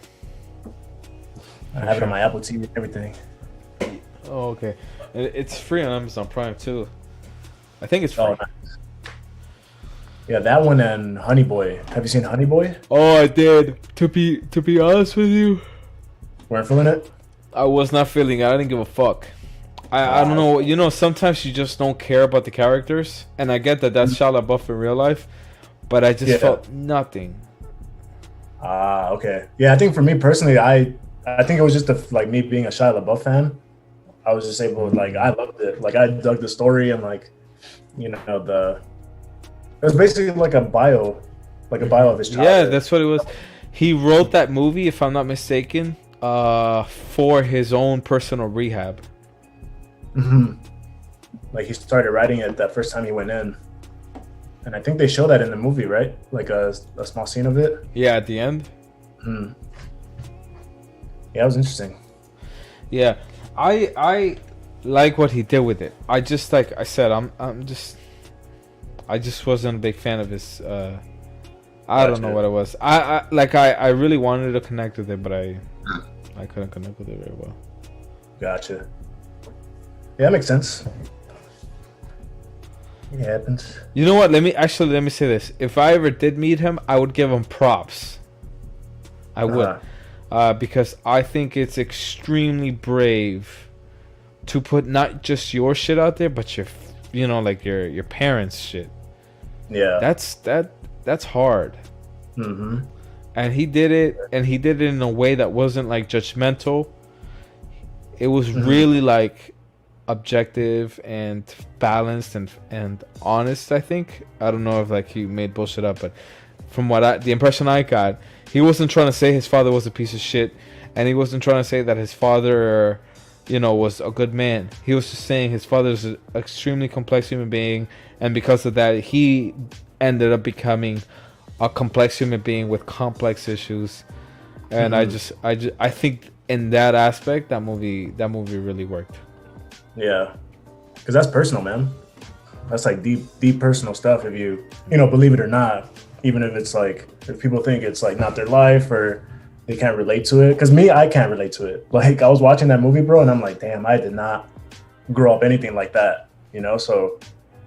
I have it on my Apple TV and everything. Oh, okay. It's free on Amazon Prime too. I think it's free. Oh, nice. Yeah, that one and Honey Boy. Have you seen Honey Boy? Oh, I did. To be honest with you, Weren't feeling it? I was not feeling it. I didn't give a fuck. I don't know. You know, sometimes you just don't care about the characters, and I get that that's Shia LaBeouf in real life, but I just felt nothing. Okay. Yeah, I think for me personally, I think it was just like me being a Shia LaBeouf fan. I was just able to, like, I loved it. Like, I dug the story and, like, you know, it was basically like a bio of his childhood. Yeah, that's what it was. He wrote that movie, if I'm not mistaken, for his own personal rehab. Mm-hmm. Like, he started writing it that first time he went in. And I think they show that in the movie, right? Like a small scene of it. Yeah, at the end. Hmm. Yeah, it was interesting. Yeah, I like what he did with it. I just, like I said, I just wasn't a big fan of his. I don't know what it was. I really wanted to connect with it, but I couldn't connect with it very well. Gotcha. Yeah, that makes sense. It happens. You know what? Let me say this. If I ever did meet him, I would give him props. I would. Because I think it's extremely brave to put not just your shit out there, but your parents' shit. Yeah. That's hard. Mm-hmm. And he did it in a way that wasn't like judgmental. It was really like objective and balanced and honest, I think. I don't know if like he made bullshit up, but from the impression I got, he wasn't trying to say his father was a piece of shit, and he wasn't trying to say that his father, was a good man. He was just saying his father is an extremely complex human being, and because of that, he ended up becoming a complex human being with complex issues. And I think in that aspect, that movie really worked. Yeah, because that's personal, man. That's like deep personal stuff. If you believe it or not, even if it's like, if people think it's like not their life or they can't relate to it. Because I can't relate to it. Like, I was watching that movie, bro, and I'm like, damn, I did not grow up anything like that, So,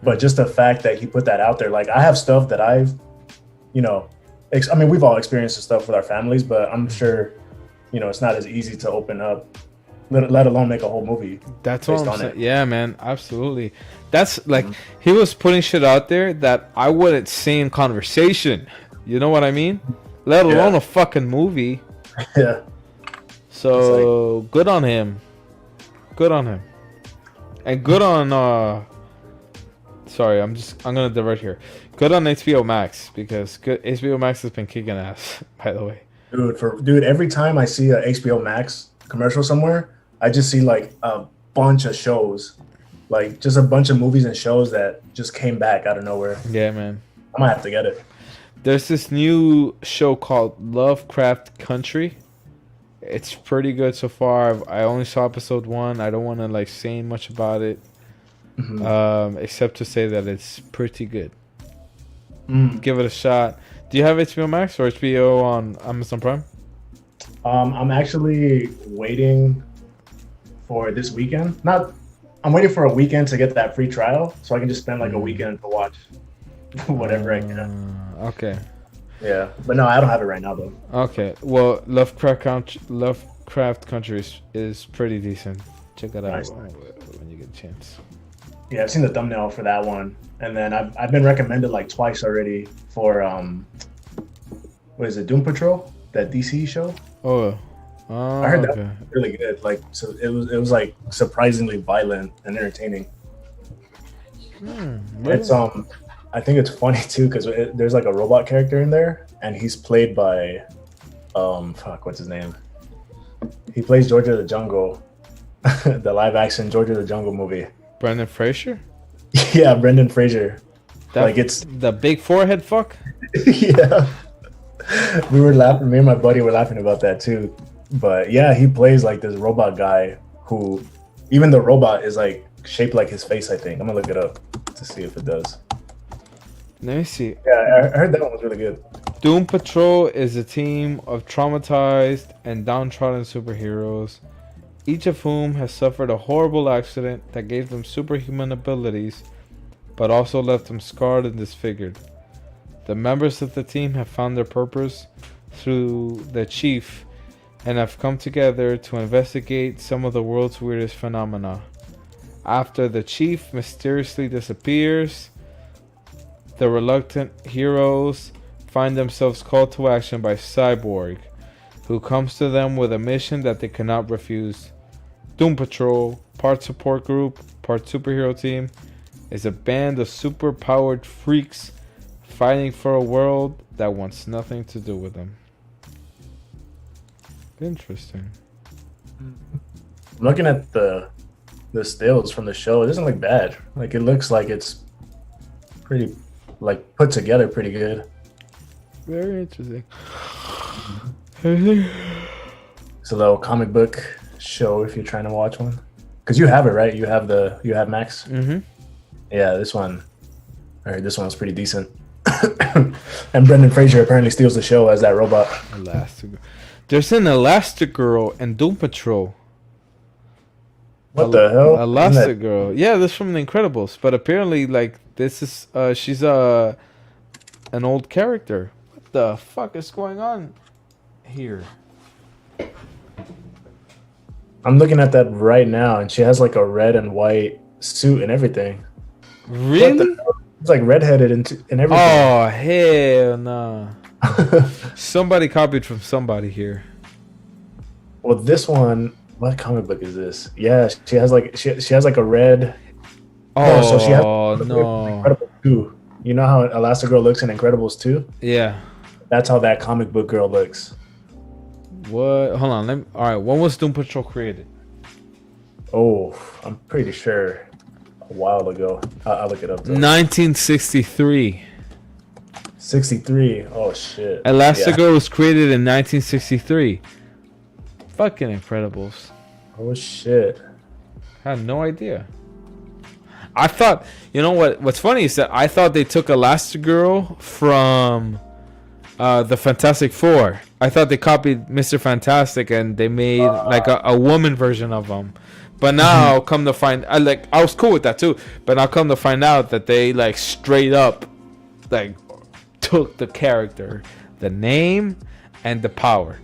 but just the fact that he put that out there, like, I have stuff that I've, we've all experienced the stuff with our families, but I'm sure, it's not as easy to open up. Let alone make a whole movie. That's what I'm saying. Yeah, man, absolutely. That's like he was putting shit out there that I wouldn't say in conversation. You know what I mean? Let alone a fucking movie. Yeah. So good on him. Good on him. And good on sorry, I'm gonna divert here. Good on HBO Max, because HBO Max has been kicking ass, by the way. Dude, every time I see a HBO Max commercial somewhere, I just see like a bunch of shows, like just a bunch of movies and shows that just came back out of nowhere. Yeah, man. I might have to get it. There's this new show called Lovecraft Country. It's pretty good so far. I only saw episode 1. I don't want to like say much about it, except to say that it's pretty good. Give it a shot. Do you have HBO Max or HBO on Amazon Prime? I'm actually waiting for this weekend. Not I'm waiting for a weekend to get that free trial, so I can just spend like a weekend to watch whatever I can. Okay. Yeah, but no, I don't have it right now though. Okay. Well, Lovecraft Country is pretty decent. Check it out Nice. when you get a chance. Yeah, I've seen the thumbnail for that one, and then I've been recommended like twice already for what is it, Doom Patrol, that DC show. Oh, I heard that okay. was really good. Like, so it was like surprisingly violent and entertaining. Really? It's I think it's funny too because there's like a robot character in there, and he's played by what's his name? He plays George of the Jungle, the live action George of the Jungle movie. Brendan Fraser? Yeah, Brendan Fraser. That, like it's the big forehead fuck? yeah. We were laughing. Me and my buddy were laughing about that too. But yeah, he plays like this robot guy who, even the robot is like shaped like his face. I think I'm gonna look it up to see if it does. Let me see. Yeah, I heard that one was really good. Doom Patrol is a team of traumatized and downtrodden superheroes, each of whom has suffered a horrible accident that gave them superhuman abilities, but also left them scarred and disfigured. The members of the team have found their purpose through the chief and have come together to investigate some of the world's weirdest phenomena. After the chief mysteriously disappears, the reluctant heroes find themselves called to action by Cyborg, who comes to them with a mission that they cannot refuse. Doom Patrol, part support group, part superhero team, is a band of super-powered freaks fighting for a world that wants nothing to do with them. Interesting. I'm looking at the stills from the show. It doesn't look bad. Like it looks like it's pretty like put together pretty good. Very interesting. It's a little comic book show if you're trying to watch one. Because you have it, right? You have Max? Mm-hmm. Yeah, this one. I heard this one's pretty decent. And Brendan Fraser apparently steals the show as that robot. There's an Elastigirl and Doom Patrol. What the hell? Elastigirl. Yeah, this is from The Incredibles. But apparently, like, this is she's an old character. What the fuck is going on here? I'm looking at that right now, and she has like a red and white suit and everything. Really? It's like redheaded and everything. Oh, hell no. Somebody copied from somebody here. Well, this one, what comic book is this? Yeah, she has like she has like a red. Oh, so she has no. Incredibles 2. You know how Elastigirl looks in Incredibles 2? Yeah. That's how that comic book girl looks. What? Hold on. All right. When was Doom Patrol created? Oh, I'm pretty sure a while ago. I'll look it up. Though. 1963. 63. Oh shit. Elastigirl was created in 1963. Fucking Incredibles. Oh shit. I had no idea. I thought, you know what? What's funny is that I thought they took Elastigirl from the Fantastic Four. I thought they copied Mr. Fantastic and they made like a woman version of him. But now, come to find, I was cool with that too. But now, come to find out that they like straight up, like, took the character, the name, and the power.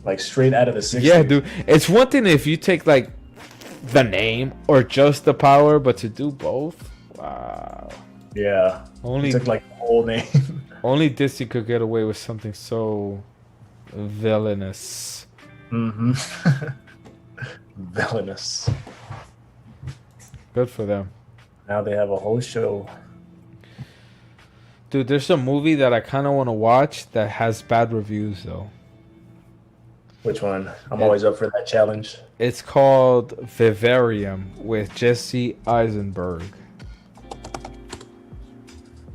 Like straight out of the 60s. Yeah, dude. It's one thing if you take like the name or just the power, but to do both, wow. Yeah. Only took like the whole name. Only Disney could get away with something so villainous. Mm-hmm. Villainous. Good for them. Now they have a whole show. Dude, there's a movie that I kind of want to watch that has bad reviews though. Which one? I'm always up for that challenge. It's called Vivarium with Jesse Eisenberg.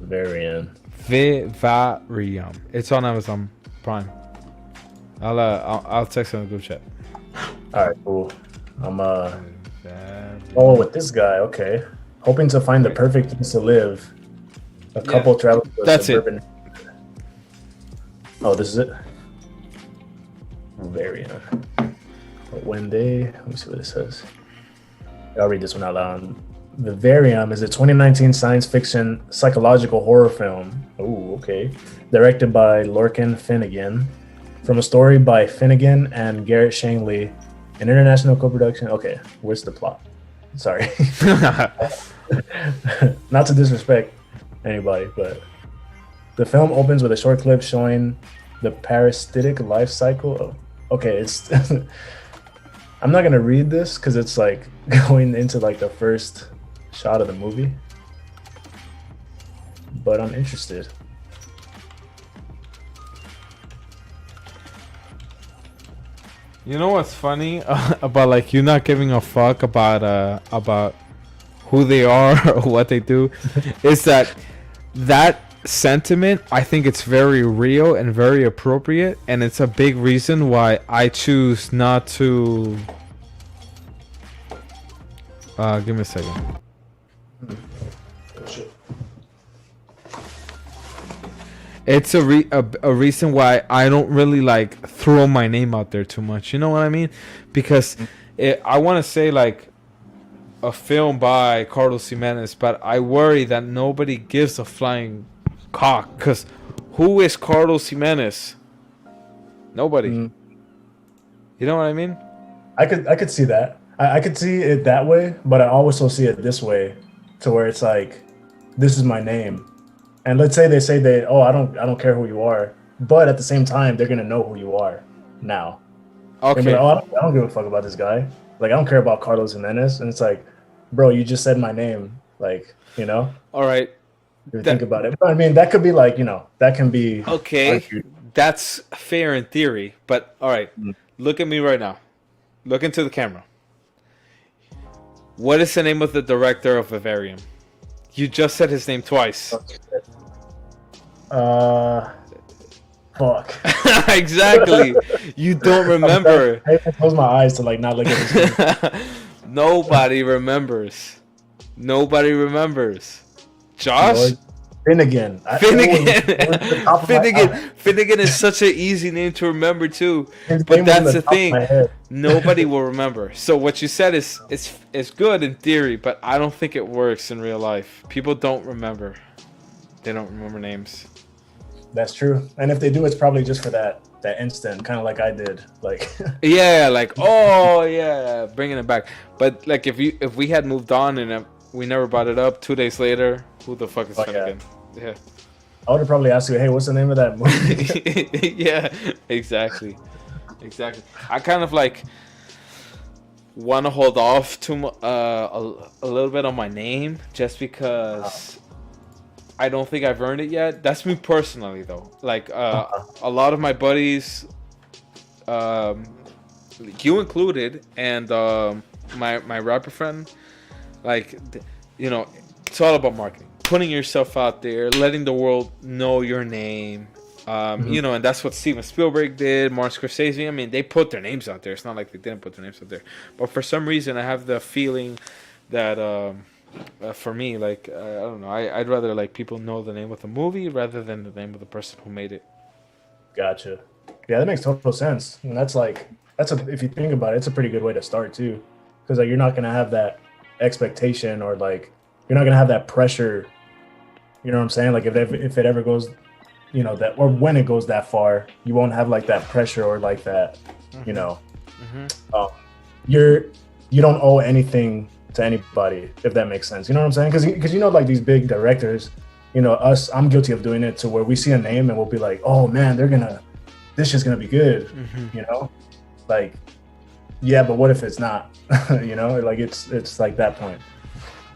Vivarium. It's on Amazon Prime. I'll text in the group chat. All right, cool. Oh, with this guy, okay. Hoping to find the perfect place to live. A couple travels to That's suburban. it. Oh, this is it. Vivarium. When they, let me see what it says. I'll read this one out loud. Vivarium is a 2019 science fiction psychological horror film. Oh, okay. Directed by Lorcan Finnegan. From a story by Finnegan and Garrett Shangley. An international co-production. Okay, where's the plot? Sorry. Not to disrespect anybody, but the film opens with a short clip showing the parasitic life cycle of... Okay, it's... I'm not going to read this because it's like going into like the first shot of the movie. But I'm interested. You know what's funny about like you not giving a fuck about who they are or what they do is that sentiment, I think it's very real and very appropriate, and it's a big reason why I choose not to give me a second. It's a reason why I don't really like throw my name out there too much. You know what I mean? Because I want to say like a film by Carlos Jimenez, but I worry that nobody gives a flying cock. Because who is Carlos Jimenez? Nobody. You know what I mean? I could see that. I could see it that way, but I also see it this way, to where it's like, this is my name. And let's say they say oh, I don't care who you are, but at the same time they're gonna know who you are now. Okay. Like, oh, I don't give a fuck about this guy. Like, I don't care about Carlos Jimenez. And it's like, bro, you just said my name. Like, you know. All right. Think about it. But I mean, that could be like, you know, that can be okay. argued. That's fair in theory, but all right. Look at me right now. Look into the camera. What is the name of the director of Vivarium? You just said his name twice. Fuck. Exactly. You don't remember. I close my eyes to like not look at this. Nobody remembers. Nobody remembers. Josh? Finnegan. Finnegan is such an easy name to remember too. But that's the thing. Nobody will remember. So what you said is good in theory, but I don't think it works in real life. People don't remember. They don't remember names. That's true. And if they do, it's probably just for that instant, kind of like I did. Like yeah, like oh yeah, bringing it back. But like if we had moved on and we never brought it up 2 days later, who the fuck is Finnegan? Yeah. I would have probably asked you, hey, what's the name of that movie? Yeah, exactly. I kind of like want to hold off a little bit on my name just because I don't think I've earned it yet. That's me personally, though. Like a lot of my buddies, you included, and my rapper friend, like, you know, it's all about marketing, putting yourself out there, letting the world know your name. You know, and that's what Steven Spielberg did, Martin Scorsese. I mean, they put their names out there. It's not like they didn't put their names out there. But for some reason, I have the feeling that for me, like, I don't know, I'd rather like people know the name of the movie rather than the name of the person who made it. Gotcha. Yeah, that makes total sense. And if you think about it, it's a pretty good way to start too, because like you're not gonna have that expectation, or like you're not gonna have that pressure. You know what I'm saying? Like if it ever goes, you know, that, or when it goes that far, you won't have like that pressure or like that, you know, you don't owe anything to anybody, if that makes sense. You know what I'm saying? Because you know, like these big directors, you know, I'm guilty of doing it, to where we see a name and we'll be like, oh man, this shit's gonna be good. You know, like, yeah, but what if it's not? You know, like it's like that point.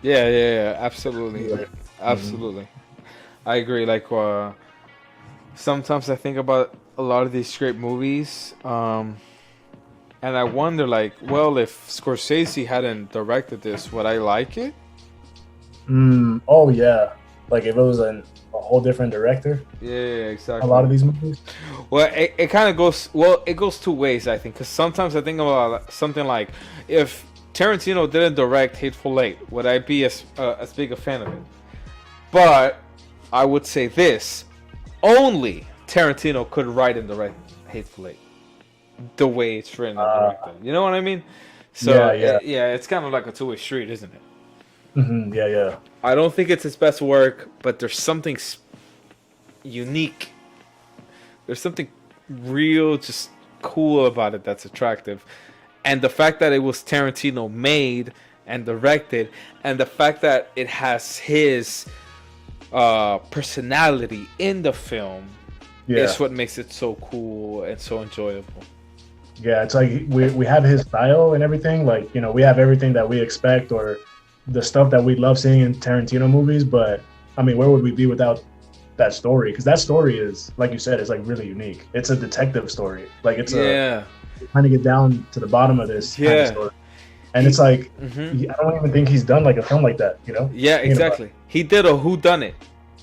Yeah, absolutely. I agree. Like sometimes I think about a lot of these great movies, and I wonder, like, well, if Scorsese hadn't directed this, would I like it? Oh yeah, like if it was a whole different director. Yeah, exactly. A lot of these movies. Well, it kind of goes. Well, it goes two ways, I think, because sometimes I think about something like, if Tarantino didn't direct Hateful Eight, would I be as big a fan of it? But I would say this: only Tarantino could write and direct Hateful Eight the way it's written and directed. You know what I mean? So Yeah. yeah, it's kind of like a two-way street, isn't it? Yeah. I don't think it's his best work, but there's something unique. There's something real, just cool about it that's attractive. And the fact that it was Tarantino made and directed, and the fact that it has his personality in the film is what makes it so cool and so enjoyable. Yeah, it's like we have his style and everything. Like, you know, we have everything that we expect or the stuff that we love seeing in Tarantino movies. But I mean, where would we be without that story? Because that story is, like you said, is like really unique. It's a detective story. Like it's trying to get down to the bottom of this kind of story. And it's like, I don't even think he's done like a film like that, you know? Yeah, exactly. He did a whodunit.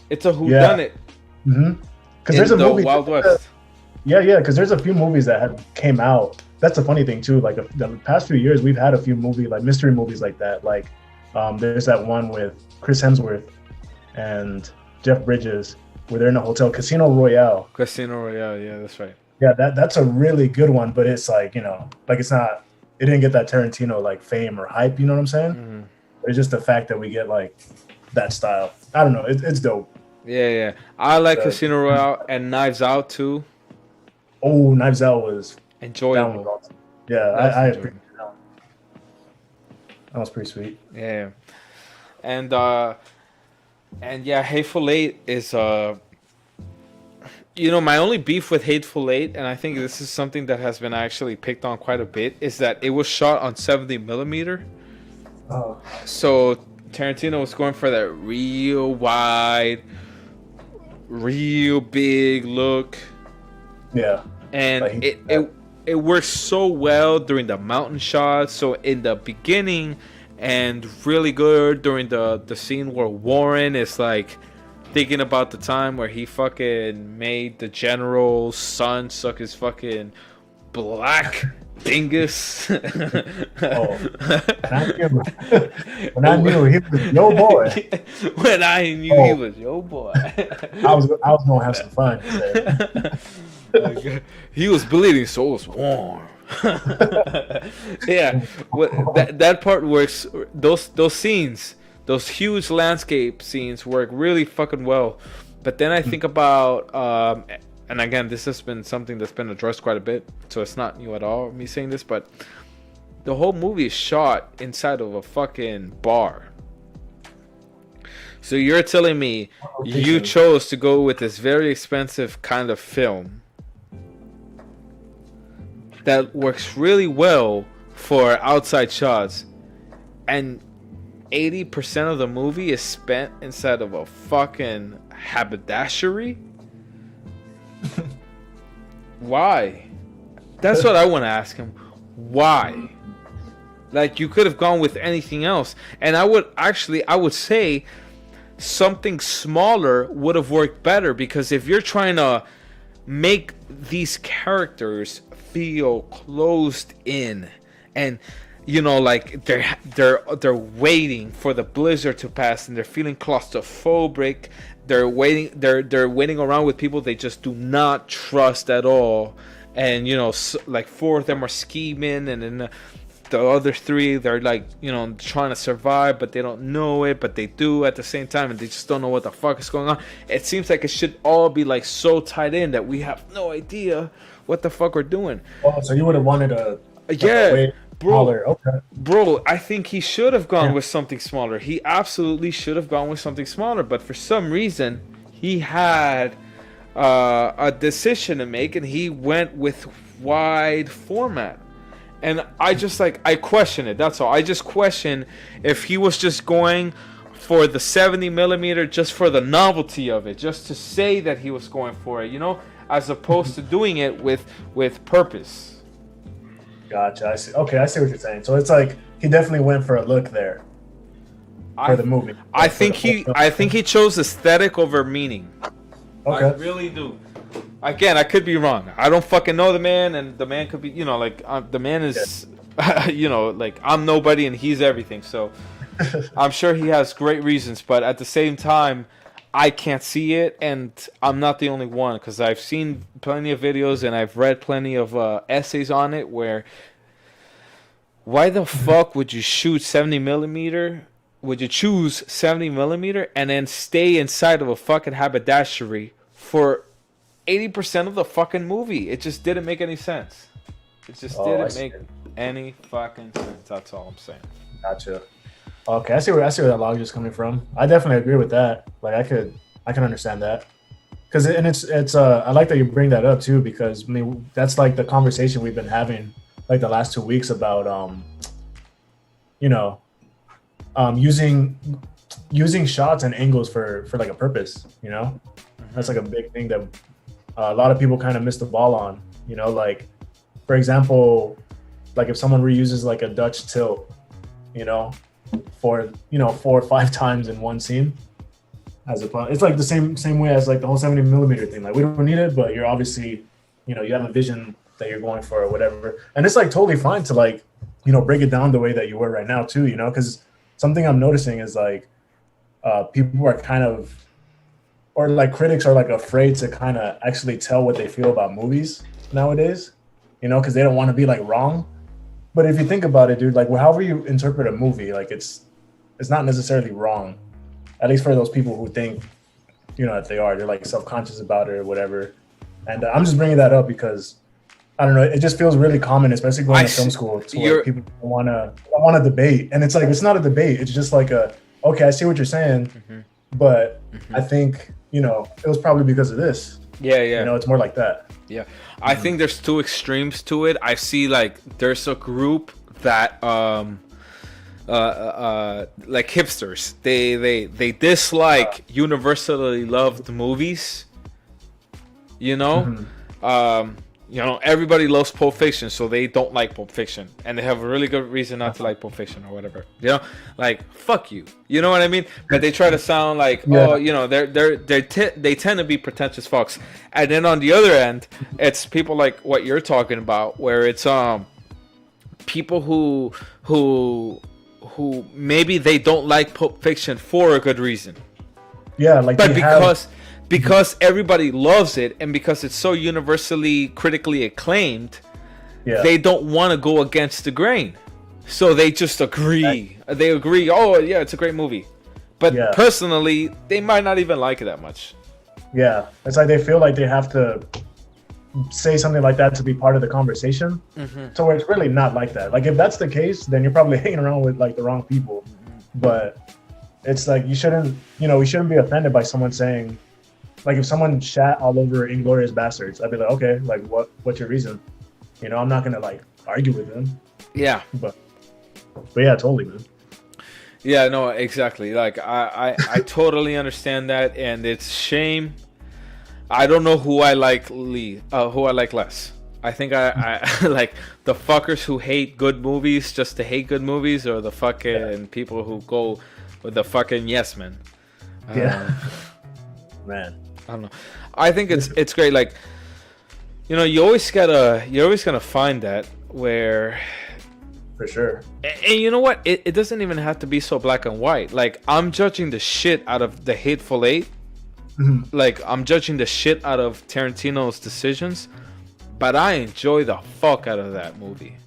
It's a whodunit. Because there's a movie, Wild West. Because there's a few movies that have came out. That's the funny thing too. Like the past few years, we've had a few like mystery movies like that. Like there's that one with Chris Hemsworth and Jeff Bridges where they're in a hotel, Casino Royale. Yeah, that's right. Yeah, that's a really good one. But it's like, you know, like it didn't get that Tarantino like fame or hype. You know what I'm saying? It's just the fact that we get like that style. I don't know. It's dope. Yeah. I like Casino Royale and Knives Out too. Oh, Knives Out was enjoyable. Awesome. Yeah, I agree. That was pretty sweet. Yeah, and yeah, Hateful Eight is you know, my only beef with Hateful Eight, and I think this is something that has been actually picked on quite a bit, is that it was shot on 70 millimeter. Oh. So Tarantino was going for that real wide, real big look. Yeah. And it works so well during the mountain shots. So in the beginning, and really good during the scene where Warren is like thinking about the time where he fucking made the general's son suck his fucking black dingus. When I knew he was your boy. When I knew he was your boy. I was gonna have some fun. He was bleeding, so it was warm. Yeah, that part works. Those scenes, those huge landscape scenes, work really fucking well. But then I think about, and again, this has been something that's been addressed quite a bit, so it's not new at all, me saying this, but the whole movie is shot inside of a fucking bar. So you're telling me you chose to go with this very expensive kind of film that works really well for outside shots, and 80% of the movie is spent inside of a fucking haberdashery? Why? That's what I want to ask him. Why? Like, you could have gone with anything else. And I would say something smaller would have worked better, because if you're trying to make these characters feel closed in, and you know, like they're waiting for the blizzard to pass, and they're feeling claustrophobic, they're waiting around with people they just do not trust at all, and you know, like 4 of them are scheming, and then the other 3, they're like, you know, trying to survive, but they don't know it, but they do at the same time, and they just don't know what the fuck is going on. It seems like it should all be like so tied in that we have no idea what the fuck we're doing. Oh, so you would have wanted a bro. Okay. Bro, I think he should have gone with something smaller. He absolutely should have gone with something smaller, but for some reason he had a decision to make, and he went with wide format. And I question it. That's all. I just question if he was just going for the 70 millimeter just for the novelty of it, just to say that he was going for it, you know, as opposed to doing it with purpose. Gotcha. I see. Okay, I see what you're saying. So it's like he definitely went for a look there for the movie. I think he chose aesthetic over meaning. Okay. I really do. Again, I could be wrong. I don't fucking know the man, and the man could be, you know, like the man is, you know, like I'm nobody and he's everything. So I'm sure he has great reasons, but at the same time, I can't see it, and I'm not the only one, because I've seen plenty of videos and I've read plenty of essays on it where why the fuck would you shoot 70 millimeter? Would you choose 70 millimeter and then stay inside of a fucking haberdashery for 80% of the fucking movie? It just didn't make any sense. It just didn't make any fucking sense. That's all I'm saying. Gotcha. Okay, I see where that logic is coming from. I definitely agree with that. Like I can understand that. Because it's I like that you bring that up too, because I mean that's like the conversation we've been having like the last 2 weeks about using shots and angles for like a purpose. That's like a big thing that a lot of people kind of miss the ball on. Like for example, like if someone reuses like a Dutch tilt, for 4 or 5 times in one scene. It's like the same way as like the whole 70 millimeter thing. Like we don't need it, but you're obviously, you have a vision that you're going for or whatever. And it's like totally fine to like, break it down the way that you were right now too, because something I'm noticing is like people are kind of, or like critics are like afraid to kind of actually tell what they feel about movies nowadays, because they don't want to be like wrong. But if you think about it, dude, like however you interpret a movie, like it's not necessarily wrong. At least for those people who think, that they're like self-conscious about it or whatever. And I'm just bringing that up because, I don't know, it just feels really common, especially going to film school, to where people want to debate. And it's like, it's not a debate. It's just like okay, I see what you're saying, but I think, it was probably because of this. Yeah. It's more like that. Yeah. I think there's 2 extremes to it. I see like there's a group that like hipsters. They dislike universally loved movies. Everybody loves Pulp Fiction, so they don't like Pulp Fiction, and they have a really good reason not to like Pulp Fiction or whatever. Like fuck you. You know what I mean? But they try to sound like they tend to be pretentious fucks. And then on the other end, it's people like what you're talking about, where it's people who maybe they don't like Pulp Fiction for a good reason. Yeah, like but because everybody loves it and because it's so universally critically acclaimed, they don't want to go against the grain. So they just agree. They agree, oh yeah, it's a great movie. But personally, they might not even like it that much. Yeah, it's like they feel like they have to say something like that to be part of the conversation. So where it's really not like that. Like if that's the case, then you're probably hanging around with like the wrong people. But it's like we shouldn't be offended by someone saying, like if someone shat all over Inglourious Bastards, I'd be like, okay, like what's your reason? I'm not gonna like argue with them. Yeah. But yeah, totally, man. Yeah, no, exactly. Like I totally understand that, and it's shame. I don't know who I like less. I think I like the fuckers who hate good movies just to hate good movies, or the fucking people who go with the fucking yes men. Man, I don't know. I think it's great. Like, you're always gonna find that where, for sure. And you know what? It doesn't even have to be so black and white. Like I'm judging the shit out of The Hateful Eight. Like I'm judging the shit out of Tarantino's decisions, but I enjoy the fuck out of that movie.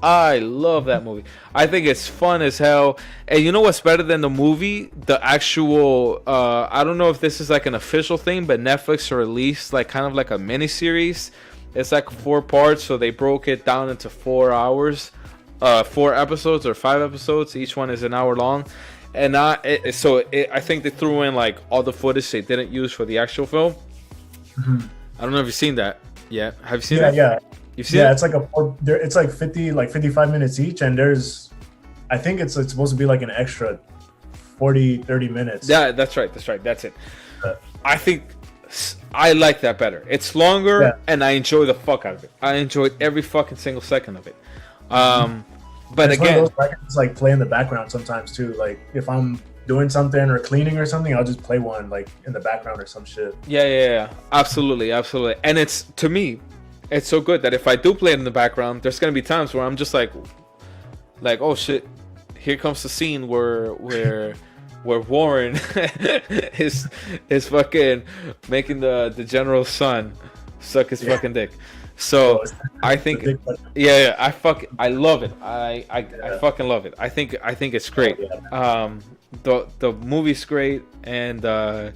I love that movie. I think it's fun as hell. And you know what's better than the movie? The actual I don't know if this is like an official thing, but Netflix released like kind of like a mini series. It's like 4 parts, so they broke it down into 4 hours, 4 episodes or 5 episodes. Each one is an hour long. And I think they threw in like all the footage they didn't use for the actual film. I don't know if you've seen that yet. Have you seen that? Yeah. You've seen it? It's like it's like 55 minutes each, and I think it's supposed to be like an extra 40-30 minutes. Yeah, that's right. That's it. I think I like that better. It's longer, and I enjoy the fuck out of it. I enjoyed every fucking single second of it. But it's again, one of those I can just like play in the background sometimes too. Like if I'm doing something or cleaning or something, I'll just play one like in the background or some shit. Yeah. Absolutely. And it's, to me, it's so good that if I do play it in the background, there's gonna be times where I'm just like, oh shit, here comes the scene where Warren is fucking making the general's son suck his fucking dick. So it's I a think, big question. yeah, I love it. I fucking love it. I think it's great. The movie's great, and I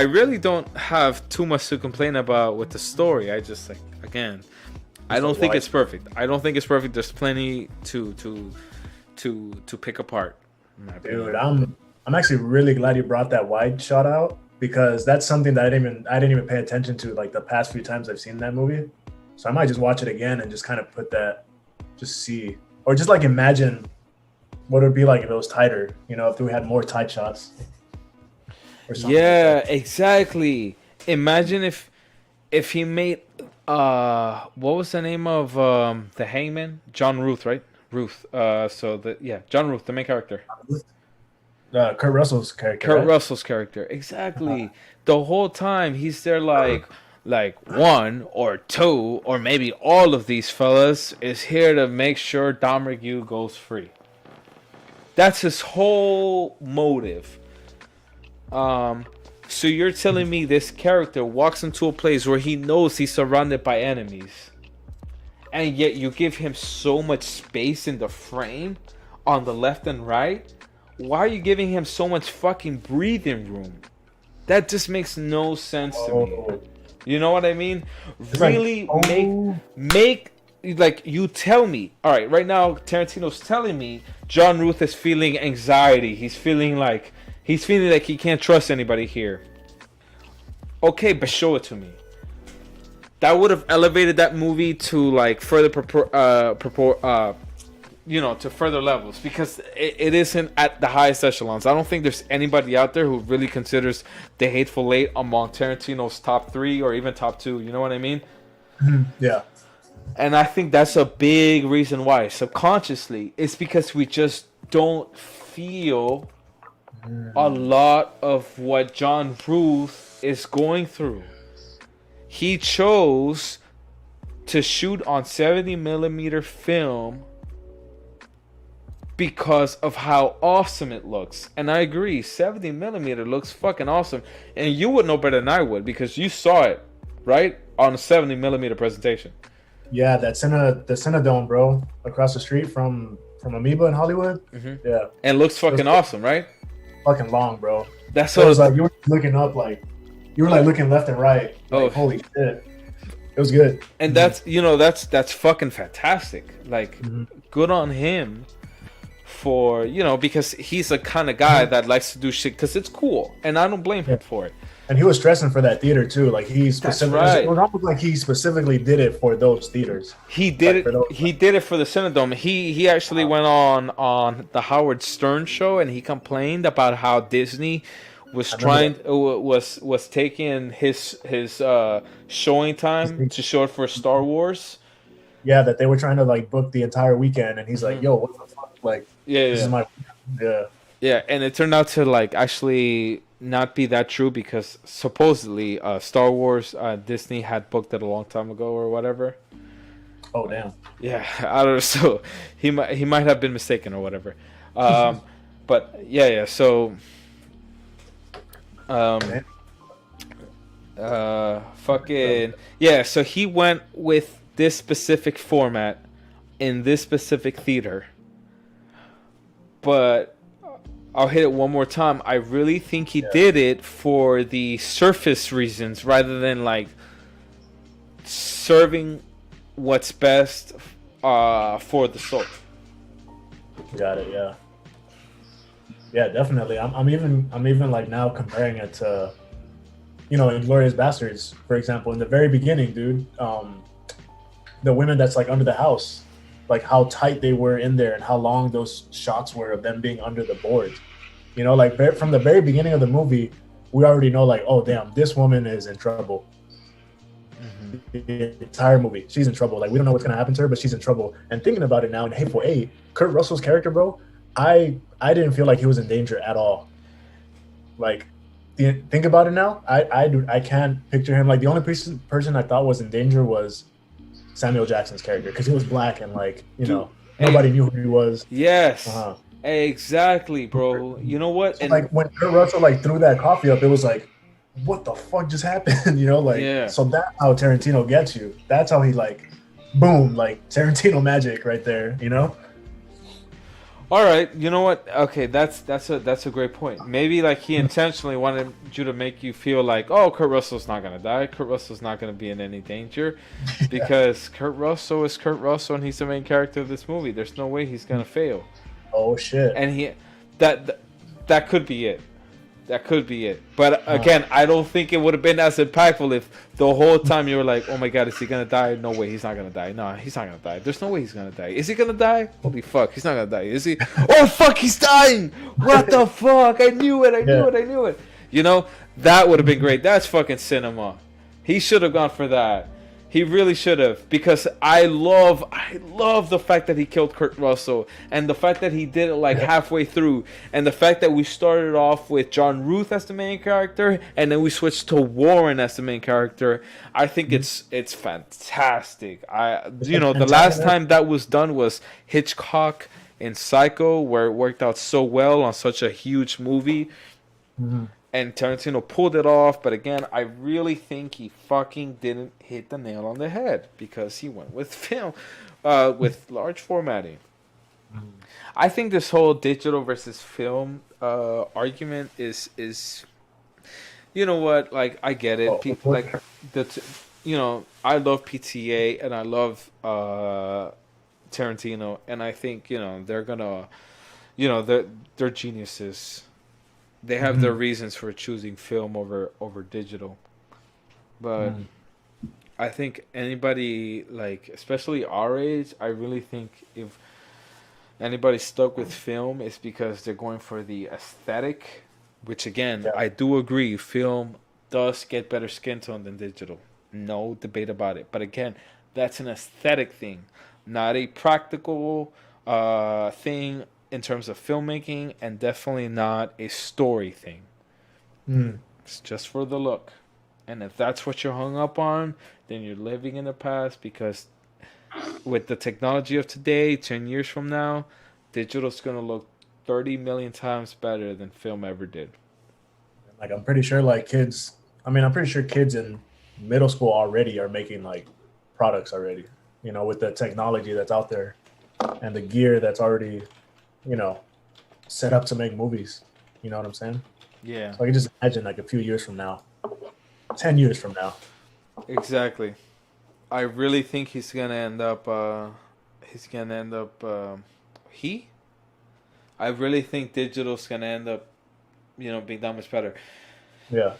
really don't have too much to complain about with the story. I just like, again, I don't think it's perfect. I don't think it's perfect. There's plenty to pick apart. in my opinion. Dude, I'm actually really glad you brought that wide shot out, because that's something that I didn't even pay attention to like the past few times I've seen that movie. So I might just watch it again and just kind of put that, just see, or just like imagine what it would be like if it was tighter. You know, if we had more tight shots. Or something Yeah, like that. exactly. Imagine if he made what was the name of the hangman? John Ruth, right? Ruth. John Ruth, the main character. Kurt Russell's character. Kurt right? Russell's character. Exactly. The whole time he's there like one or two or maybe all of these fellas is here to make sure Dominic Yu goes free. That's his whole motive. So you're telling me this character walks into a place where he knows he's surrounded by enemies, and yet you give him so much space in the frame on the left and right? Why are you giving him so much fucking breathing room? That just makes no sense to me. You know what I mean? Really make like, you tell me. All right, right now Tarantino's telling me John Ruth is feeling anxiety. He's feeling like he can't trust anybody here. Okay, but show it to me. That would have elevated that movie to like further to further levels, because it isn't at the highest echelons. I don't think there's anybody out there who really considers The Hateful Eight among Tarantino's top 3 or even top 2. You know what I mean? Yeah. And I think that's a big reason why. Subconsciously, it's because we just don't feel a lot of what John Ruth is going through. He chose to shoot on 70mm film because of how awesome it looks. And I agree, 70mm looks fucking awesome. And you would know better than I would, because you saw it, right? On a 70mm presentation. Yeah, the Cinedome, bro, across the street from Amoeba in Hollywood. Mm-hmm. Yeah. And looks fucking awesome, right? Fucking long, bro. That's So it was like you were looking up, like you were like looking left and right. Like, holy shit. It was good. And that's that's fucking fantastic. Like, good on him for, because he's the kind of guy that likes to do shit because it's cool, and I don't blame him for it. And he was stressing for that theater too. Like he specifically, right. It was almost like he specifically did it for those theaters. He did it. He did it for the Cinedome. He actually went on the Howard Stern show, and he complained about how Disney was taking his showing time to show it for Star Wars. Yeah, that they were trying to like book the entire weekend, and he's like, "Yo, what the fuck?" Like, this is my yeah, and it turned out to like actually not be that true, because supposedly Star Wars Disney had booked it a long time ago or whatever. Oh damn. Yeah, I don't know. So he might have been mistaken or whatever. But yeah. So fucking yeah. So he went with this specific format in this specific theater. But I'll hit it one more time. I really think he did it for the surface reasons rather than like serving what's best for the soul. Got it. Yeah. Yeah, definitely. I'm even like now comparing it to, Inglourious Bastards, for example. In the very beginning, dude, the women that's like under the house, like how tight they were in there and how long those shots were of them being under the board. Like from the very beginning of the movie, we already know like, oh damn, this woman is in trouble. The entire movie, she's in trouble. Like we don't know what's gonna happen to her, but she's in trouble. And thinking about it now in Hateful Eight, Kurt Russell's character, bro, I didn't feel like he was in danger at all. Like, think about it now. I can't picture him. Like the only person I thought was in danger was Samuel Jackson's character, because he was black and like nobody knew who he was. Yes, exactly, bro. You know what? So, like when Kurt Russell like threw that coffee up, it was like what the fuck just happened? You know, like, Yeah. so that's how Tarantino gets you. That's how he like, boom, like Tarantino magic right there. You know? All right, you know what? Okay, that's a great point. Maybe like he intentionally wanted you to make you feel like, oh, Kurt Russell's not gonna die. Kurt Russell's not gonna be in any danger, because Kurt Russell is Kurt Russell and he's the main character of this movie. There's no way he's gonna fail. Oh shit. And that could be it. That could be it. But again, I don't think it would have been as impactful if the whole time you were like, oh my god, is he gonna die? No way, he's not gonna die. No, he's not gonna die. There's no way he's gonna die. Is he gonna die? Holy fuck, he's not gonna die. Is he? Oh fuck, he's dying! What the fuck? I knew it, I knew it. You know, that would have been great. That's fucking cinema. He should have gone for that. He really should have, because I love the fact that he killed Kurt Russell, and the fact that he did it like halfway through, and the fact that we started off with John Ruth as the main character, and then we switched to Warren as the main character. I think it's fantastic. The last time that was done was Hitchcock in Psycho, where it worked out so well on such a huge movie. Mm-hmm. And Tarantino pulled it off, but again, I really think he fucking didn't hit the nail on the head, because he went with film, with large formatting. I think this whole digital versus film argument is, you know what? Like, I get it. People like I love PTA and I love Tarantino, and I think they're gonna, they're geniuses. They have their reasons for choosing film over digital. But I think anybody, like, especially our age, I really think if anybody's stuck with film, it's because they're going for the aesthetic, which again, I do agree, film does get better skin tone than digital. No debate about it. But again, that's an aesthetic thing, not a practical thing in terms of filmmaking, and definitely not a story thing. It's just for the look. And if that's what you're hung up on, then you're living in the past, because with the technology of today, 10 years from now, digital's going to look 30 million times better than film ever did. Like, I'm pretty sure kids in middle school already are making like products already, with the technology that's out there and the gear that's already set up to make movies. You know what I'm saying? Yeah. So I can just imagine like a few years from now, 10 years from now. Exactly. I really think he's gonna end up. I really think digital's gonna end up, being that much better. Yeah.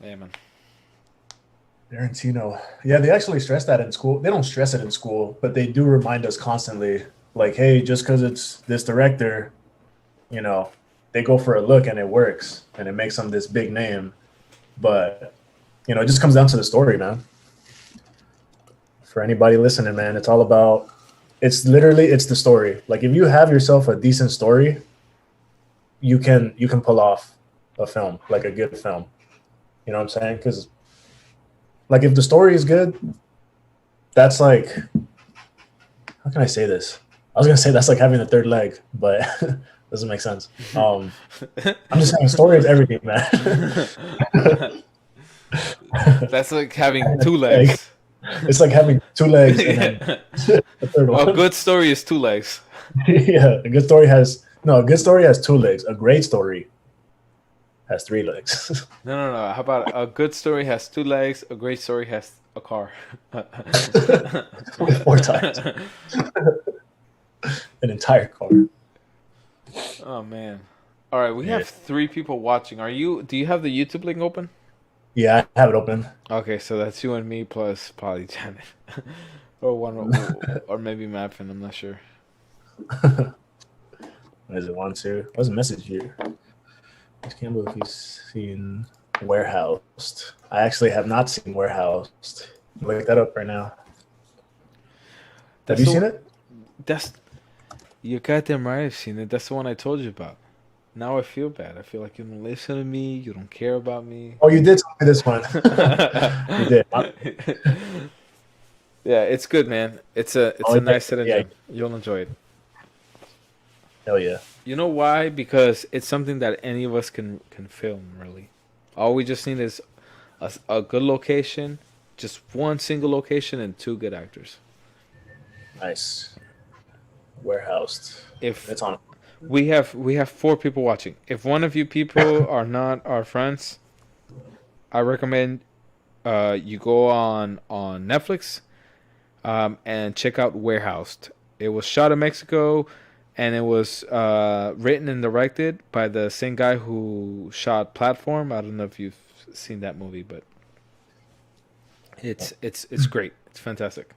Yeah, man. Tarantino. Yeah, they actually stress that in school. They don't stress it in school, but they do remind us constantly, like, hey, just because it's this director, they go for a look and it works and it makes them this big name. But, it just comes down to the story, man. For anybody listening, man, it's the story. Like, if you have yourself a decent story, you can pull off a film, like a good film. You know what I'm saying? Because, like, if the story is good, that's like, how can I say this? I was gonna say that's like having a third leg, but doesn't make sense. I'm just saying, story is everything, man. That's like having two legs. It's like having two legs and then the third one. A good story is two legs. Yeah, a good story has two legs. A great story has three legs. No. How about a good story has two legs? A great story has a car. 4 times. An entire car. Oh man! All right, we have 3 people watching. Do you have the YouTube link open? Yeah, I have it open. Okay, so that's you and me plus probably Janet, or maybe Mapfin. I'm not sure. What is it? 1, 2. What's the message here? I can't believe he's seen Warehoused. I actually have not seen Warehoused. Look that up right now. Have you seen it? You're goddamn right. I've seen it. That's the one I told you about. Now I feel bad. I feel like you don't listen to me. You don't care about me. Oh, you did tell me this one. You did. Yeah, it's good, man. It's a nice hidden gem. You'll enjoy it. Hell yeah. You know why? Because it's something that any of us can film. Really, all we just need is a good location, just one single location, and two good actors. Nice. Warehoused. If It's on. we have four people watching, if one of you people are not our friends, I recommend you go on Netflix and check out Warehoused. It was shot in Mexico, and it was written and directed by the same guy who shot Platform. I don't know if you've seen that movie, but it's great. It's fantastic.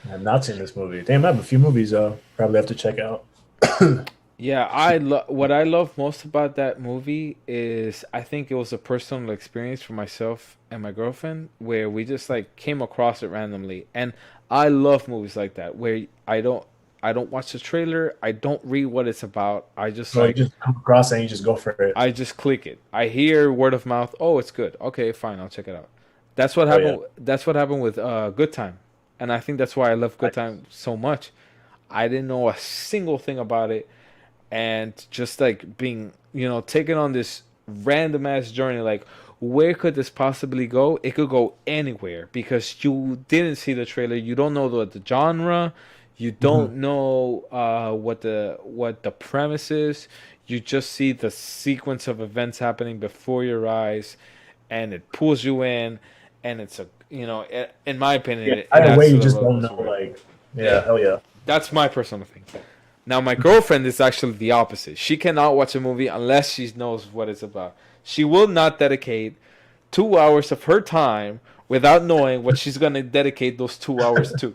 I have not seen this movie. Damn, I have a few movies probably have to check out. Yeah, what I love most about that movie is I think it was a personal experience for myself and my girlfriend where we just like came across it randomly. And I love movies like that where I don't watch the trailer, I don't read what it's about. I just So you just come across it and you just go for it. I just click it. I hear word of mouth, "Oh, it's good. Okay, fine, I'll check it out." That's what Oh, happened. yeah. That's what happened with Good Time. And I think that's why I love Good Time so much. I didn't know a single thing about it, and just like being taken on this random ass journey, like where could this possibly go? It could go anywhere because you didn't see the trailer, you don't know the genre, you don't know what the premise is. You just see the sequence of events happening before your eyes, and it pulls you in, and it's in my opinion, Yeah, it either adds way, to you the just roller don't know. coaster ride. Like, yeah, hell yeah. That's my personal thing. Now, my girlfriend is actually the opposite. She cannot watch a movie unless she knows what it's about. She will not dedicate 2 hours of her time without knowing what she's going to dedicate those 2 hours to.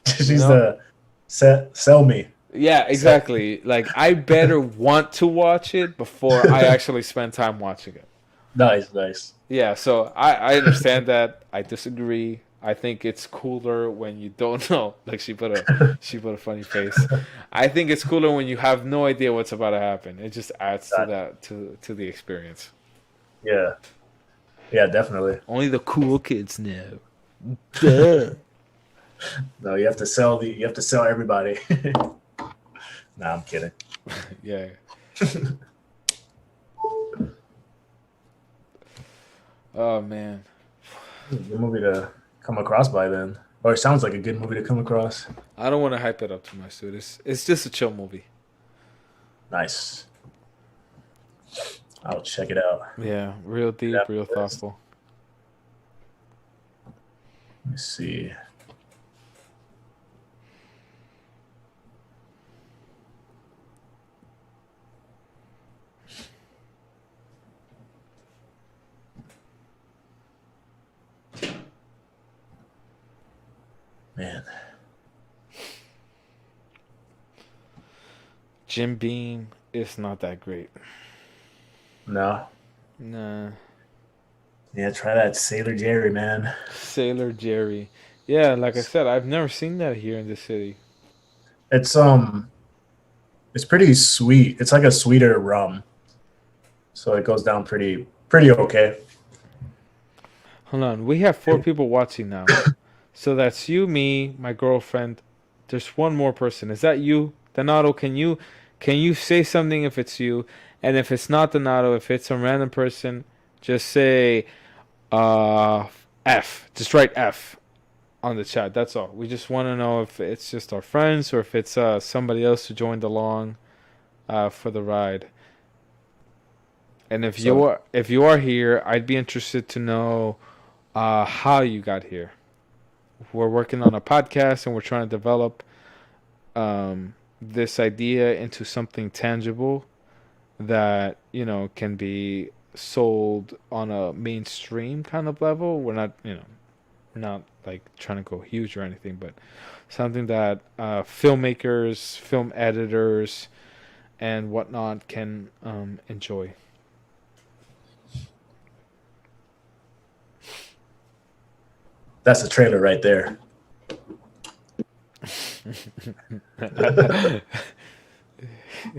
She's the sell me. Yeah, exactly. Like, I better want to watch it before I actually spend time watching it. Nice. Yeah, so I understand that. I disagree. I think it's cooler when you don't know. Like she put a funny face. I think it's cooler when you have no idea what's about to happen. It just adds to that to the experience. Yeah, definitely. Only the cool kids know. Duh. No, you have to sell everybody. Nah, I'm kidding. Yeah. Oh man. Good movie to come across by then. Or it sounds like a good movie to come across. I don't want to hype it up too much, dude. It's just a chill movie. Nice. I'll check it out. Yeah, real deep, real thoughtful. Let me see. Man. Jim Beam is not that great. No. Nah. Yeah, try that Sailor Jerry, man. Sailor Jerry. Yeah, like I said, I've never seen that here in the city. It's pretty sweet. It's like a sweeter rum. So it goes down pretty okay. Hold on, we have 4 people watching now. So that's you, me, my girlfriend. There's one more person. Is that you? Donato, can you say something if it's you? And if it's not Donato, if it's some random person, just say F. Just write F on the chat. That's all. We just want to know if it's just our friends or if it's somebody else who joined along for the ride. And if you are here, I'd be interested to know how you got here. We're working on a podcast and we're trying to develop this idea into something tangible that can be sold on a mainstream kind of level. We're not like trying to go huge or anything, but something that filmmakers, film editors, and whatnot can enjoy. That's the trailer right there.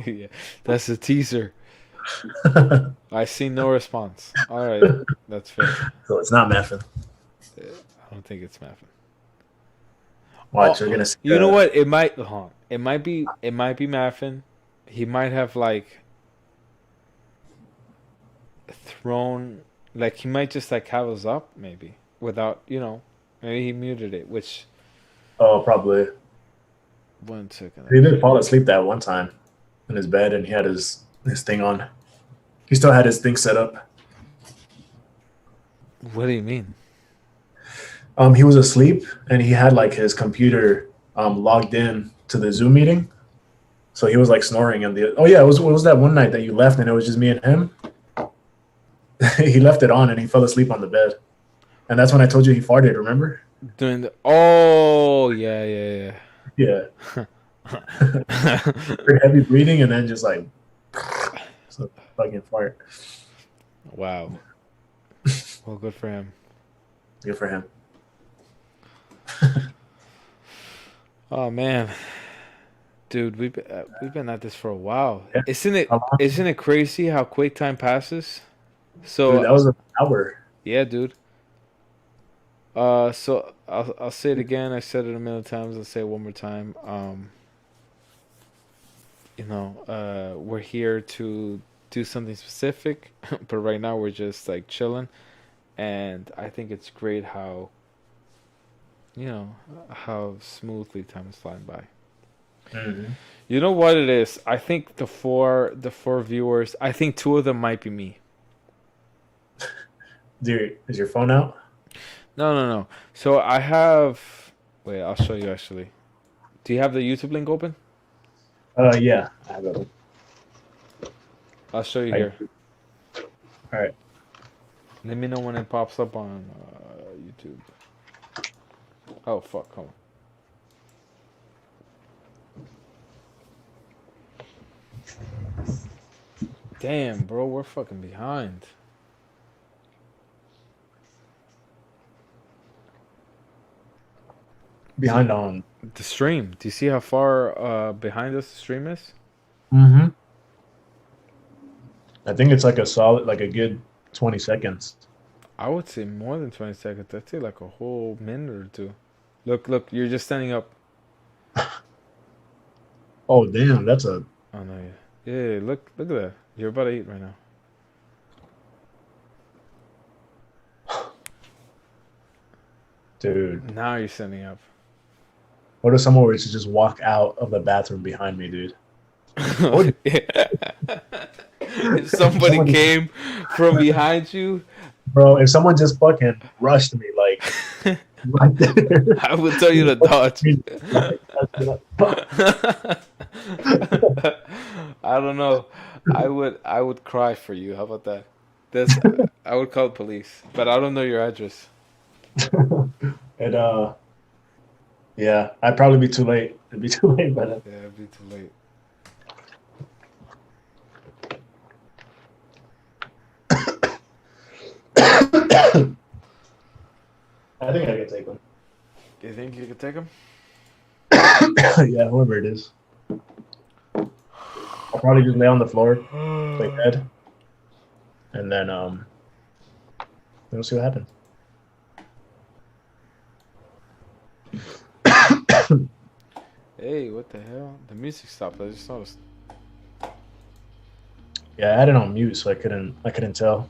Yeah, that's the teaser. I see no response. All right, that's fair. So it's not Maffin. I don't think it's Maffin. Watch, you're gonna see. You know what? It might. It might be. It might be Maffin. He might have like thrown. Like he might just like have us up maybe without maybe he muted it. Which Oh, probably. 1 second. He did fall asleep that one time in his bed, and he had his thing on. He still had his thing set up. What do you mean? He was asleep, and he had like his computer logged in to the Zoom meeting. So he was like snoring, and it was that one night that you left, and it was just me and him. He left it on, and he fell asleep on the bed, and that's when I told you he farted. Remember? During the yeah. Yeah. Very heavy breathing, and then just like so fucking fart. Wow. Well, good for him. Good for him. Oh man, dude, we've been at this for a while. Yeah. Isn't it crazy how quick time passes? So Dude, that was an hour. yeah, dude. So I'll say it again. I said it a million times. I'll say it one more time. We're here to do something specific, but right now we're just like chilling, and I think it's great how how smoothly time is flying by. Mm-hmm. You know what it is? I think the four viewers, I think 2 of them might be me. Dude, is your phone out? No. So I have. Wait, I'll show you actually. Do you have the YouTube link open? Yeah, I have it. I'll show you here. All right. Let me know when it pops up on YouTube. Oh fuck! Come on. Damn, bro, we're fucking behind. Behind on. The stream. Do you see how far behind us the stream is? Mm-hmm. I think it's like a good 20 seconds. I would say more than 20 seconds. I'd say like a whole minute or two. Look, you're just standing up. Oh, damn, that's a... Oh, no, yeah. Yeah, look at that. You're about to eat right now. Dude. Now you're standing up. What if someone were to just walk out of the bathroom behind me, dude? If somebody came from behind you, bro, if someone just fucking rushed me, like, right there, I would tell you to dodge. I don't know. I would cry for you. How about that? I would call the police, but I don't know your address. And yeah, I'd probably be too late. It'd be too late by then. Yeah, it'd be too late. I think I can take one. You think you could take him? Yeah, whoever it is. I'll probably just lay on the floor, play dead, and then we'll see what happens. Hey, what the hell? The music stopped. I just noticed. Yeah, I had it on mute, so I couldn't tell.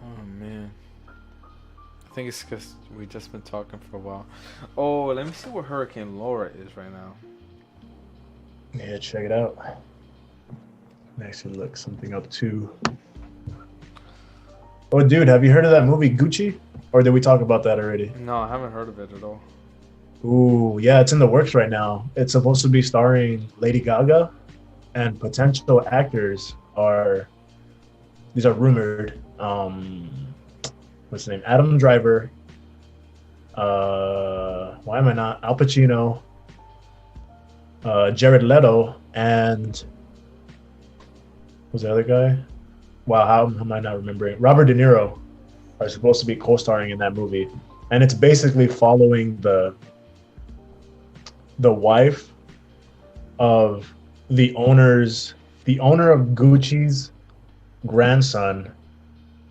Oh man, I think it's because we just been talking for a while. Oh, let me see where Hurricane Laura is right now. Yeah, check it out. Actually, look something up too. Oh, dude, have you heard of that movie Gucci? Or did we talk about that already? No, I haven't heard of it at all. Ooh, yeah, it's in the works right now. It's supposed to be starring Lady Gaga, and potential actors are rumored. What's the name? Adam Driver. Why am I not? Al Pacino. Jared Leto, and who's the other guy? Wow, how am I not remembering? Robert De Niro are supposed to be co-starring in that movie, and it's basically following the wife of the owner of Gucci's grandson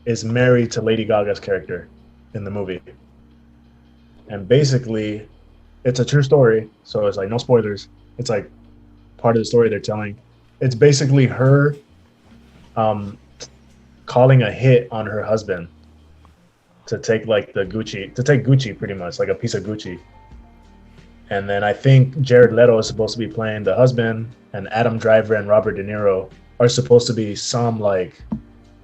is married to Lady Gaga's character in the movie. and basically, it's a true story. So it's like no spoilers. It's like part of the story they're telling. It's basically her um, calling a hit on her husband to take like to take Gucci pretty much, like a piece of Gucci. And then I think Jared Leto is supposed to be playing the husband, and Adam Driver and Robert De Niro are supposed to be some like,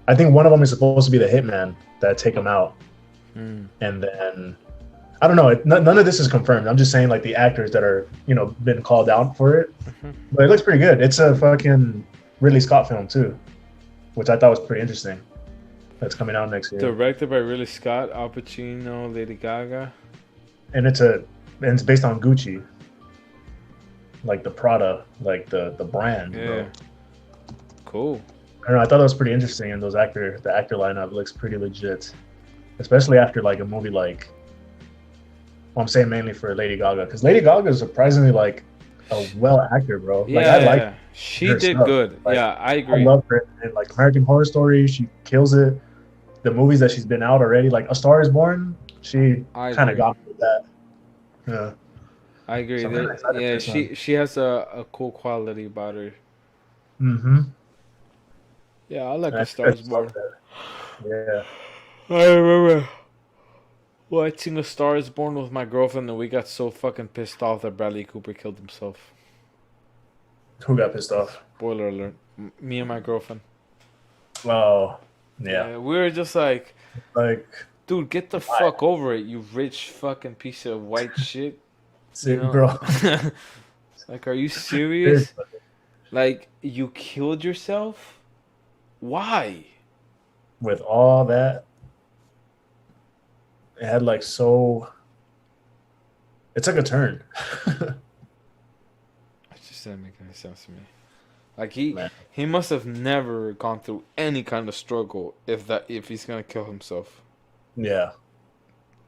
I think one of them is supposed to be the hitman that take him out. Mm. And then I don't know. None of this is confirmed. I'm just saying like the actors that are been called out for it. But it looks pretty good. It's a fucking Ridley Scott film too, which I thought was pretty interesting. That's coming out next year. Directed by Ridley Scott, Al Pacino, Lady Gaga. And it's based on Gucci, like the Prada, like the brand. Yeah. Bro. Cool. I don't know. I thought that was pretty interesting, and the actor lineup looks pretty legit, especially after like a movie like. Well, I'm saying mainly for Lady Gaga, because Lady Gaga is surprisingly like a well actor, bro. Yeah, like, I like she her did stuff. good. Like, Yeah, I agree. I love her in like American Horror Story. She kills it. The movies that she's been out already, like A Star Is Born, she I kind of agree. got me with that. Yeah. I agree. So I'm really excited for Yeah, this one. she has a cool quality about her. Mm-hmm. Yeah, I like I A Star Is just Born. love that. Yeah. I remember watching A Star Is Born with my girlfriend, and we got so fucking pissed off that Bradley Cooper killed himself. Who got pissed off? Spoiler alert. Me and my girlfriend. Oh, yeah. We were just like, Like, dude, get the Why? fuck over it, you rich fucking piece of white shit. see, You know? bro. Like, are you serious? Like, you killed yourself? Why? With all that, it had like so. It took a turn. It just didn't make any sense to me. Like Man. he must have never gone through any kind of struggle if he's gonna kill himself. Yeah.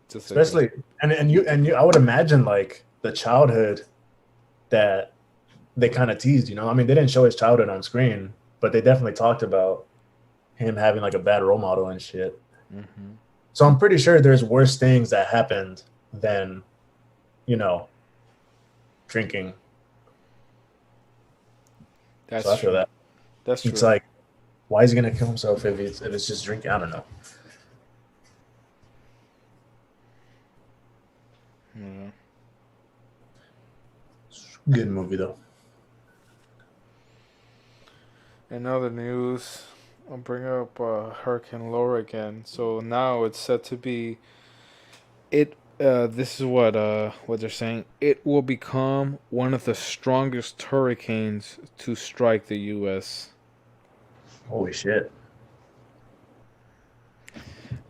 Just like Especially and you I would imagine like the childhood that they kind of teased, I mean, they didn't show his childhood on screen, but they definitely talked about him having like a bad role model and shit. Mm-hmm. So I'm pretty sure there's worse things that happened than, drinking. That's So I feel true. that. That's true. It's like, why is he gonna kill himself if it's just drinking? I don't know. Yeah. Good movie though. In other news, I'll bring up Hurricane Laura again. So now it's set to be this is what they're saying. It will become one of the strongest hurricanes to strike the U.S. Holy shit.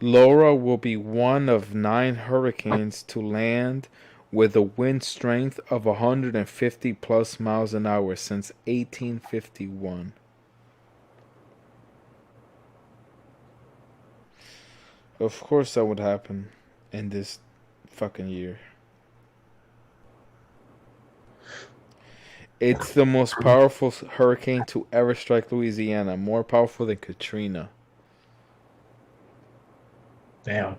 Laura will be one of 9 hurricanes to land with a wind strength of 150 plus miles an hour since 1851. Of course that would happen in this fucking year. It's the most powerful hurricane to ever strike Louisiana, more powerful than Katrina. Damn.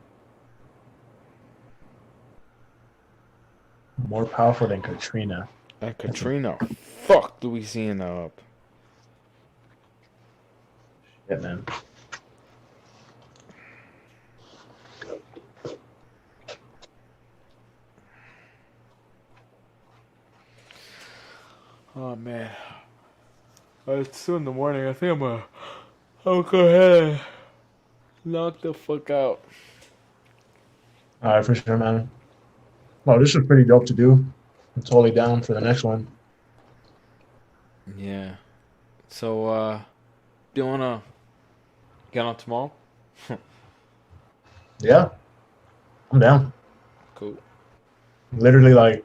More powerful than Katrina. And Katrina fucked Louisiana up. Yeah, man. Oh man. It's 2 in the morning. I think I'll go ahead and knock the fuck out. All right, for sure, man. Well, this is pretty dope to do. I'm totally down for the next one. Yeah. So, do you wanna get on tomorrow? Yeah, I'm down. Cool. Literally, like,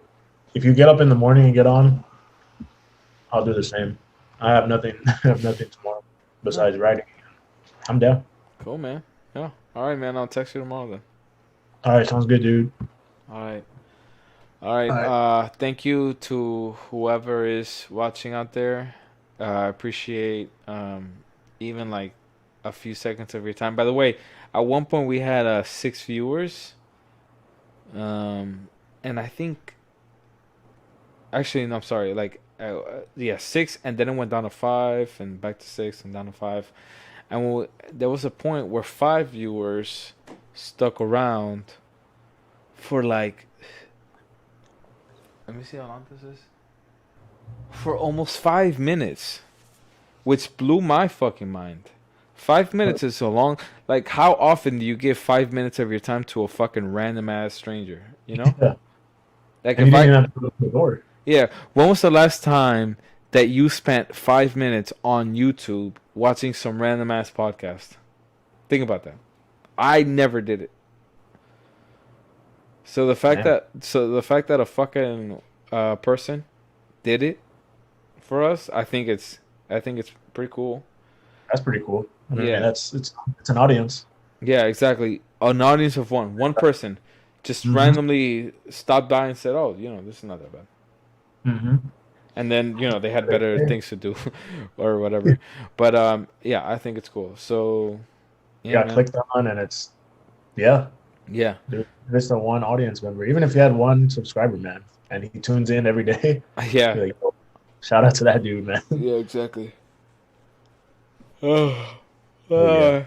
if you get up in the morning and get on, I'll do the same. I have nothing. I have nothing tomorrow besides writing. I'm down. Cool, man. Yeah. All right, man. I'll text you tomorrow then. All right, sounds good, dude. All right. All right. Thank you to whoever is watching out there. I appreciate even like a few seconds of your time. By the way, at one point we had 6 viewers. And I think actually no, I'm sorry, like yeah, 6, and then it went down to 5 and back to 6 and down to 5. And there was a point where 5 viewers stuck around for like, let me see how long this is, for almost 5 minutes, which blew my fucking mind. 5 minutes is so long. Like, how often do you give 5 minutes of your time to a fucking random ass stranger? You know, Yeah. like And if you didn't I, even have to go to the door. yeah. When was the last time that you spent 5 minutes on YouTube watching some random ass podcast? Think about that. I never did it. So Man, the fact that a fucking person did it for us, I think it's pretty cool. that's pretty cool. I mean, Yeah. it's an audience. Yeah, exactly. An audience of one person just Hmm. randomly stopped by and said, "Oh, this is not that bad." Hmm. And then, they had better things to do or whatever. But yeah, I think it's cool. So, You yeah, got man. clicked on, and yeah, Yeah. dude, just a one audience member. Even if you had one subscriber, man, and he tunes in every day, Yeah. you're like, "Yo, shout out to that dude, man." Yeah, exactly. Oh, Oh yeah,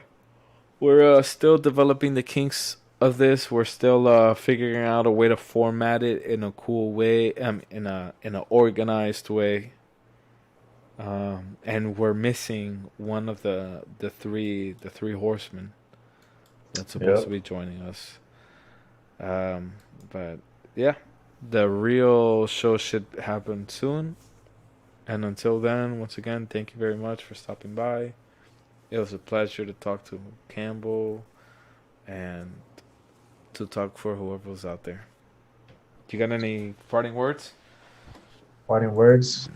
we're still developing the kinks of this. We're still figuring out a way to format it in a cool way, in a organized way. And we're missing one of the three horsemen that's supposed yeah. to be joining us. But yeah, the real show should happen soon. And until then, once again, thank you very much for stopping by. It was a pleasure to talk to Campbell and to talk for whoever was out there. You got any parting words? Parting words.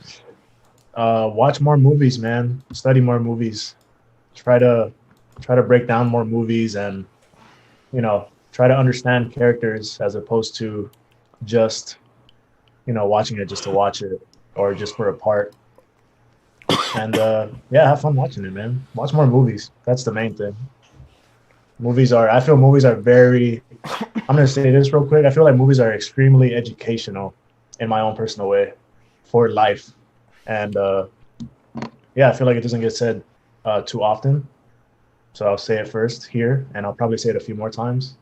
Watch more movies, man. Study more movies. Try to break down more movies, and try to understand characters as opposed to just watching it just to watch it or just for a part. And yeah, have fun watching it, man. Watch more movies. That's the main thing. I feel movies are very, I'm going to say this real quick. I feel like movies are extremely educational in my own personal way for life. And yeah, I feel like it doesn't get said too often. So I'll say it first here, and I'll probably say it a few more times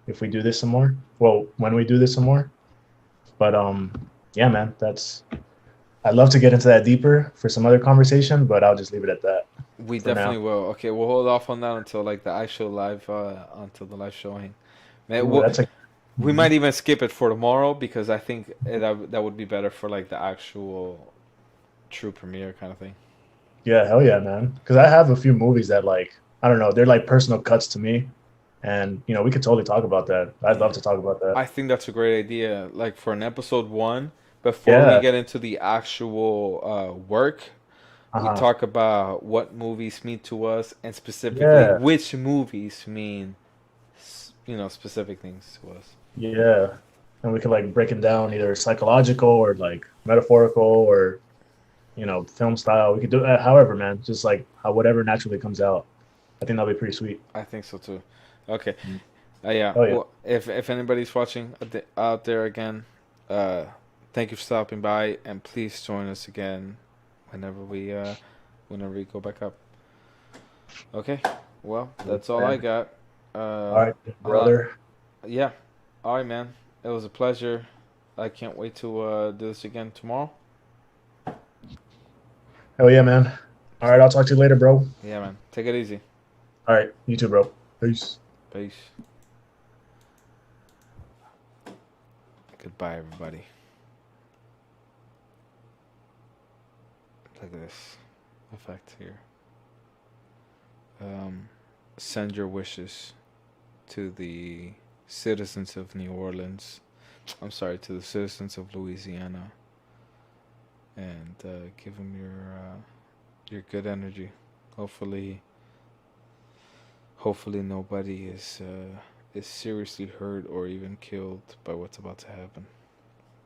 if we do this some more. Well, when we do this some more. But yeah, man, I'd love to get into that deeper for some other conversation, but I'll just leave it at that We for now. definitely will. Okay, we'll hold off on that until like the actual live, until the live showing. Man, Ooh, that's a we might even skip it for tomorrow because I think that would be better for like the actual true premiere kind of thing. yeah, hell yeah, man. Because I have a few movies that I don't know, they're like personal cuts to me, and we could totally talk about that. I'd love to talk about that. I think that's a great idea. Like for an episode 1, before we Yeah. get into the actual work, we Uh-huh. talk about what movies mean to us and specifically Yeah. which movies mean, specific things to us. Yeah. And we could break it down either psychological or metaphorical or film style. We could do it however, man. Just how whatever naturally comes out. I think that'll be pretty sweet. I think so too. Okay. Mm. Yeah. Oh yeah. Well, if anybody's watching out there again, thank you for stopping by, and please join us again whenever we go back up. Okay. Well, that's all I got. All right, brother. Yeah. All right, man. It was a pleasure. I can't wait to do this again tomorrow. Hell yeah, man. All right, I'll talk to you later, bro. Yeah, man. Take it easy. All right, you too, bro. Peace. Peace. Goodbye, everybody. Look at this effect here. Send your wishes to the citizens of New Orleans. I'm sorry, to the citizens of Louisiana, and give them your good energy. Hopefully nobody is seriously hurt or even killed by what's about to happen.